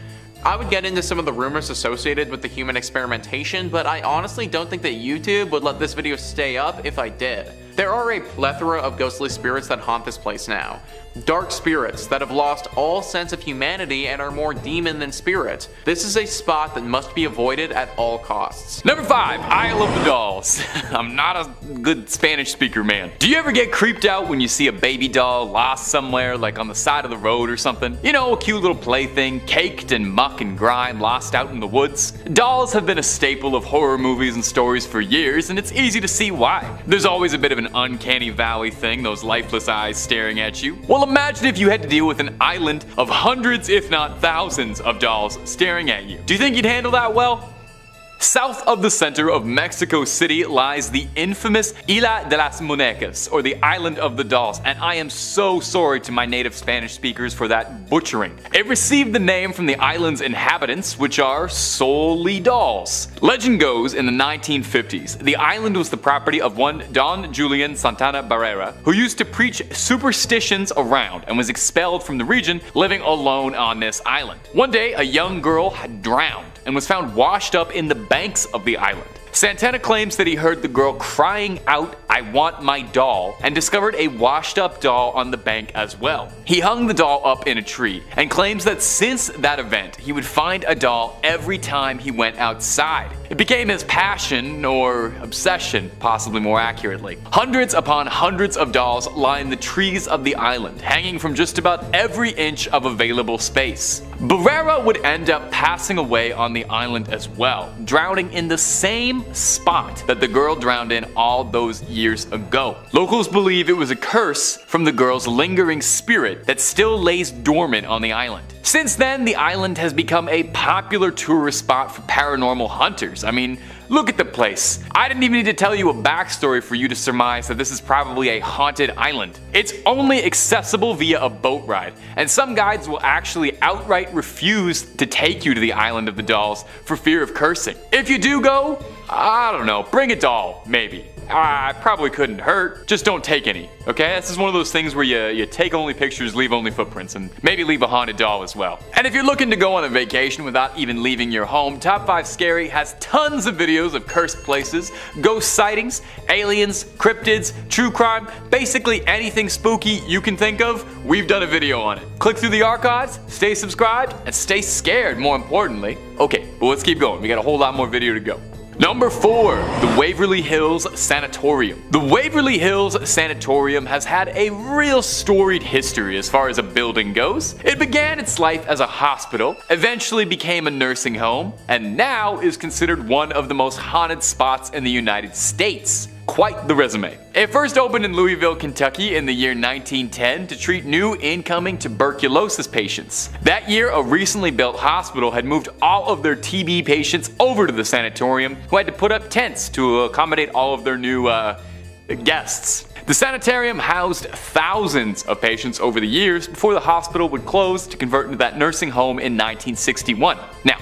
I would get into some of the rumors associated with the human experimentation, but I honestly don't think that YouTube would let this video stay up if I did. There are a plethora of ghostly spirits that haunt this place now. Dark spirits that have lost all sense of humanity and are more demon than spirit. This is a spot that must be avoided at all costs. Number 5, Isle of the Dolls. I'm not a good Spanish speaker, man. Do you ever get creeped out when you see a baby doll lost somewhere, like on the side of the road or something? You know, a cute little plaything, caked in muck and grime, lost out in the woods? Dolls have been a staple of horror movies and stories for years, and it's easy to see why. There's always a bit of an uncanny valley thing, those lifeless eyes staring at you. Well, imagine if you had to deal with an island of hundreds, if not thousands, of dolls staring at you. Do you think you'd handle that well? South of the center of Mexico City lies the infamous Isla de las Muñecas, or the Island of the Dolls, and I am so sorry to my native Spanish speakers for that butchering. It received the name from the island's inhabitants, which are solely dolls. Legend goes, in the 1950s, the island was the property of one Don Julian Santana Barrera, who used to preach superstitions around and was expelled from the region, living alone on this island. One day, a young girl had drowned and was found washed up in the banks of the island. Santana claims that he heard the girl crying out, "I want my doll," and discovered a washed up doll on the bank as well. He hung the doll up in a tree and claims that since that event he would find a doll every time he went outside. It became his passion, or obsession, possibly more accurately. Hundreds upon hundreds of dolls line the trees of the island, hanging from just about every inch of available space. Barrera would end up passing away on the island as well, drowning in the same spot that the girl drowned in all those years ago. Locals believe it was a curse from the girl's lingering spirit that still lays dormant on the island. Since then, the island has become a popular tourist spot for paranormal hunters. I mean, look at the place. I didn't even need to tell you a backstory for you to surmise that this is probably a haunted island. It's only accessible via a boat ride, and some guides will actually outright refuse to take you to the Island of the Dolls for fear of cursing. If you do go, I don't know, bring a doll, maybe. Probably couldn't hurt, just don't take any, okay? This is one of those things where you take only pictures, leave only footprints, and maybe leave a haunted doll as well. And if you're looking to go on a vacation without even leaving your home, Top 5 Scary has tons of videos of cursed places, ghost sightings, aliens, cryptids, true crime, basically anything spooky you can think of, we've done a video on it. Click through the archives, stay subscribed, and stay scared, more importantly. Okay, but let's keep going, we got a whole lot more video to go. Number 4. The Waverly Hills Sanatorium. The Waverly Hills Sanatorium has had a real storied history as far as a building goes. It began its life as a hospital, eventually became a nursing home, and now is considered one of the most haunted spots in the United States. Quite the resume. It first opened in Louisville, Kentucky in the year 1910 to treat new incoming tuberculosis patients. That year, a recently built hospital had moved all of their TB patients over to the sanatorium, who had to put up tents to accommodate all of their new guests. The sanitarium housed thousands of patients over the years before the hospital would close to convert into that nursing home in 1961. Now,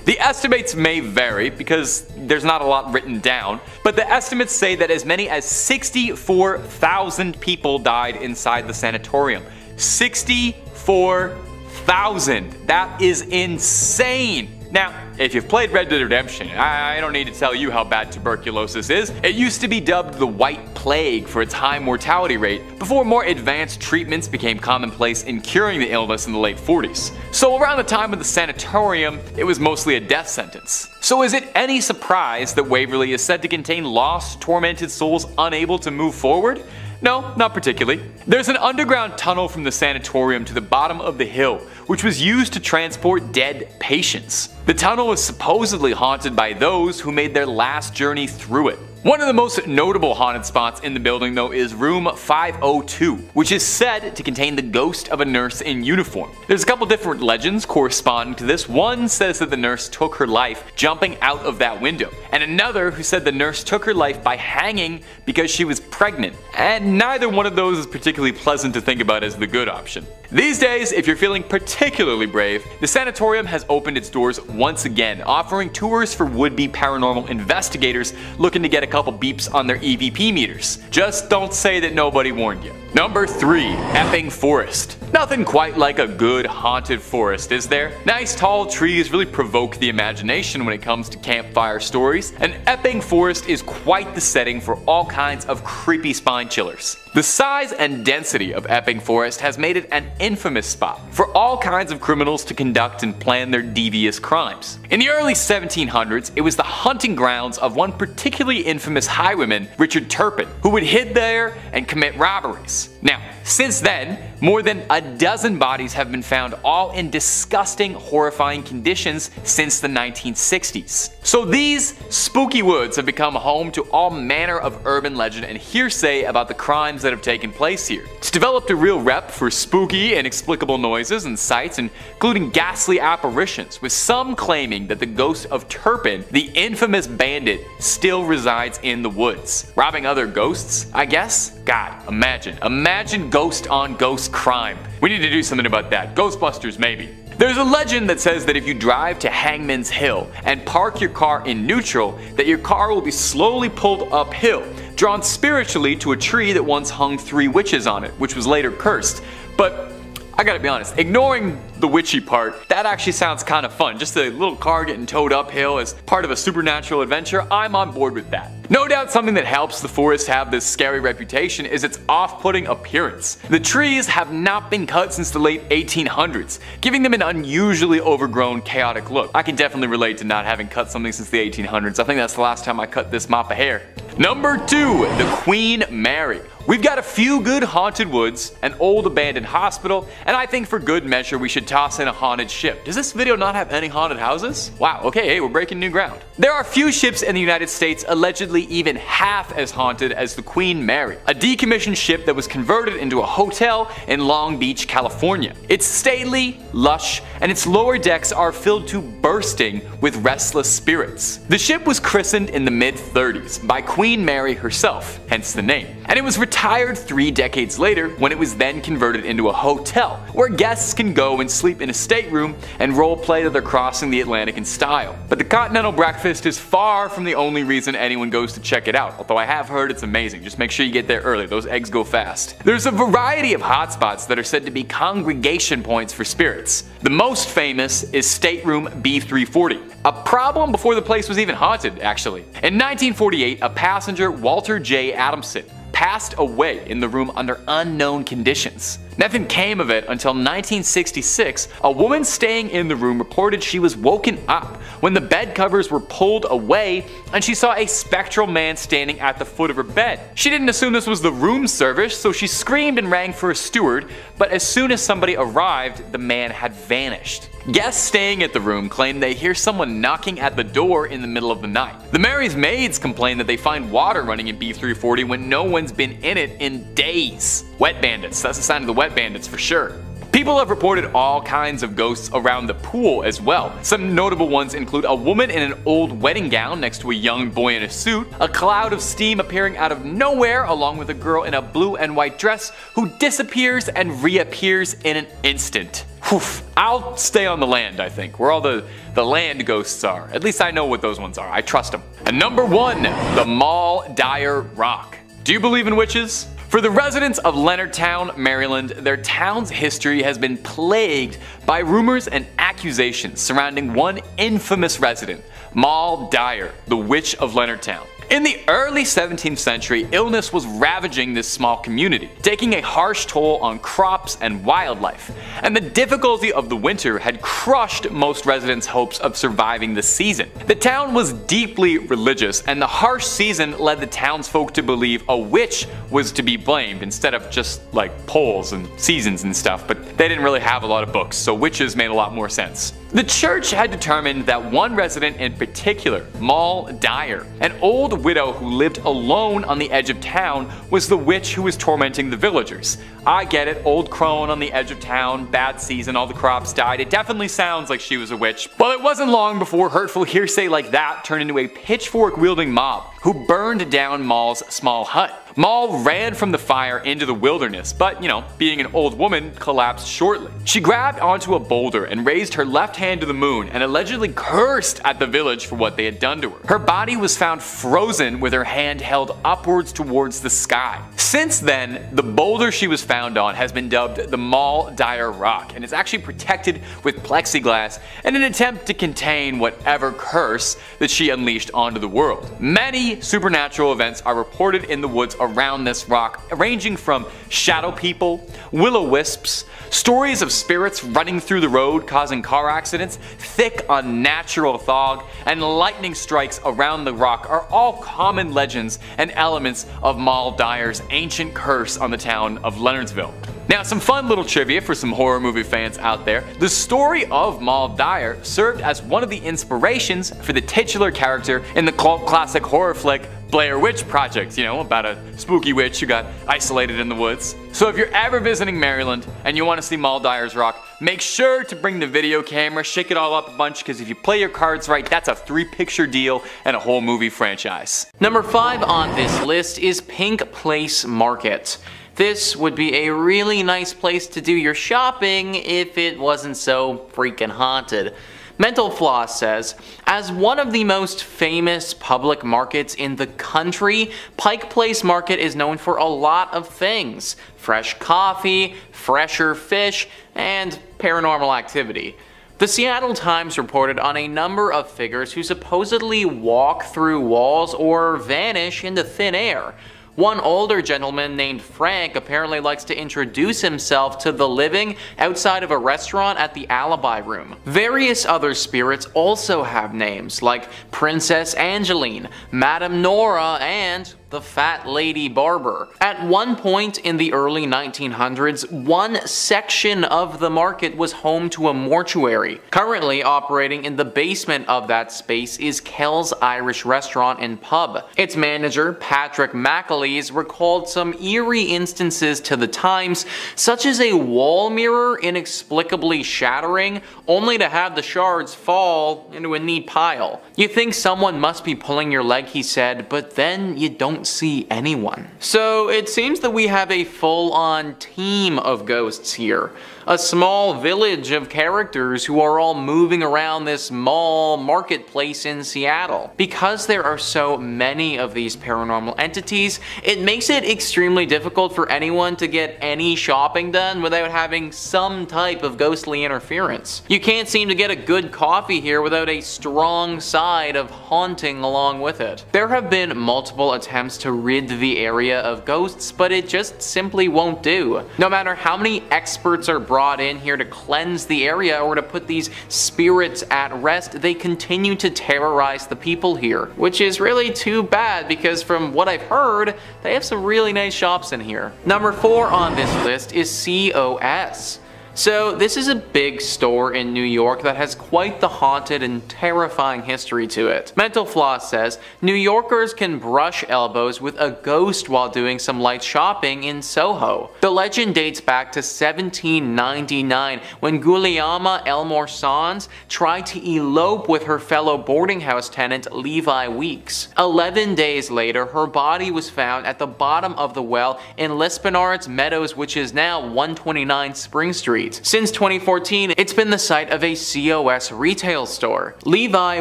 the estimates may vary because there's not a lot written down, but the estimates say that as many as 64,000 people died inside the sanatorium. 64,000! That is insane! Now, if you've played Red Dead Redemption, I don't need to tell you how bad tuberculosis is. It used to be dubbed the White Plague for its high mortality rate, before more advanced treatments became commonplace in curing the illness in the late 40s. So around the time of the sanatorium, it was mostly a death sentence. So is it any surprise that Waverly is said to contain lost, tormented souls unable to move forward? No, not particularly. There's an underground tunnel from the sanatorium to the bottom of the hill, which was used to transport dead patients. The tunnel is supposedly haunted by those who made their last journey through it. One of the most notable haunted spots in the building though is room 502, which is said to contain the ghost of a nurse in uniform. There's a couple different legends corresponding to this. One says that the nurse took her life jumping out of that window, and another who said the nurse took her life by hanging because she was pregnant. And neither one of those is particularly pleasant to think about as the good option. These days, if you're feeling particularly brave, the sanatorium has opened its doors once again, offering tours for would-be paranormal investigators looking to get a couple beeps on their EVP meters. Just don't say that nobody warned you. Number 3. Epping Forest. Nothing quite like a good haunted forest, is there? Nice tall trees really provoke the imagination when it comes to campfire stories, and Epping Forest is quite the setting for all kinds of creepy spine chillers. The size and density of Epping Forest has made it an infamous spot for all kinds of criminals to conduct and plan their devious crimes. In the early 1700s, it was the hunting grounds of one particularly infamous highwayman, Richard Turpin, who would hid there and commit robberies. Now, since then, More than a dozen bodies have been found, all in disgusting, horrifying conditions since the 1960s. So these spooky woods have become home to all manner of urban legend and hearsay about the crimes that have taken place here. It's developed a real rep for spooky, inexplicable noises and sights, including ghastly apparitions, with some claiming that the ghost of Turpin, the infamous bandit, still resides in the woods. Robbing other ghosts, I guess? God, imagine ghost on ghost crime. We need to do something about that. Ghostbusters, maybe. There's a legend that says that if you drive to Hangman's Hill and park your car in neutral, that your car will be slowly pulled uphill, drawn spiritually to a tree that once hung 3 witches on it, which was later cursed. But I gotta be honest, ignoring the witchy part, that actually sounds kind of fun. Just a little car getting towed uphill as part of a supernatural adventure, I'm on board with that. No doubt something that helps the forest have this scary reputation is its off-putting appearance. The trees have not been cut since the late 1800s, giving them an unusually overgrown, chaotic look. I can definitely relate to not having cut something since the 1800s. I think that's the last time I cut this mop of hair. Number 2, the Queen Mary. We've got a few good haunted woods, an old abandoned hospital, and I think for good measure we should toss in a haunted ship. Does this video not have any haunted houses? Wow, okay, hey, we're breaking new ground. There are few ships in the United States allegedly even half as haunted as the Queen Mary, a decommissioned ship that was converted into a hotel in Long Beach, California. It's stately, lush, and its lower decks are filled to bursting with restless spirits. The ship was christened in the mid-30s by Queen Mary herself, hence the name, and it was retired 3 decades later when it was then converted into a hotel, where guests can go and sleep in a stateroom and roleplay that they're crossing the Atlantic in style. But the continental breakfast is far from the only reason anyone goes to check it out, although I have heard it's amazing. Just make sure you get there early, those eggs go fast. There's a variety of hotspots that are said to be congregation points for spirits. The most famous is Stateroom B340, a problem before the place was even haunted, actually. In 1948, a passenger, Walter J. Adamson, passed away in the room under unknown conditions. Nothing came of it until 1966. A woman staying in the room reported she was woken up when the bed covers were pulled away and she saw a spectral man standing at the foot of her bed. She didn't assume this was the room service, so she screamed and rang for a steward, but as soon as somebody arrived, the man had vanished. Guests staying at the room claim they hear someone knocking at the door in the middle of the night. The Mary's maids complain that they find water running in B340 when no one's been in it in days. Wet bandits, that's a sign of the wet bandits for sure. People have reported all kinds of ghosts around the pool as well. Some notable ones include a woman in an old wedding gown next to a young boy in a suit, a cloud of steam appearing out of nowhere along with a girl in a blue and white dress who disappears and reappears in an instant. Whew. I'll stay on the land, I think, where all the land ghosts are. At least I know what those ones are. I trust them. And number 1, the Mal Dyer Rock. Do you believe in witches? For the residents of Leonardtown, Maryland, their town's history has been plagued by rumors and accusations surrounding one infamous resident, Mal Dyer, the Witch of Leonardtown. In the early 17th century, illness was ravaging this small community, taking a harsh toll on crops and wildlife, and the difficulty of the winter had crushed most residents' hopes of surviving the season. The town was deeply religious, and the harsh season led the townsfolk to believe a witch was to be blamed instead of just like polls and seasons and stuff, but they didn't really have a lot of books, so witches made a lot more sense. The church had determined that one resident in particular, Mal Dyer, an old widow who lived alone on the edge of town, was the witch who was tormenting the villagers. I get it, old crone on the edge of town, bad season, all the crops died. It definitely sounds like she was a witch. Well, it wasn't long before hurtful hearsay like that turned into a pitchfork-wielding mob who burned down Mal's small hut. Mal ran from the fire into the wilderness, but, being an old woman, collapsed shortly. She grabbed onto a boulder and raised her left hand to the moon and allegedly cursed at the village for what they had done to her. Her body was found frozen with her hand held upwards towards the sky. Since then, the boulder she was found on has been dubbed the Mal Dyer Rock, and it's actually protected with plexiglass in an attempt to contain whatever curse that she unleashed onto the world. Many supernatural events are reported in the woods around this rock, ranging from shadow people, will-o-wisps, stories of spirits running through the road causing car accidents, thick unnatural fog, and lightning strikes around the rock are all common legends and elements of Mal Dyer's ancient curse on the town of Leonardsville. Now, some fun little trivia for some horror movie fans out there. The story of Moll Dyer served as one of the inspirations for the titular character in the cult classic horror flick Blair Witch Project, you know, about a spooky witch who got isolated in the woods. So if you're ever visiting Maryland and you want to see Moll Dyer's rock, make sure to bring the video camera, shake it all up a bunch, because if you play your cards right, that's a 3-picture deal and a whole movie franchise. Number 5 on this list is Pink Place Market. This would be a really nice place to do your shopping if it wasn't so freaking haunted. Mental Floss says, as one of the most famous public markets in the country, Pike Place Market is known for a lot of things. Fresh coffee, fresher fish, and paranormal activity. The Seattle Times reported on a number of figures who supposedly walk through walls or vanish into thin air. One older gentleman named Frank apparently likes to introduce himself to the living outside of a restaurant at the Alibi Room. Various other spirits also have names, like Princess Angeline, Madame Nora, and the Fat Lady Barber. At one point in the early 1900s, one section of the market was home to a mortuary. Currently operating in the basement of that space is Kell's Irish Restaurant and Pub. Its manager, Patrick McAleese, recalled some eerie instances to the Times, such as a wall mirror inexplicably shattering, only to have the shards fall into a neat pile. You think someone must be pulling your leg, he said, but then you don't see anyone. So it seems that we have a full-on team of ghosts here. A small village of characters who are all moving around this mall marketplace in Seattle. Because there are so many of these paranormal entities, it makes it extremely difficult for anyone to get any shopping done without having some type of ghostly interference. You can't seem to get a good coffee here without a strong side of haunting along with it. There have been multiple attempts to rid the area of ghosts, but it just simply won't do. No matter how many experts are brought in here to cleanse the area or to put these spirits at rest, they continue to terrorize the people here, which is really too bad because from what I've heard, they have some really nice shops in here. Number 4 on this list is COS. So this is a big store in New York that has quite the haunted and terrifying history to it. Mental Floss says, New Yorkers can brush elbows with a ghost while doing some light shopping in Soho. The legend dates back to 1799 when Gulielma Elmore Sands tried to elope with her fellow boarding house tenant Levi Weeks. 11 days later, her body was found at the bottom of the well in Lispenard's Meadows, which is now 129 Spring Street. Since 2014, it's been the site of a COS retail store. Levi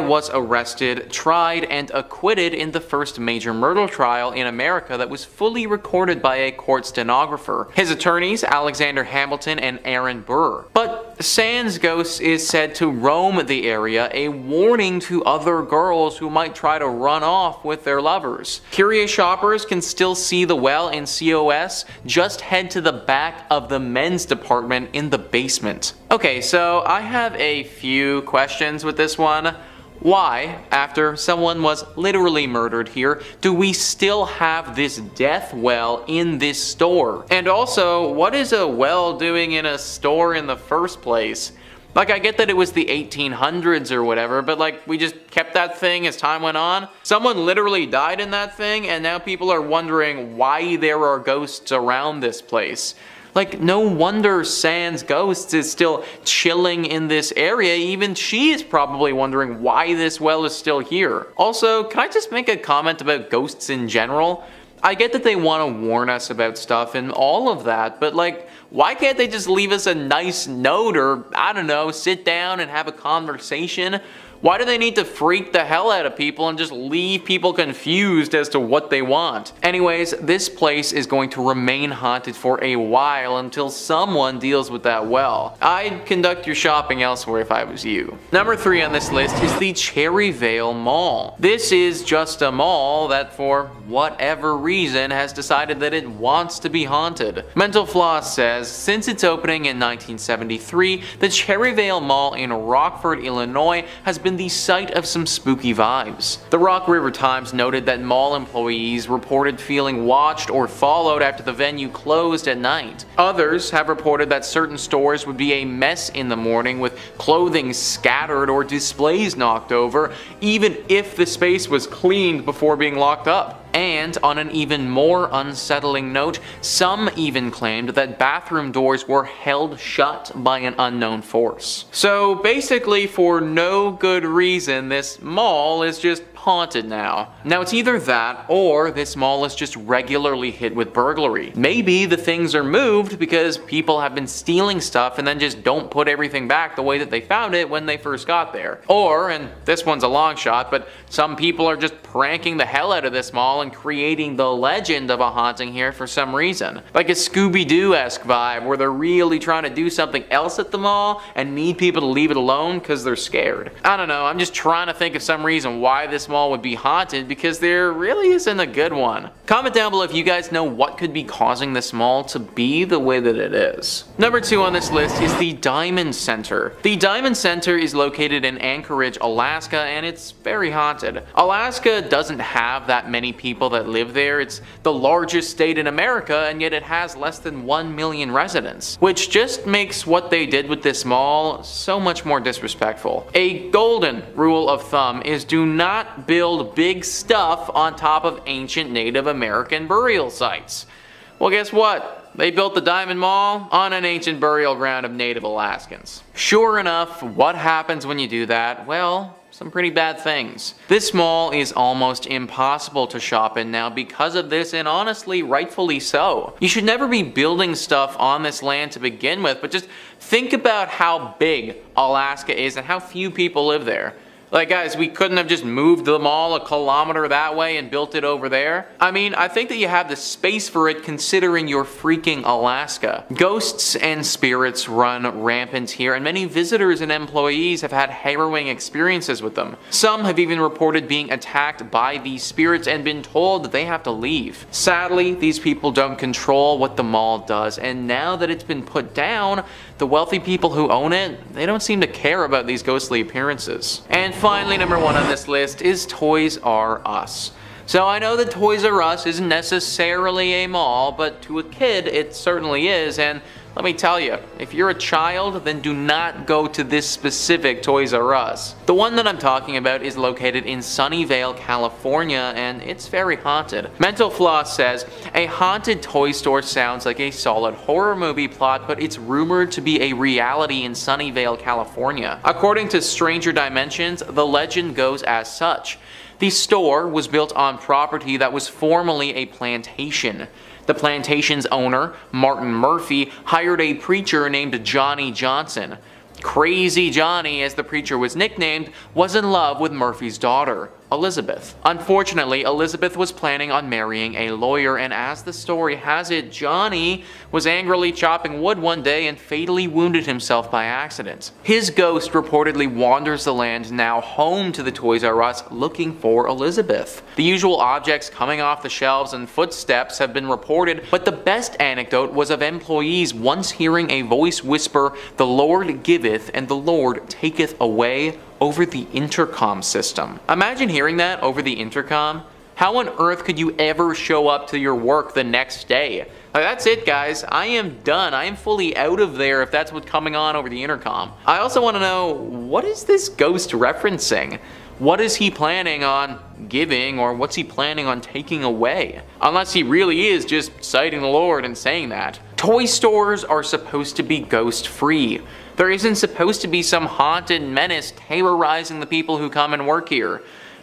was arrested, tried, and acquitted in the first major murder trial in America that was fully recorded by a court stenographer. His attorneys, Alexander Hamilton and Aaron Burr. But Sands Ghost is said to roam the area, a warning to other girls who might try to run off with their lovers. Curious shoppers can still see the well in COS. Just head to the back of the men's department in the basement. Okay, so I have a few questions with this one. Why, after someone was literally murdered here, do we still have this death well in this store? And also, what is a well doing in a store in the first place? Like, I get that it was the 1800s or whatever, but like, we just kept that thing as time went on. Someone literally died in that thing, and now people are wondering why there are ghosts around this place. Like, no wonder Sands Ghosts is still chilling in this area. Even she is probably wondering why this well is still here. Also, can I just make a comment about ghosts in general? I get that they want to warn us about stuff and all of that, but like, why can't they just leave us a nice note or, I don't know, sit down and have a conversation? Why do they need to freak the hell out of people and just leave people confused as to what they want? Anyways, this place is going to remain haunted for a while until someone deals with that well. I'd conduct your shopping elsewhere if I was you. Number 3 on this list is the Cherryvale Mall. This is just a mall that for whatever reason has decided that it wants to be haunted. Mental Floss says, since its opening in 1973, the Cherryvale Mall in Rockford, Illinois has been the site of some spooky vibes. The Rock River Times noted that mall employees reported feeling watched or followed after the venue closed at night. Others have reported that certain stores would be a mess in the morning with clothing scattered or displays knocked over, even if the space was cleaned before being locked up. And on an even more unsettling note, some even claimed that bathroom doors were held shut by an unknown force. So basically, for no good reason, this mall is just haunted now. Now it's either that or this mall is just regularly hit with burglary. Maybe the things are moved because people have been stealing stuff and then just don't put everything back the way that they found it when they first got there. Or, and this one's a long shot, but some people are just pranking the hell out of this mall and creating the legend of a haunting here for some reason. Like a Scooby-Doo-esque vibe where they're really trying to do something else at the mall and need people to leave it alone because they're scared. I don't know, I'm just trying to think of some reason why this mall would be haunted because there really isn't a good one. Comment down below if you guys know what could be causing this mall to be the way that it is. Number 2 on this list is the Diamond Center. The Diamond Center is located in Anchorage, Alaska, and it's very haunted. Alaska doesn't have that many people that live there. It's the largest state in America, and yet it has less than 1 million residents, which just makes what they did with this mall so much more disrespectful. A golden rule of thumb is do not build big stuff on top of ancient Native American burial sites. Well, guess what? They built the Diamond Mall on an ancient burial ground of Native Alaskans. Sure enough, what happens when you do that? Well, some pretty bad things. This mall is almost impossible to shop in now because of this, and honestly, rightfully so. You should never be building stuff on this land to begin with, but just think about how big Alaska is and how few people live there. Like guys, we couldn't have just moved the mall a kilometer that way and built it over there? I mean, I think that you have the space for it considering you're freaking Alaska. Ghosts and spirits run rampant here, and many visitors and employees have had harrowing experiences with them. Some have even reported being attacked by these spirits and been told that they have to leave. Sadly, these people don't control what the mall does, and now that it's been put down, the wealthy people who own it, they don't seem to care about these ghostly appearances. And finally, number 1 on this list is Toys R Us. So I know that Toys R Us isn't necessarily a mall, but to a kid it certainly is, and let me tell you, if you're a child, then do not go to this specific Toys R Us. The one that I'm talking about is located in Sunnyvale, California, and it's very haunted. Mental Floss says, a haunted toy store sounds like a solid horror movie plot, but it's rumored to be a reality in Sunnyvale, California. According to Stranger Dimensions, the legend goes as such. The store was built on property that was formerly a plantation. The plantation's owner, Martin Murphy, hired a preacher named Johnny Johnson. Crazy Johnny, as the preacher was nicknamed, was in love with Murphy's daughter, Elizabeth. Unfortunately, Elizabeth was planning on marrying a lawyer, and as the story has it, Johnny was angrily chopping wood one day and fatally wounded himself by accident. His ghost reportedly wanders the land, now home to the Toys R Us, looking for Elizabeth. The usual objects coming off the shelves and footsteps have been reported, but the best anecdote was of employees once hearing a voice whisper, "The Lord giveth and the Lord taketh away," over the intercom system. Imagine hearing that over the intercom. How on earth could you ever show up to your work the next day? Like, that's it guys, I am done. I am fully out of there if that's what's coming on over the intercom. I also want to know, what is this ghost referencing? What is he planning on giving, or what's he planning on taking away? Unless he really is just citing the Lord and saying that. Toy stores are supposed to be ghost free. There isn't supposed to be some haunted menace terrorizing the people who come and work here.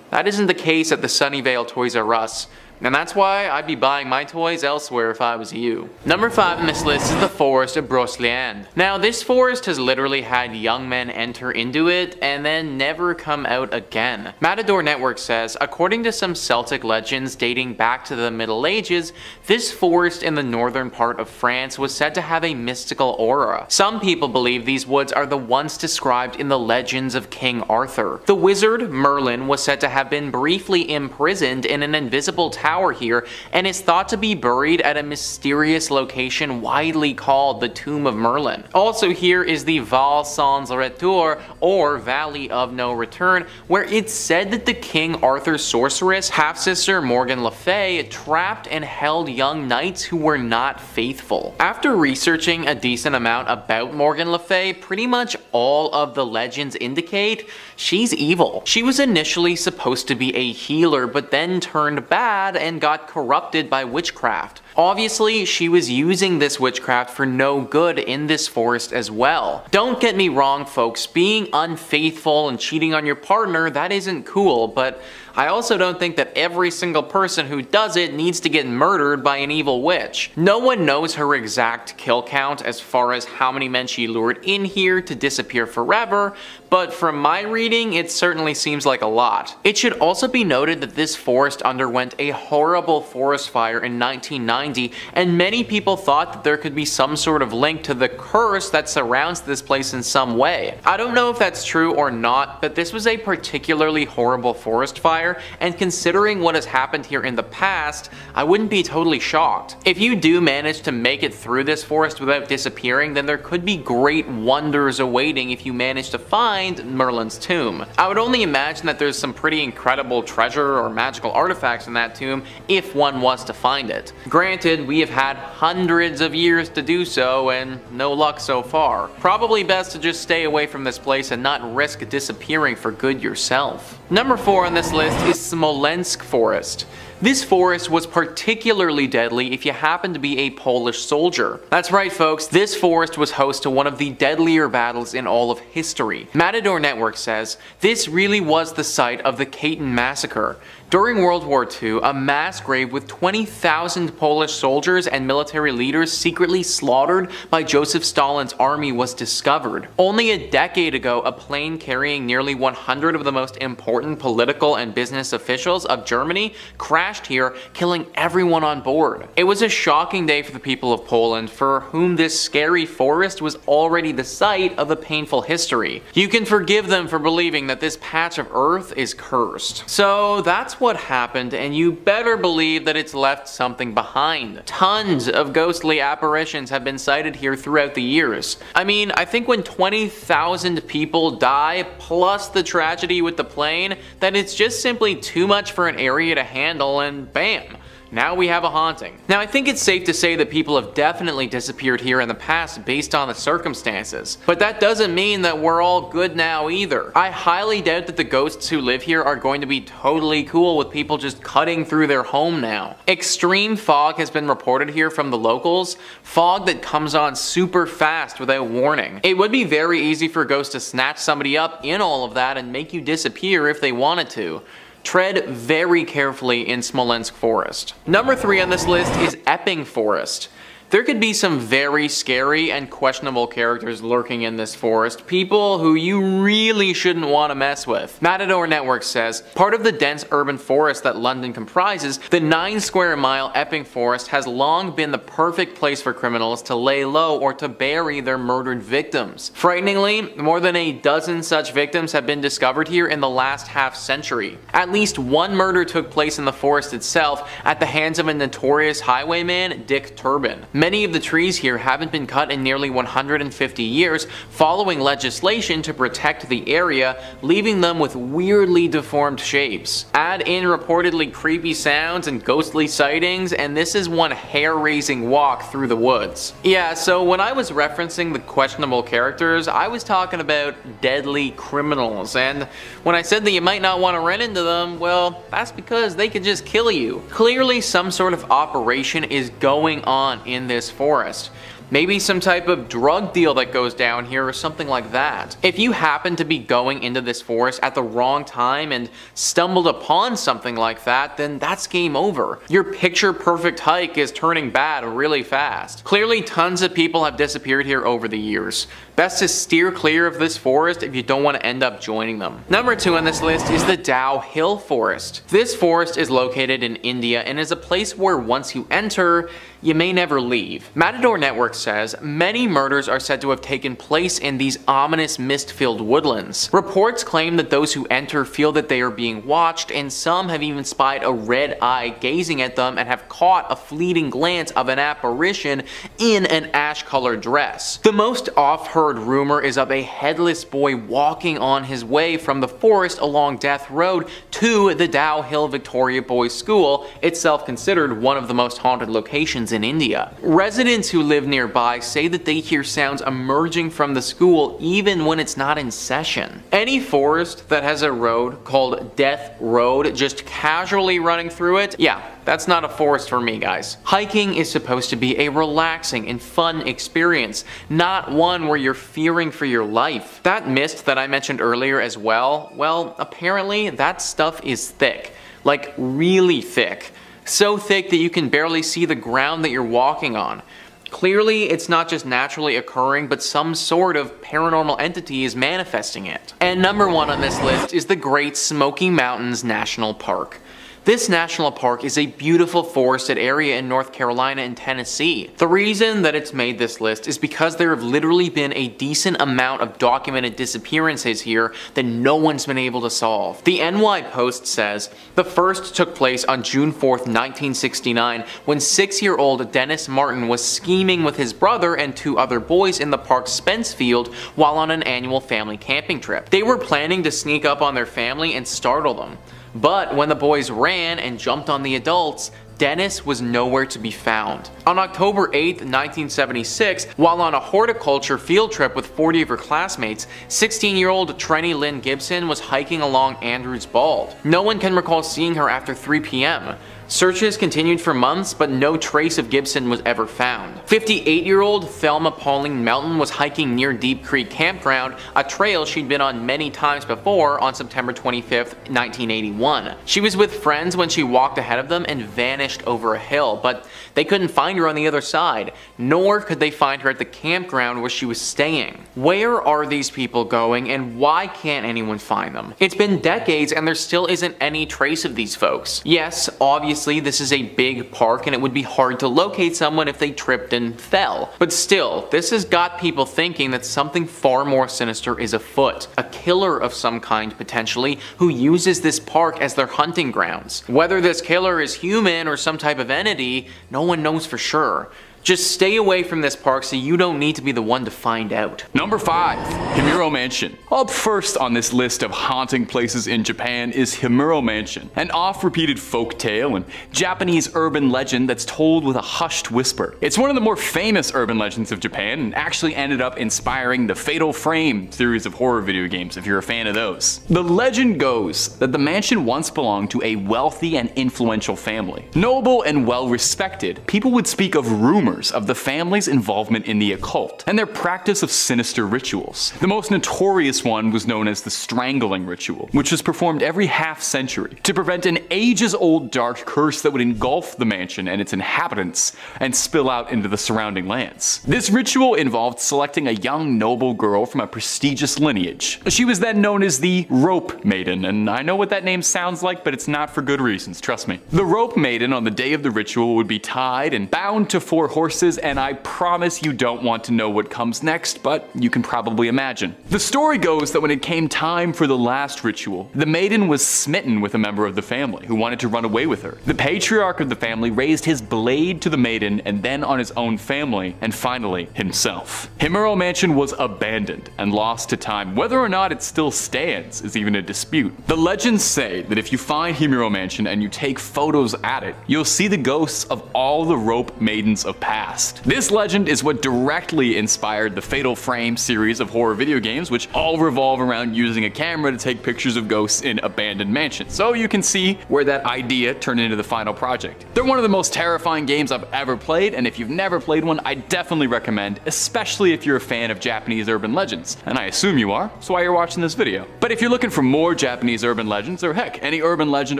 That isn't the case at the Sunnyvale Toys R Us. And that's why I'd be buying my toys elsewhere if I was you. Number 5 on this list is the Forest of Brocéliande. Now this forest has literally had young men enter into it and then never come out again. Matador Network says, according to some Celtic legends dating back to the Middle Ages, this forest in the northern part of France was said to have a mystical aura. Some people believe these woods are the ones described in the legends of King Arthur. The wizard Merlin was said to have been briefly imprisoned in an invisible tower power here and is thought to be buried at a mysterious location widely called the Tomb of Merlin. Also here is the Val Sans Retour, or Valley of No Return, where it's said that the King Arthur's sorceress, half-sister Morgan Le Fay, trapped and held young knights who were not faithful. After researching a decent amount about Morgan Le Fay, pretty much all of the legends indicate she's evil. She was initially supposed to be a healer, but then turned bad and got corrupted by witchcraft. Obviously, she was using this witchcraft for no good in this forest as well. Don't get me wrong, folks, being unfaithful and cheating on your partner, that isn't cool, but I also don't think that every single person who does it needs to get murdered by an evil witch. No one knows her exact kill count as far as how many men she lured in here to disappear forever, but from my reading, it certainly seems like a lot. It should also be noted that this forest underwent a horrible forest fire in 1990, and many people thought that there could be some sort of link to the curse that surrounds this place in some way. I don't know if that's true or not, but this was a particularly horrible forest fire, and considering what has happened here in the past, I wouldn't be totally shocked. If you do manage to make it through this forest without disappearing, then there could be great wonders awaiting if you manage to find Merlin's tomb. I would only imagine that there's some pretty incredible treasure or magical artifacts in that tomb if one was to find it. Granted, we have had hundreds of years to do so and no luck so far. Probably best to just stay away from this place and not risk disappearing for good yourself. Number 4 on this list is Smolensk Forest. This forest was particularly deadly if you happen to be a Polish soldier. That's right, folks, this forest was host to one of the deadlier battles in all of history. Matador Network says, this really was the site of the Katyn Massacre. During World War II, a mass grave with 20,000 Polish soldiers and military leaders secretly slaughtered by Joseph Stalin's army was discovered. Only a decade ago, a plane carrying nearly 100 of the most important political and business officials of Germany crashed here, killing everyone on board. It was a shocking day for the people of Poland, for whom this scary forest was already the site of a painful history. You can forgive them for believing that this patch of earth is cursed. So that's what happened, and you better believe that it's left something behind. Tons of ghostly apparitions have been sighted here throughout the years. I mean, I think when 20,000 people die, plus the tragedy with the plane, then it's just simply too much for an area to handle, and bam, now we have a haunting. Now, I think it's safe to say that people have definitely disappeared here in the past based on the circumstances. But that doesn't mean that we're all good now either. I highly doubt that the ghosts who live here are going to be totally cool with people just cutting through their home now. Extreme fog has been reported here from the locals, fog that comes on super fast without warning. It would be very easy for ghosts to snatch somebody up in all of that and make you disappear if they wanted to. Tread very carefully in Smolensk Forest. Number 3 on this list is Epping Forest. There could be some very scary and questionable characters lurking in this forest, people who you really shouldn't want to mess with. Matador Network says, part of the dense urban forest that London comprises, the 9 square mile Epping Forest has long been the perfect place for criminals to lay low or to bury their murdered victims. Frighteningly, more than a dozen such victims have been discovered here in the last half century. At least one murder took place in the forest itself at the hands of a notorious highwayman, Dick Turpin. Many of the trees here haven't been cut in nearly 150 years, following legislation to protect the area, leaving them with weirdly deformed shapes. Add in reportedly creepy sounds and ghostly sightings, and this is one hair-raising walk through the woods. Yeah, so when I was referencing the questionable characters, I was talking about deadly criminals, and when I said that you might not want to run into them, well, that's because they could just kill you. Clearly some sort of operation is going on in this forest. Maybe some type of drug deal that goes down here or something like that. If you happen to be going into this forest at the wrong time and stumbled upon something like that, then that's game over. Your picture perfect hike is turning bad really fast. Clearly tons of people have disappeared here over the years. Best to steer clear of this forest if you don't want to end up joining them. Number 2 on this list is the Dow Hill Forest. This forest is located in India and is a place where once you enter, you may never leave. Matador Network says, many murders are said to have taken place in these ominous mist-filled woodlands. Reports claim that those who enter feel that they are being watched, and some have even spied a red eye gazing at them and have caught a fleeting glance of an apparition in an ash-colored dress. The most oft-heard rumor is of a headless boy walking on his way from the forest along Death Road to the Dow Hill Victoria Boys School, itself considered one of the most haunted locations in India. Residents who live nearby say that they hear sounds emerging from the school even when it's not in session. Any forest that has a road called Death Road just casually running through it, yeah, that's not a forest for me, guys. Hiking is supposed to be a relaxing and fun experience, not one where you're fearing for your life. That mist that I mentioned earlier as well, apparently that stuff is thick. Like really thick. So thick that you can barely see the ground that you're walking on. Clearly, it's not just naturally occurring, but some sort of paranormal entity is manifesting it. And number 1 on this list is the Great Smoky Mountains National Park. This national park is a beautiful forested area in North Carolina and Tennessee. The reason that it's made this list is because there have literally been a decent amount of documented disappearances here that no one's been able to solve. The NY Post says, the first took place on June 4th, 1969, when 6-year-old Dennis Martin was scheming with his brother and 2 other boys in the park's Spence Field while on an annual family camping trip. They were planning to sneak up on their family and startle them. But when the boys ran and jumped on the adults, Dennis was nowhere to be found. On October 8, 1976, while on a horticulture field trip with 40 of her classmates, 16-year-old Trenny Lynn Gibson was hiking along Andrews Bald. No one can recall seeing her after 3 p.m. Searches continued for months, but no trace of Gibson was ever found. 58-year-old Thelma Pauline Melton was hiking near Deep Creek Campground, a trail she'd been on many times before, on September 25, 1981. She was with friends when she walked ahead of them and vanished over a hill, but they couldn't find her on the other side, nor could they find her at the campground where she was staying. Where are these people going, and why can't anyone find them? It's been decades and there still isn't any trace of these folks. Yes, obviously this is a big park and it would be hard to locate someone if they tripped and fell. But still, this has got people thinking that something far more sinister is afoot. A killer of some kind, potentially, who uses this park as their hunting grounds. Whether this killer is human or some type of entity, no one knows for sure. Just stay away from this park so you don't need to be the one to find out. Number 5. Himuro Mansion. Up first on this list of haunting places in Japan is Himuro Mansion, an oft-repeated folk tale and Japanese urban legend that's told with a hushed whisper. It's one of the more famous urban legends of Japan and actually ended up inspiring the Fatal Frame series of horror video games if you're a fan of those. The legend goes that the mansion once belonged to a wealthy and influential family. Noble and well-respected, people would speak of rumors of the family's involvement in the occult and their practice of sinister rituals. The most notorious one was known as the strangling ritual, which was performed every half-century to prevent an ages-old dark curse that would engulf the mansion and its inhabitants and spill out into the surrounding lands. This ritual involved selecting a young noble girl from a prestigious lineage. She was then known as the Rope Maiden, and I know what that name sounds like, but it's not for good reasons, trust me. The Rope Maiden on the day of the ritual would be tied and bound to 4 horses, and I promise you don't want to know what comes next, but you can probably imagine. The story goes that when it came time for the last ritual, the maiden was smitten with a member of the family who wanted to run away with her. The patriarch of the family raised his blade to the maiden and then on his own family, and finally himself. Himuro Mansion was abandoned and lost to time. Whether or not it still stands is even a dispute. The legends say that if you find Himuro Mansion and you take photos at it, you'll see the ghosts of all the Rope Maidens of past. This legend is what directly inspired the Fatal Frame series of horror video games, which all revolve around using a camera to take pictures of ghosts in abandoned mansions. So you can see where that idea turned into the final project. They're one of the most terrifying games I've ever played, and if you've never played one, I definitely recommend, especially if you're a fan of Japanese urban legends. And I assume you are, so why you're watching this video. But if you're looking for more Japanese urban legends, or heck, any urban legend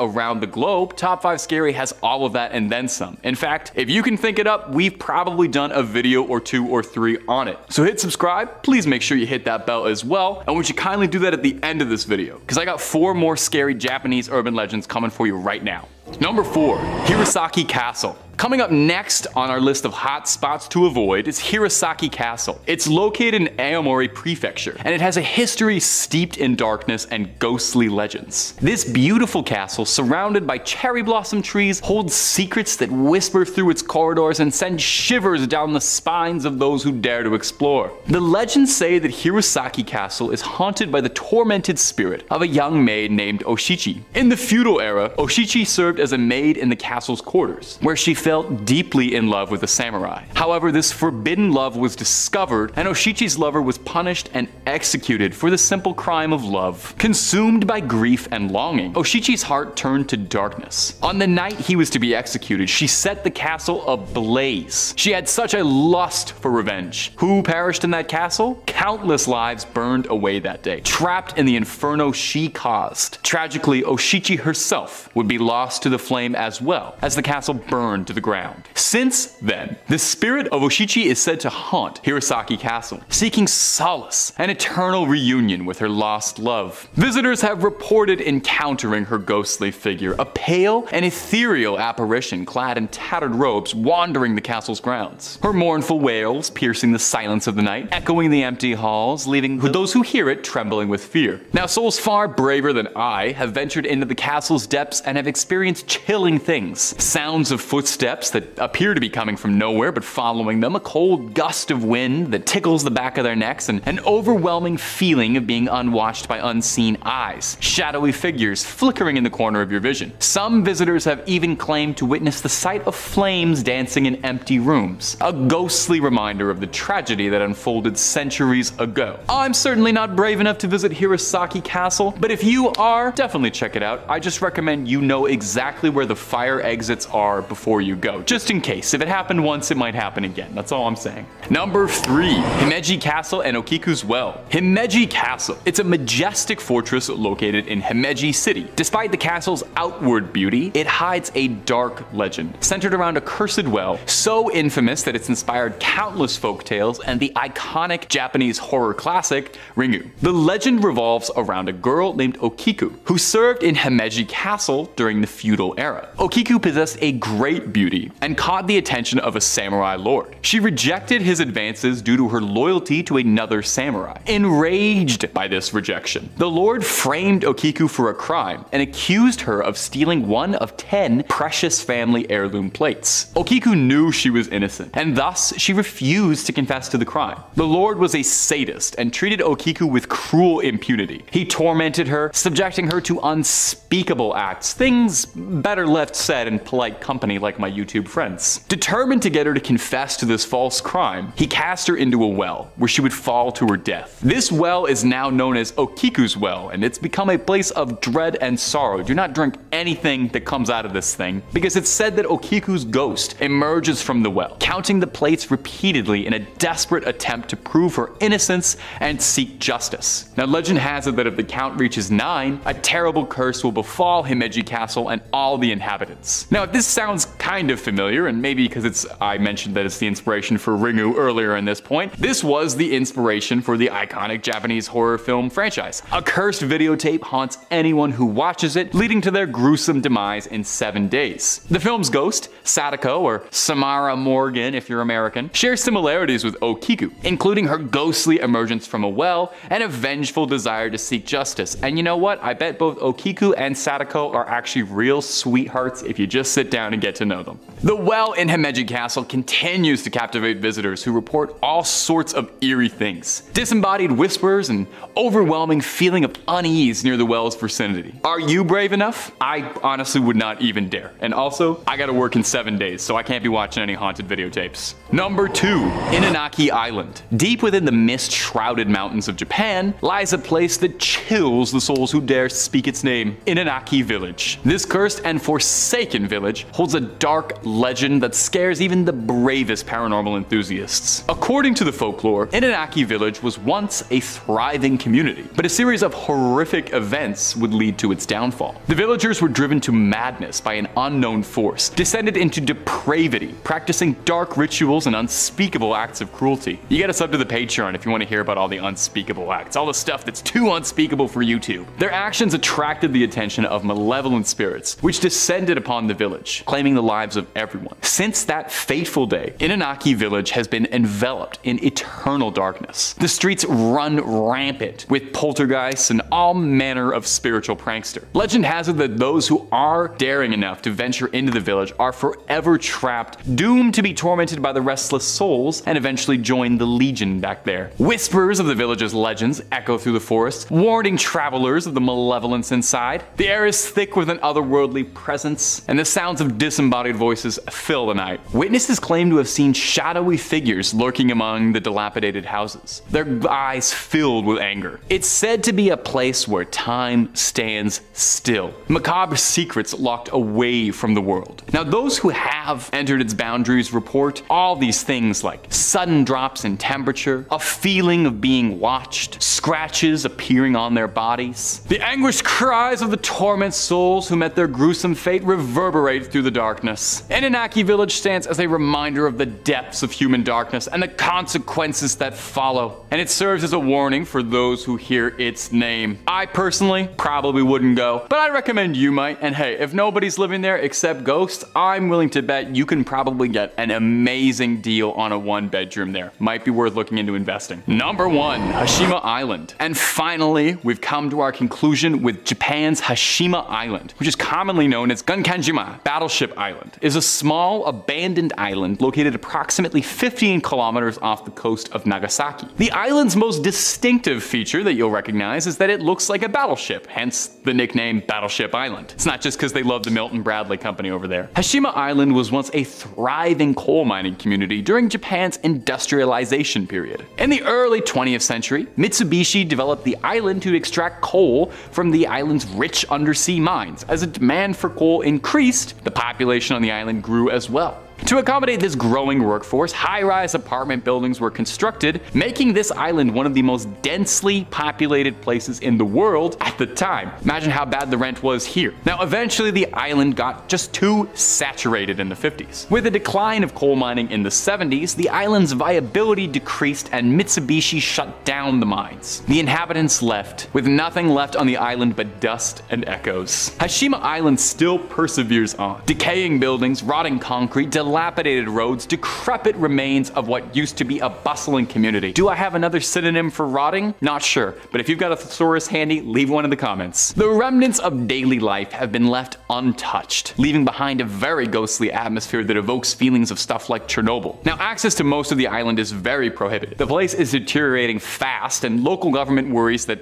around the globe, Top 5 Scary has all of that and then some. In fact, if you can think it up, we've probably done a video or 2 or 3 on it. So hit subscribe, please make sure you hit that bell as well, and would you kindly do that at the end of this video, because I got 4 more scary Japanese urban legends coming for you right now. Number 4. Husa Castle. Coming up next on our list of hot spots to avoid is Husa Castle. It's located in Aomori Prefecture, and it has a history steeped in darkness and ghostly legends. This beautiful castle, surrounded by cherry blossom trees, holds secrets that whisper through its corridors and send shivers down the spines of those who dare to explore. The legends say that Husa Castle is haunted by the tormented spirit of a young maid named Qiqi. In the feudal era, Qiqi served as a maid in the castle's quarters, where she felt deeply in love with a samurai. However, this forbidden love was discovered, and Qiqi's lover was punished and executed for the simple crime of love. Consumed by grief and longing, Qiqi's heart turned to darkness. On the night he was to be executed, she set the castle ablaze. She had such a lust for revenge. Who perished in that castle? Countless lives burned away that day, trapped in the inferno she caused. Tragically, Qiqi herself would be lost to the flame as well, as the castle burned to the ground. Since then, the spirit of Qiqi is said to haunt Husa Castle, seeking solace and eternal reunion with her lost love. Visitors have reported encountering her ghostly figure, a pale and ethereal apparition clad in tattered robes wandering the castle's grounds. Her mournful wails piercing the silence of the night, echoing the empty halls, leaving those who hear it trembling with fear. Now, souls far braver than I have ventured into the castle's depths and have experienced chilling things. Sounds of footsteps that appear to be coming from nowhere but following them, a cold gust of wind that tickles the back of their necks, and an overwhelming feeling of being unwatched by unseen eyes. Shadowy figures flickering in the corner of your vision. Some visitors have even claimed to witness the sight of flames dancing in empty rooms, a ghostly reminder of the tragedy that unfolded centuries ago. I'm certainly not brave enough to visit Husa Castle, but if you are, definitely check it out. I just recommend you know exactly where the fire exits are before you go, just in case. If it happened once, it might happen again. That's all I'm saying. Number 3. Himeji Castle and Okiku's Well. Himeji Castle. It's a majestic fortress located in Himeji City. Despite the castle's outward beauty, it hides a dark legend centered around a cursed well, so infamous that it's inspired countless folk tales and the iconic Japanese horror classic Ringu. The legend revolves around a girl named Okiku, who served in Himeji Castle during the feudal era. Okiku possessed a great beauty and caught the attention of a samurai lord. She rejected his advances due to her loyalty to another samurai. Enraged by this rejection, the lord framed Okiku for a crime and accused her of stealing one of 10 precious family heirloom plates. Okiku knew she was innocent, and thus she refused to confess to the crime. The lord was a sadist and treated Okiku with cruel impunity. He tormented her, subjecting her to unspeakable acts, things better left said in polite company like my YouTube friends. Determined to get her to confess to this false crime, he cast her into a well, where she would fall to her death. This well is now known as Okiku's Well, and it's become a place of dread and sorrow. Do not drink anything that comes out of this thing, because it's said that Okiku's ghost emerges from the well, counting the plates repeatedly in a desperate attempt to prove her innocence and seek justice. Now, legend has it that if the count reaches 9, a terrible curse will befall Himeji Castle and all the inhabitants. Now, if this sounds kind of familiar, and maybe because I mentioned that it's the inspiration for Ringu earlier in this point, this was the inspiration for the iconic Japanese horror film franchise. A cursed videotape haunts anyone who watches it, leading to their gruesome demise in 7 days. The film's ghost, Sadako, or Samara Morgan if you're American, shares similarities with Okiku, including her ghostly emergence from a well and a vengeful desire to seek justice. And you know what? I bet both Okiku and Sadako are actually real sweethearts if you just sit down and get to know them. The well in Himeji Castle continues to captivate visitors who report all sorts of eerie things. Disembodied whispers and overwhelming feeling of unease near the well's vicinity. Are you brave enough? I honestly would not even dare. And also, I gotta work in 7 days, so I can't be watching any haunted videotapes. Number 2. Inanaki Island. Deep within the mist-shrouded mountains of Japan lies a place that chills the souls who dare speak its name, Inanaki Village. This cursed and forsaken village holds a dark legend that scares even the bravest paranormal enthusiasts. According to the folklore, Inanaki Village was once a thriving community, but a series of horrific events would lead to its downfall. The villagers were driven to madness by an unknown force, descended into depravity, practicing dark rituals and unspeakable acts of cruelty. You gotta sub to the Patreon if you want to hear about all the unspeakable acts, all the stuff that's too unspeakable for YouTube. Their actions attracted the attention of malevolent spirits, which descended upon the village, claiming the lives lives of everyone. Since that fateful day, Inanaki Village has been enveloped in eternal darkness. The streets run rampant with poltergeists and all manner of spiritual prankster. Legend has it that those who are daring enough to venture into the village are forever trapped, doomed to be tormented by the restless souls, and eventually join the Legion back there. Whispers of the village's legends echo through the forest, warning travelers of the malevolence inside. The air is thick with an otherworldly presence, and the sounds of disembodied voices fill the night. Witnesses claim to have seen shadowy figures lurking among the dilapidated houses, their eyes filled with anger. It's said to be a place where time stands still, macabre secrets locked away from the world. Now, those who have entered its boundaries report all these things like sudden drops in temperature, a feeling of being watched, scratches appearing on their bodies. The anguished cries of the torment souls who met their gruesome fate reverberate through the darkness. Inanaki Village stands as a reminder of the depths of human darkness and the consequences that follow, and it serves as a warning for those who hear its name. I personally probably wouldn't go, but I recommend you might, and hey, if nobody's living there except ghosts, I'm willing to bet you can probably get an amazing deal on a 1-bedroom there. Might be worth looking into investing. Number 1, Hashima Island. And finally, we've come to our conclusion with Japan's Hashima Island, which is commonly known as Gunkanjima Battleship Island. It is a small, abandoned island located approximately 15 kilometers off the coast of Nagasaki. The island's most distinctive feature that you'll recognize is that it looks like a battleship, hence the nickname Battleship Island. It's not just because they love the Milton Bradley Company over there. Hashima Island was once a thriving coal mining community during Japan's industrialization period. In the early 20th century, Mitsubishi developed the island to extract coal from the island's rich undersea mines. As the demand for coal increased, the population on the island grew as well. To accommodate this growing workforce, high-rise apartment buildings were constructed, making this island one of the most densely populated places in the world at the time. Imagine how bad the rent was here. Now, eventually the island got just too saturated in the 50s. With the decline of coal mining in the 70s, the island's viability decreased and Mitsubishi shut down the mines. The inhabitants left, with nothing left on the island but dust and echoes. Hashima Island still perseveres on. Decaying buildings, rotting concrete, dilapidated roads, decrepit remains of what used to be a bustling community. Do I have another synonym for rotting? Not sure, but if you've got a thesaurus handy, leave one in the comments. The remnants of daily life have been left untouched, leaving behind a very ghostly atmosphere that evokes feelings of stuff like Chernobyl. Now, access to most of the island is very prohibited. The place is deteriorating fast, and local government worries that,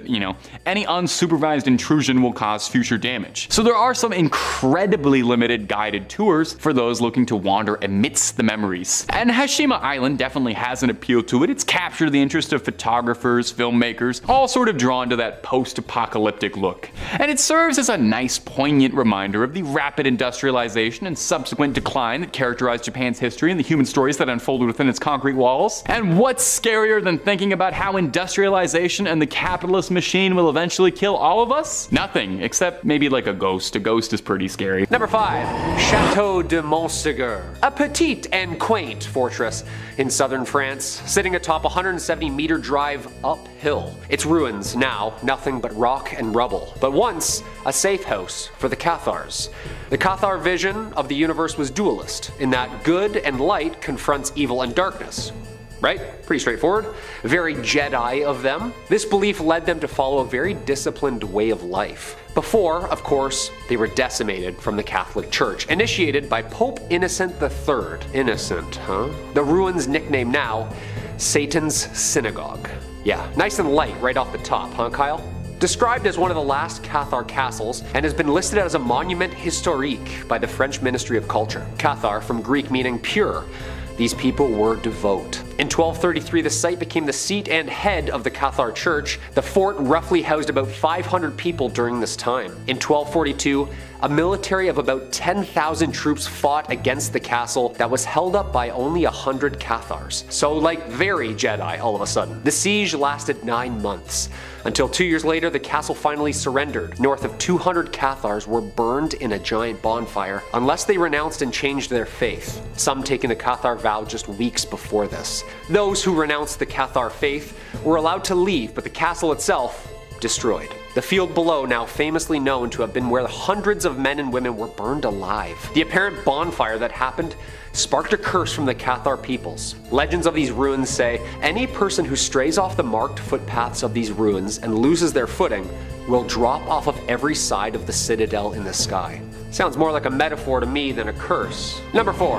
any unsupervised intrusion will cause future damage. So there are some incredibly limited guided tours for those looking to wander amidst the memories. And Hashima Island definitely has an appeal to it. It's captured the interest of photographers, filmmakers, all sort of drawn to that post-apocalyptic look. And it serves as a nice, poignant reminder of the rapid industrialization and subsequent decline that characterized Japan's history and the human stories that unfolded within its concrete walls. And what's scarier than thinking about how industrialization and the capitalist machine will eventually kill all of us? Nothing, except maybe like a ghost. A ghost is pretty scary. Number 5. Chateau de Montségur. A petite and quaint fortress in southern France, sitting atop a 170-meter drive uphill. Its ruins now nothing but rock and rubble, but once a safe house for the Cathars. The Cathar vision of the universe was dualist, in that good and light confronts evil and darkness. Right? Pretty straightforward. Very Jedi of them. This belief led them to follow a very disciplined way of life. Before, of course, they were decimated from the Catholic Church, initiated by Pope Innocent III. Innocent, huh? The ruins nicknamed now Satan's Synagogue. Yeah, nice and light right off the top, huh, Kyle? Described as one of the last Cathar castles and has been listed as a monument historique by the French Ministry of Culture. Cathar, from Greek meaning pure. These people were devout. In 1233, the site became the seat and head of the Cathar Church. The fort roughly housed about 500 people during this time. In 1242, a military of about 10,000 troops fought against the castle that was held up by only 100 Cathars. So like very Jedi all of a sudden. The siege lasted 9 months. Until 2 years later, the castle finally surrendered. North of 200 Cathars were burned in a giant bonfire, unless they renounced and changed their faith, some taking the Cathar vow just weeks before this. Those who renounced the Cathar faith were allowed to leave, but the castle itself destroyed. The field below, now famously known to have been where hundreds of men and women were burned alive. The apparent bonfire that happened sparked a curse from the Cathar peoples. Legends of these ruins say any person who strays off the marked footpaths of these ruins and loses their footing will drop off of every side of the citadel in the sky. Sounds more like a metaphor to me than a curse. Number 4.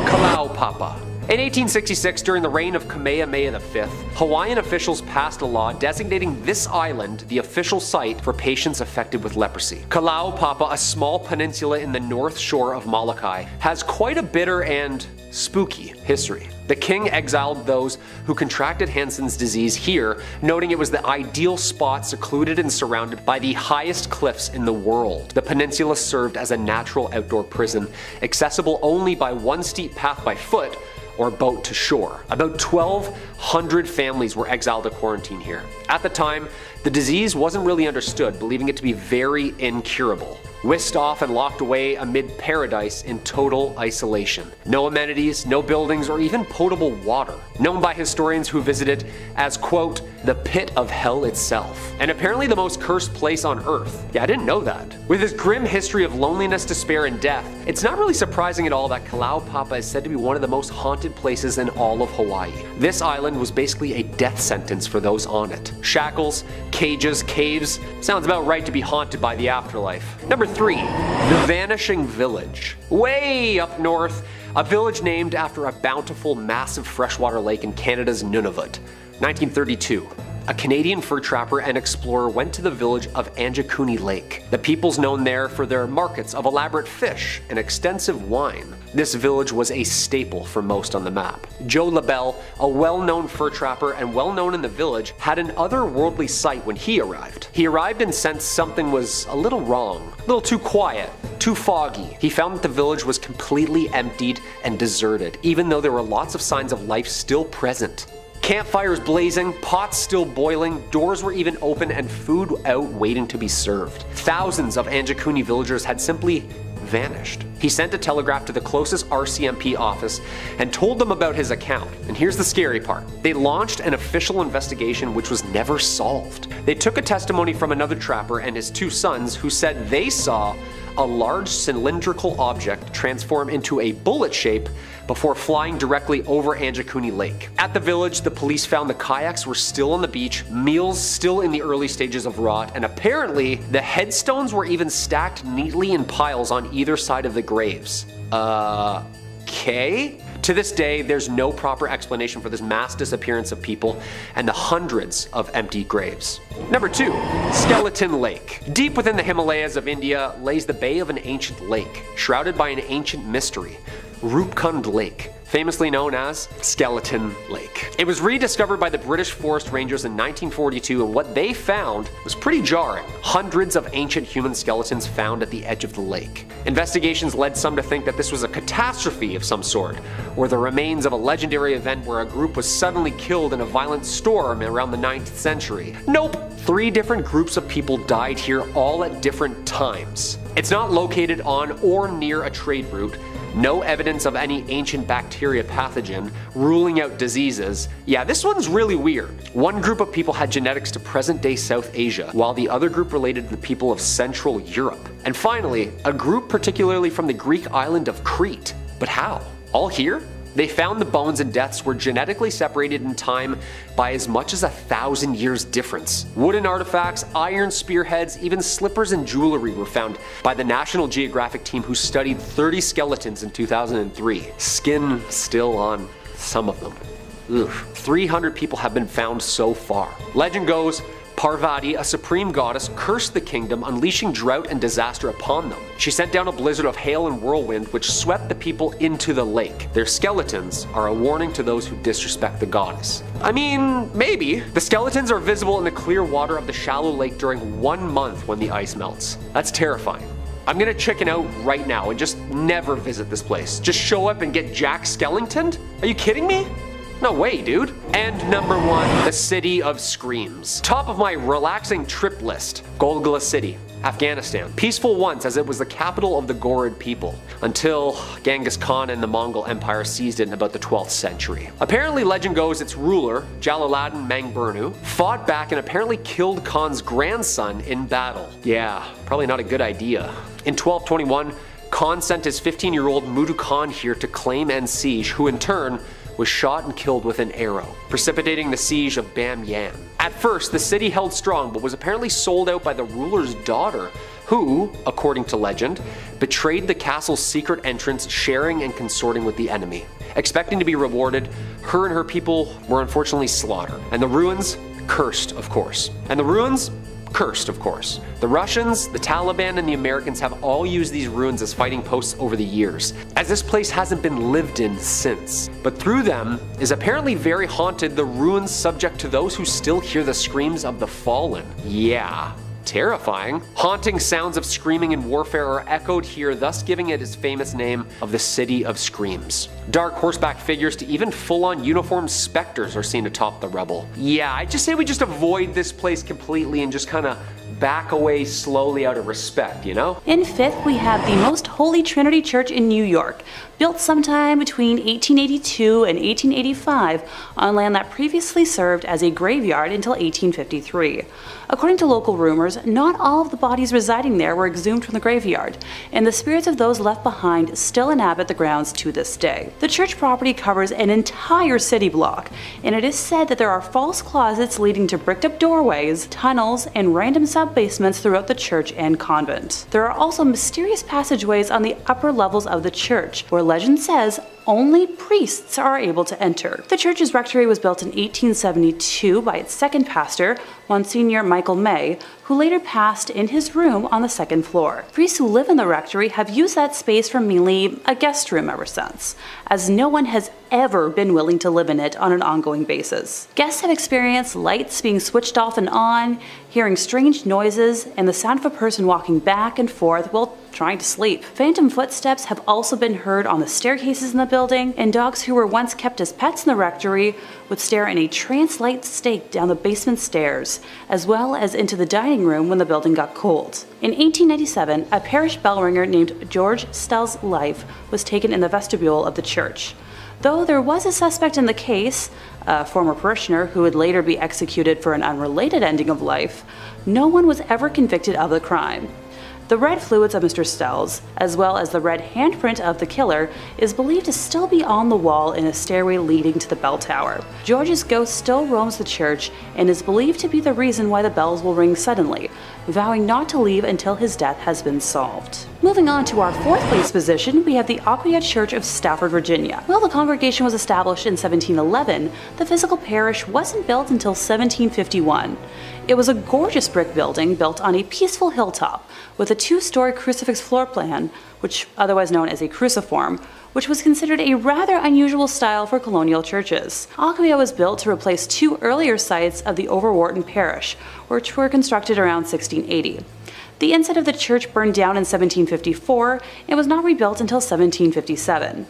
Kalaupapa. In 1866, during the reign of Kamehameha V, Hawaiian officials passed a law designating this island the official site for patients affected with leprosy. Kalaupapa, a small peninsula in the north shore of Molokai, has quite a bitter and spooky history. The king exiled those who contracted Hansen's disease here, noting it was the ideal spot secluded and surrounded by the highest cliffs in the world. The peninsula served as a natural outdoor prison, accessible only by one steep path by foot or boat to shore. About 1,200 families were exiled to quarantine here. At the time, the disease wasn't really understood, believing it to be very incurable. Whisked off and locked away amid paradise in total isolation. No amenities, no buildings, or even potable water. Known by historians who visit it as, quote, the pit of hell itself. And apparently the most cursed place on earth. Yeah, I didn't know that. With its grim history of loneliness, despair, and death, it's not really surprising at all that Kalaupapa is said to be one of the most haunted places in all of Hawaii. This island was basically a death sentence for those on it. Shackles, cages, caves. Sounds about right to be haunted by the afterlife. Number 3. The Vanishing Village. Way up north, a village named after a bountiful, massive freshwater lake in Canada's Nunavut. 1932. A Canadian fur trapper and explorer went to the village of Anjakuni Lake. The people's known there for their markets of elaborate fish and extensive wine. This village was a staple for most on the map. Joe LaBelle, a well-known fur trapper and well-known in the village, had an otherworldly sight when he arrived. He arrived and sensed something was a little wrong, a little too quiet, too foggy. He found that the village was completely emptied and deserted, even though there were lots of signs of life still present. Campfires blazing, pots still boiling, doors were even open, and food out waiting to be served. Thousands of Anjakuni villagers had simply vanished. He sent a telegraph to the closest RCMP office and told them about his account. And here's the scary part. They launched an official investigation which was never solved. They took a testimony from another trapper and his 2 sons who said they saw a large cylindrical object transform into a bullet shape before flying directly over Anjakuni Lake. At the village, the police found the kayaks were still on the beach, meals still in the early stages of rot, and apparently the headstones were even stacked neatly in piles on either side of the graves. Okay? To this day, there's no proper explanation for this mass disappearance of people and the hundreds of empty graves. Number 2. Skeleton Lake. Deep within the Himalayas of India lays the bay of an ancient lake, shrouded by an ancient mystery. Rupkund Lake, famously known as Skeleton Lake. It was rediscovered by the British Forest Rangers in 1942, and what they found was pretty jarring. Hundreds of ancient human skeletons found at the edge of the lake. Investigations led some to think that this was a catastrophe of some sort, or the remains of a legendary event where a group was suddenly killed in a violent storm around the 9th century. Nope! 3 different groups of people died here all at different times. It's not located on or near a trade route. No evidence of any ancient bacteria pathogen, ruling out diseases. Yeah, this one's really weird. One group of people had genetics to present-day South Asia, while the other group related to the people of Central Europe. And finally, a group particularly from the Greek island of Crete. But how? All here? They found the bones and deaths were genetically separated in time by as much as 1,000 years difference. Wooden artifacts, iron spearheads, even slippers and jewelry were found by the National Geographic team who studied 30 skeletons in 2003. Skin still on some of them. Ugh. 300 people have been found so far. Legend goes, Parvati, a supreme goddess, cursed the kingdom, unleashing drought and disaster upon them. She sent down a blizzard of hail and whirlwind which swept the people into the lake. Their skeletons are a warning to those who disrespect the goddess. I mean, maybe. The skeletons are visible in the clear water of the shallow lake during 1 month when the ice melts. That's terrifying. I'm gonna chicken out right now and just never visit this place. Just show up and get Jack Skellingtoned? Are you kidding me? No way, dude. And number 1, the City of Screams. Top of my relaxing trip list, Golgotha City. Afghanistan. Peaceful once, as it was the capital of the Ghorid people, until Genghis Khan and the Mongol Empire seized it in about the 12th century. Apparently, legend goes its ruler, Jalaluddin Mangburnu, fought back and apparently killed Khan's grandson in battle. Yeah, probably not a good idea. In 1221, Khan sent his 15-year-old Mudu Khan here to claim and siege, who in turn was shot and killed with an arrow, precipitating the siege of Bamyan. At first, the city held strong, but was apparently sold out by the ruler's daughter, who, according to legend, betrayed the castle's secret entrance, sharing and consorting with the enemy. Expecting to be rewarded, her and her people were unfortunately slaughtered, and the ruins cursed, of course. The Russians, the Taliban, and the Americans have all used these ruins as fighting posts over the years, as this place hasn't been lived in since. But through them is apparently very haunted, the ruins subject to those who still hear the screams of the fallen. Yeah. Terrifying. Haunting sounds of screaming and warfare are echoed here, thus giving it its famous name of the City of Screams. Dark horseback figures to even full-on uniformed specters are seen atop the rubble. Yeah, I just say we just avoid this place completely and just kind of back away slowly out of respect, you know? In fifth, we have the Most Holy Trinity Church in New York, built sometime between 1882 and 1885 on land that previously served as a graveyard until 1853. According to local rumors, not all of the bodies residing there were exhumed from the graveyard, and the spirits of those left behind still inhabit the grounds to this day. The church property covers an entire city block, and it is said that there are false closets leading to bricked-up doorways, tunnels, and random sub-basements throughout the church and convent. There are also mysterious passageways on the upper levels of the church, where legend says only priests are able to enter. The church's rectory was built in 1872 by its second pastor, Monsignor Michael May, who later passed in his room on the second floor. Priests who live in the rectory have used that space for mainly a guest room ever since, as no one has ever been willing to live in it on an ongoing basis. Guests have experienced lights being switched off and on, hearing strange noises, and the sound of a person walking back and forth while trying to sleep. Phantom footsteps have also been heard on the staircases in the building, and dogs who were once kept as pets in the rectory would stare in a trance-like state down the basement stairs, as well as into the dining room when the building got cold. In 1897, a parish bell ringer named George Stell's life was taken in the vestibule of the church. Though there was a suspect in the case, a former parishioner who would later be executed for an unrelated ending of life, no one was ever convicted of the crime. The red fluids of Mr. Stell's, as well as the red handprint of the killer, is believed to still be on the wall in a stairway leading to the bell tower. George's ghost still roams the church and is believed to be the reason why the bells will ring suddenly, vowing not to leave until his death has been solved. Moving on to our fourth place position, we have the Aquia Church of Stafford, Virginia. While the congregation was established in 1711, the physical parish wasn't built until 1751. It was a gorgeous brick building built on a peaceful hilltop with a two-story crucifix floor plan, which otherwise known as a cruciform, which was considered a rather unusual style for colonial churches. Aquia was built to replace two earlier sites of the Overwharton parish, which were constructed around 1680. The inside of the church burned down in 1754 and was not rebuilt until 1757.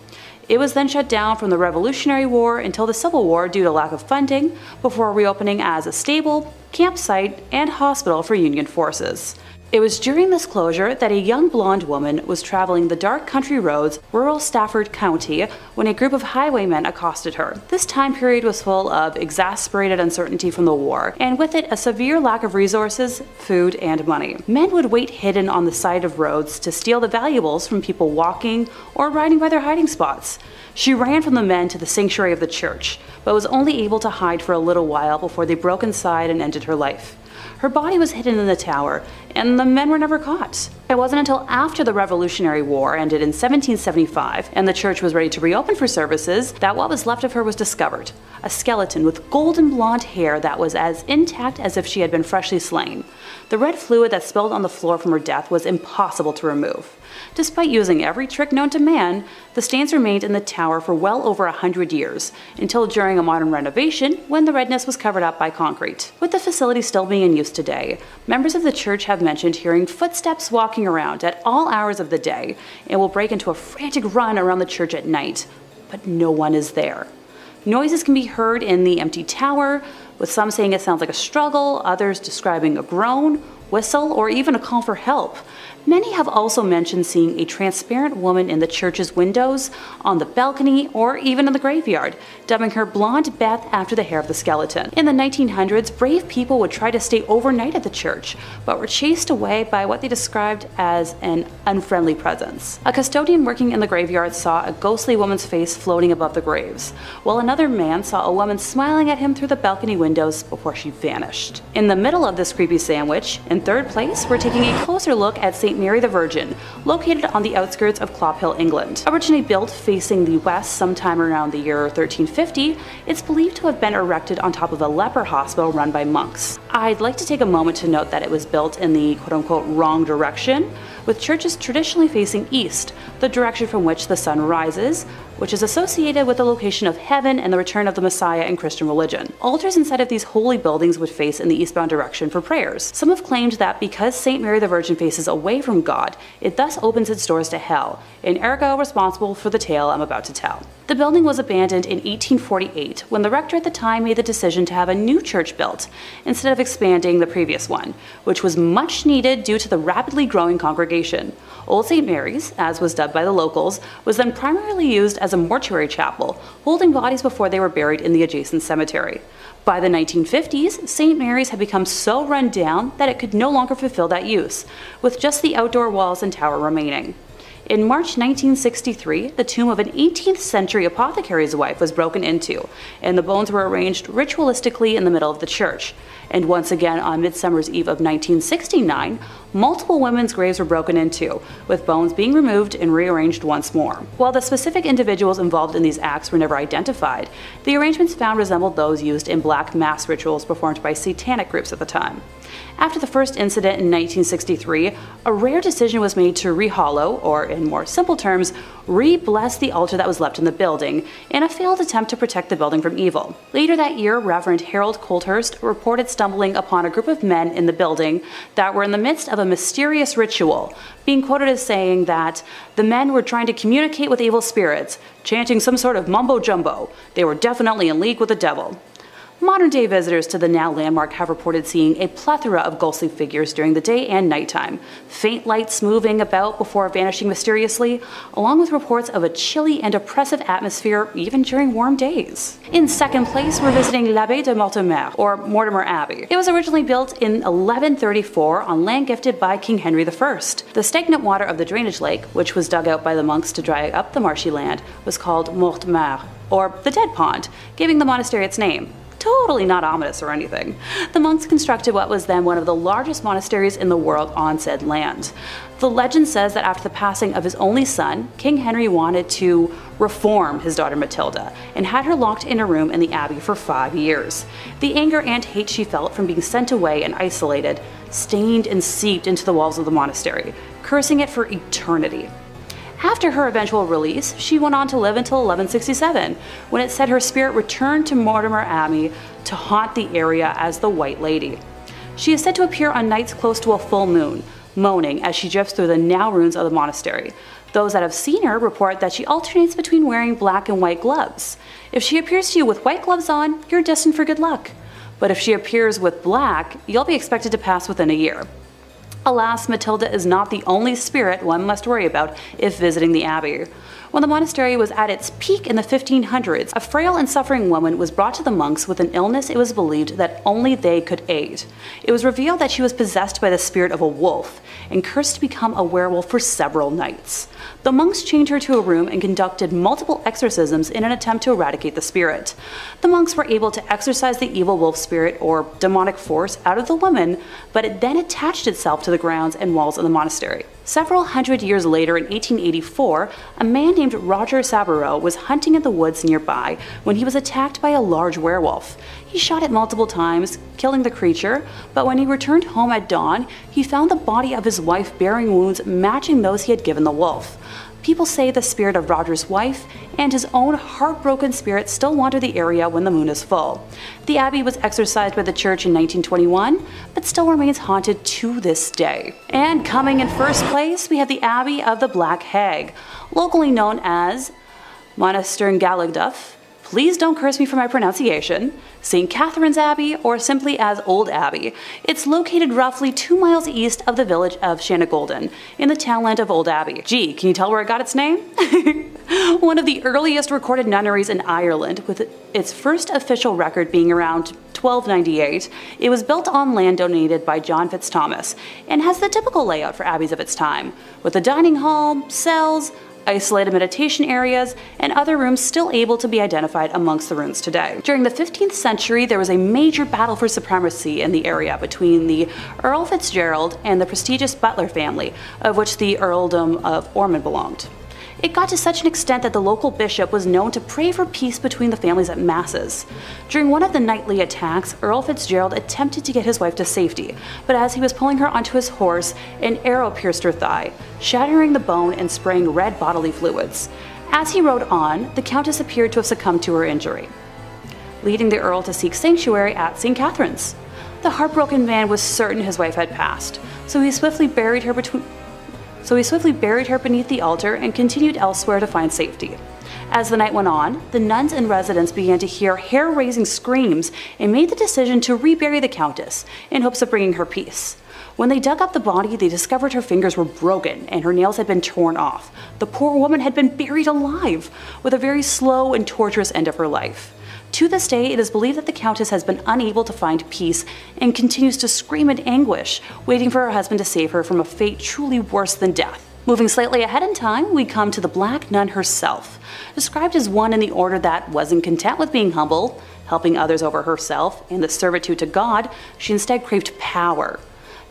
It was then shut down from the Revolutionary War until the Civil War due to lack of funding, before reopening as a stable, campsite, and hospital for Union forces. It was during this closure that a young blonde woman was traveling the dark country roads, rural Stafford County, when a group of highwaymen accosted her. This time period was full of exasperated uncertainty from the war, and with it a severe lack of resources, food, and money. Men would wait hidden on the side of roads to steal the valuables from people walking or riding by their hiding spots. She ran from the men to the sanctuary of the church, but was only able to hide for a little while before they broke inside and ended her life. Her body was hidden in the tower, and the men were never caught. It wasn't until after the Revolutionary War ended in 1775 and the church was ready to reopen for services that what was left of her was discovered, a skeleton with golden blonde hair that was as intact as if she had been freshly slain. The red fluid that spilled on the floor from her death was impossible to remove. Despite using every trick known to man, the stains remained in the tower for well over 100 years, until during a modern renovation when the redness was covered up by concrete. With the facility still being in use today, members of the church have mentioned hearing footsteps walking around at all hours of the day and will break into a frantic run around the church at night, but no one is there. Noises can be heard in the empty tower, with some saying it sounds like a struggle, others describing a groan, whistle, or even a call for help. Many have also mentioned seeing a transparent woman in the church's windows, on the balcony, or even in the graveyard, dubbing her Blonde Beth after the hair of the skeleton. In the 1900s, brave people would try to stay overnight at the church, but were chased away by what they described as an unfriendly presence. A custodian working in the graveyard saw a ghostly woman's face floating above the graves, while another man saw a woman smiling at him through the balcony windows before she vanished. In the middle of this creepy sandwich, in third place, we're taking a closer look at St. Mary the Virgin, located on the outskirts of Clophill, England. Originally built facing the west sometime around the year 1350, it's believed to have been erected on top of a leper hospital run by monks. I'd like to take a moment to note that it was built in the quote-unquote wrong direction, with churches traditionally facing east, the direction from which the sun rises, which is associated with the location of heaven and the return of the Messiah in Christian religion. Altars inside of these holy buildings would face in the eastbound direction for prayers. Some have claimed that because St. Mary the Virgin faces away from God, it thus opens its doors to hell, and ergo responsible for the tale I'm about to tell. The building was abandoned in 1848 when the rector at the time made the decision to have a new church built, instead of expanding the previous one, which was much needed due to the rapidly growing congregation. Old St. Mary's, as was dubbed by the locals, was then primarily used as a mortuary chapel, holding bodies before they were buried in the adjacent cemetery. By the 1950s, St. Mary's had become so run down that it could no longer fulfill that use, with just the outdoor walls and tower remaining. In March 1963, the tomb of an 18th century apothecary's wife was broken into, and the bones were arranged ritualistically in the middle of the church. And once again on Midsummer's Eve of 1969, multiple women's graves were broken into, with bones being removed and rearranged once more. While the specific individuals involved in these acts were never identified, the arrangements found resembled those used in black mass rituals performed by satanic groups at the time. After the first incident in 1963, a rare decision was made to rehollow, or in more simple terms, re-bless the altar that was left in the building, in a failed attempt to protect the building from evil. Later that year, Reverend Harold Colthurst reported stumbling upon a group of men in the building that were in the midst of a mysterious ritual, being quoted as saying that the men were trying to communicate with evil spirits, chanting some sort of mumbo-jumbo. They were definitely in league with the devil. Modern-day visitors to the now landmark have reported seeing a plethora of ghostly figures during the day and nighttime, faint lights moving about before vanishing mysteriously, along with reports of a chilly and oppressive atmosphere even during warm days. In second place, we're visiting l'Abbaye de Mortemer, or Mortimer Abbey. It was originally built in 1134 on land gifted by King Henry I. The stagnant water of the drainage lake, which was dug out by the monks to dry up the marshy land, was called Mortemer, or the Dead Pond, giving the monastery its name. Totally not ominous or anything. The monks constructed what was then one of the largest monasteries in the world on said land. The legend says that after the passing of his only son, King Henry wanted to reform his daughter Matilda and had her locked in a room in the abbey for 5 years. The anger and hate she felt from being sent away and isolated stained and seeped into the walls of the monastery, cursing it for eternity. After her eventual release, she went on to live until 1167, when it said her spirit returned to Mortimer Abbey to haunt the area as the White Lady. She is said to appear on nights close to a full moon, moaning as she drifts through the now ruins of the monastery. Those that have seen her report that she alternates between wearing black and white gloves. If she appears to you with white gloves on, you're destined for good luck. But if she appears with black, you'll be expected to pass within a year. Alas, Matilda is not the only spirit one must worry about if visiting the abbey. When the monastery was at its peak in the 1500s, a frail and suffering woman was brought to the monks with an illness it was believed that only they could aid. It was revealed that she was possessed by the spirit of a wolf and cursed to become a werewolf for several nights. The monks chained her to a room and conducted multiple exorcisms in an attempt to eradicate the spirit. The monks were able to exorcise the evil wolf spirit or demonic force out of the woman, but it then attached itself to the grounds and walls of the monastery. Several hundred years later, in 1884, a man named Roger Saboureau was hunting in the woods nearby when he was attacked by a large werewolf. He shot it multiple times, killing the creature, but when he returned home at dawn, he found the body of his wife bearing wounds matching those he had given the wolf. People say the spirit of Roger's wife and his own heartbroken spirit still wander the area when the moon is full. The abbey was exorcised by the church in 1921, but still remains haunted to this day. And coming in first place, we have the Abbey of the Black Hag, locally known as Monaster Galaduf. Please don't curse me for my pronunciation, St. Catherine's Abbey, or simply as Old Abbey. It's located roughly 2 miles east of the village of Shanagolden, in the townland of Old Abbey. Gee, can you tell where it got its name? One of the earliest recorded nunneries in Ireland, with its first official record being around 1298, it was built on land donated by John Fitzthomas, and has the typical layout for abbeys of its time, with a dining hall, cells, isolated meditation areas, and other rooms still able to be identified amongst the ruins today. During the 15th century, there was a major battle for supremacy in the area between the Earl Fitzgerald and the prestigious Butler family, of which the Earldom of Ormond belonged. It got to such an extent that the local bishop was known to pray for peace between the families at masses. During one of the nightly attacks, Earl Fitzgerald attempted to get his wife to safety, but as he was pulling her onto his horse, an arrow pierced her thigh, shattering the bone and spraying red bodily fluids. As he rode on, the Countess appeared to have succumbed to her injury, leading the Earl to seek sanctuary at St. Catherine's. The heartbroken man was certain his wife had passed, so he swiftly buried her beneath the altar and continued elsewhere to find safety. As the night went on, the nuns and residents began to hear hair-raising screams and made the decision to rebury the Countess in hopes of bringing her peace. When they dug up the body, they discovered her fingers were broken and her nails had been torn off. The poor woman had been buried alive, with a very slow and torturous end of her life. To this day, it is believed that the Countess has been unable to find peace and continues to scream in anguish, waiting for her husband to save her from a fate truly worse than death. Moving slightly ahead in time, we come to the Black Nun herself. Described as one in the order that wasn't content with being humble, helping others over herself, and the servitude to God, she instead craved power.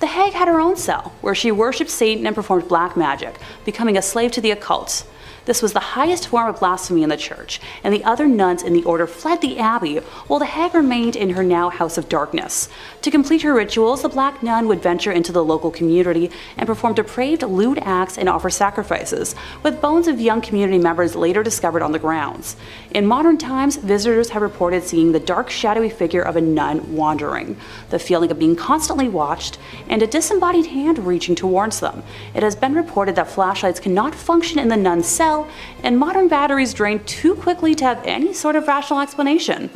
The hag had her own cell, where she worshipped Satan and performed black magic, becoming a slave to the occult. This was the highest form of blasphemy in the church, and the other nuns in the order fled the abbey, while the hag remained in her now house of darkness. To complete her rituals, the Black Nun would venture into the local community and perform depraved, lewd acts and offer sacrifices, with bones of young community members later discovered on the grounds. In modern times, visitors have reported seeing the dark, shadowy figure of a nun wandering, the feeling of being constantly watched, and a disembodied hand reaching towards them. It has been reported that flashlights cannot function in the nun's cell, and modern batteries drain too quickly to have any sort of rational explanation.